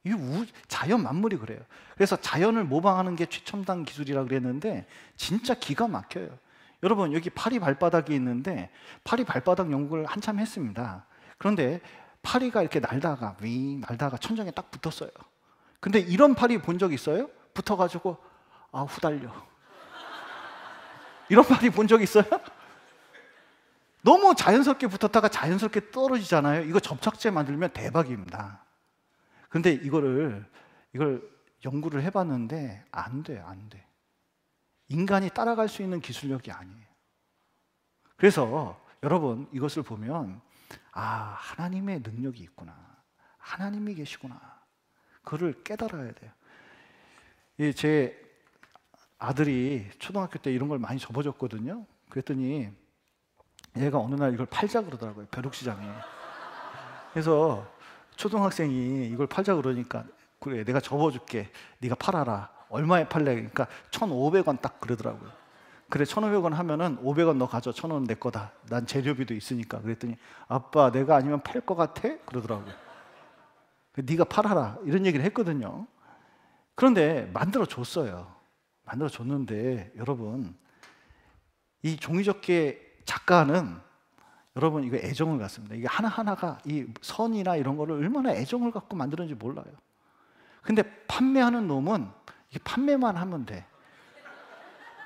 이 자연 만물이 그래요. 그래서 자연을 모방하는 게 최첨단 기술이라고 그랬는데 진짜 기가 막혀요. 여러분 여기 파리 발바닥이 있는데 파리 발바닥 연구를 한참 했습니다. 그런데 파리가 이렇게 날다가 날다가 천장에 딱 붙었어요. 근데 이런 파리 본 적 있어요? 붙어가지고 후달려. 이런 파리 본 적 있어요? 너무 자연스럽게 붙었다가 자연스럽게 떨어지잖아요. 이거 접착제 만들면 대박입니다. 근데 이걸 연구를 해봤는데 안 돼. 인간이 따라갈 수 있는 기술력이 아니에요. 그래서 여러분 이것을 보면 하나님의 능력이 있구나. 하나님이 계시구나. 그걸 깨달아야 돼요. 제 아들이 초등학교 때 이런 걸 많이 접어줬거든요. 그랬더니 얘가 어느 날 이걸 팔자 그러더라고요. 벼룩시장에. 그래서 초등학생이 이걸 팔자 그러니까 그래 내가 접어줄게. 네가 팔아라. 얼마에 팔래? 그러니까 1,500원 딱 그러더라고요. 그래 1,500원 하면은 500원 너 가져. 1,000원 내 거다. 난 재료비도 있으니까. 그랬더니 아빠 내가 아니면 팔 것 같아? 그러더라고요. 네가 팔아라. 이런 얘기를 했거든요. 그런데 만들어 줬어요. 만들어 줬는데 여러분 이 종이접기 작가는 여러분 이거 애정을 갖습니다. 이게 하나하나가 이 선이나 이런 거를 얼마나 애정을 갖고 만드는지 몰라요. 근데 판매하는 놈은 이게 판매만 하면 돼.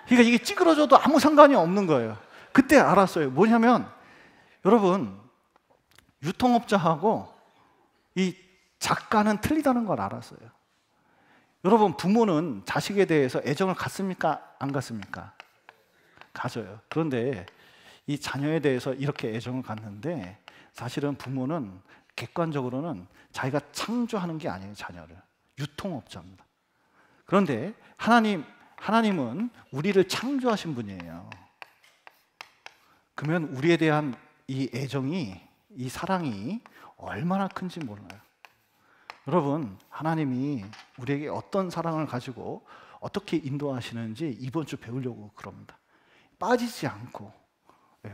그러니까 이게 찌그러져도 아무 상관이 없는 거예요. 그때 알았어요. 뭐냐면 여러분 유통업자하고 이 작가는 틀리다는 걸 알았어요. 여러분 부모는 자식에 대해서 애정을 갖습니까? 안 갖습니까? 가져요. 그런데 이 자녀에 대해서 이렇게 애정을 갖는데 사실은 부모는 객관적으로는 자기가 창조하는 게 아니에요. 자녀를. 유통업자입니다. 그런데 하나님은 우리를 창조하신 분이에요. 그러면 우리에 대한 이 애정이, 이 사랑이 얼마나 큰지 몰라요. 여러분, 하나님이 우리에게 어떤 사랑을 가지고 어떻게 인도하시는지 이번 주 배우려고 그럽니다. 빠지지 않고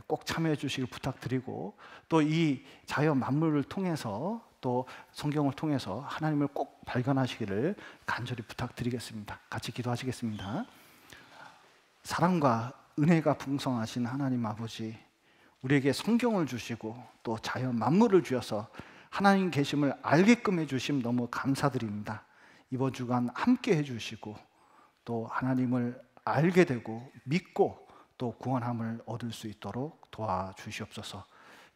꼭 참여해 주시길 부탁드리고, 또 이 자연 만물을 통해서 또 성경을 통해서 하나님을 꼭 발견하시기를 간절히 부탁드리겠습니다. 같이 기도하시겠습니다. 사랑과 은혜가 풍성하신 하나님 아버지, 우리에게 성경을 주시고 또 자연 만물을 주셔서 하나님 계심을 알게끔 해주심 너무 감사드립니다. 이번 주간 함께 해주시고 또 하나님을 알게 되고 믿고 또 구원함을 얻을 수 있도록 도와주시옵소서.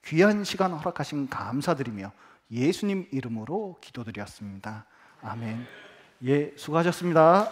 귀한 시간 허락하신 감사드리며 예수님 이름으로 기도드렸습니다. 아멘. 예, 수고하셨습니다.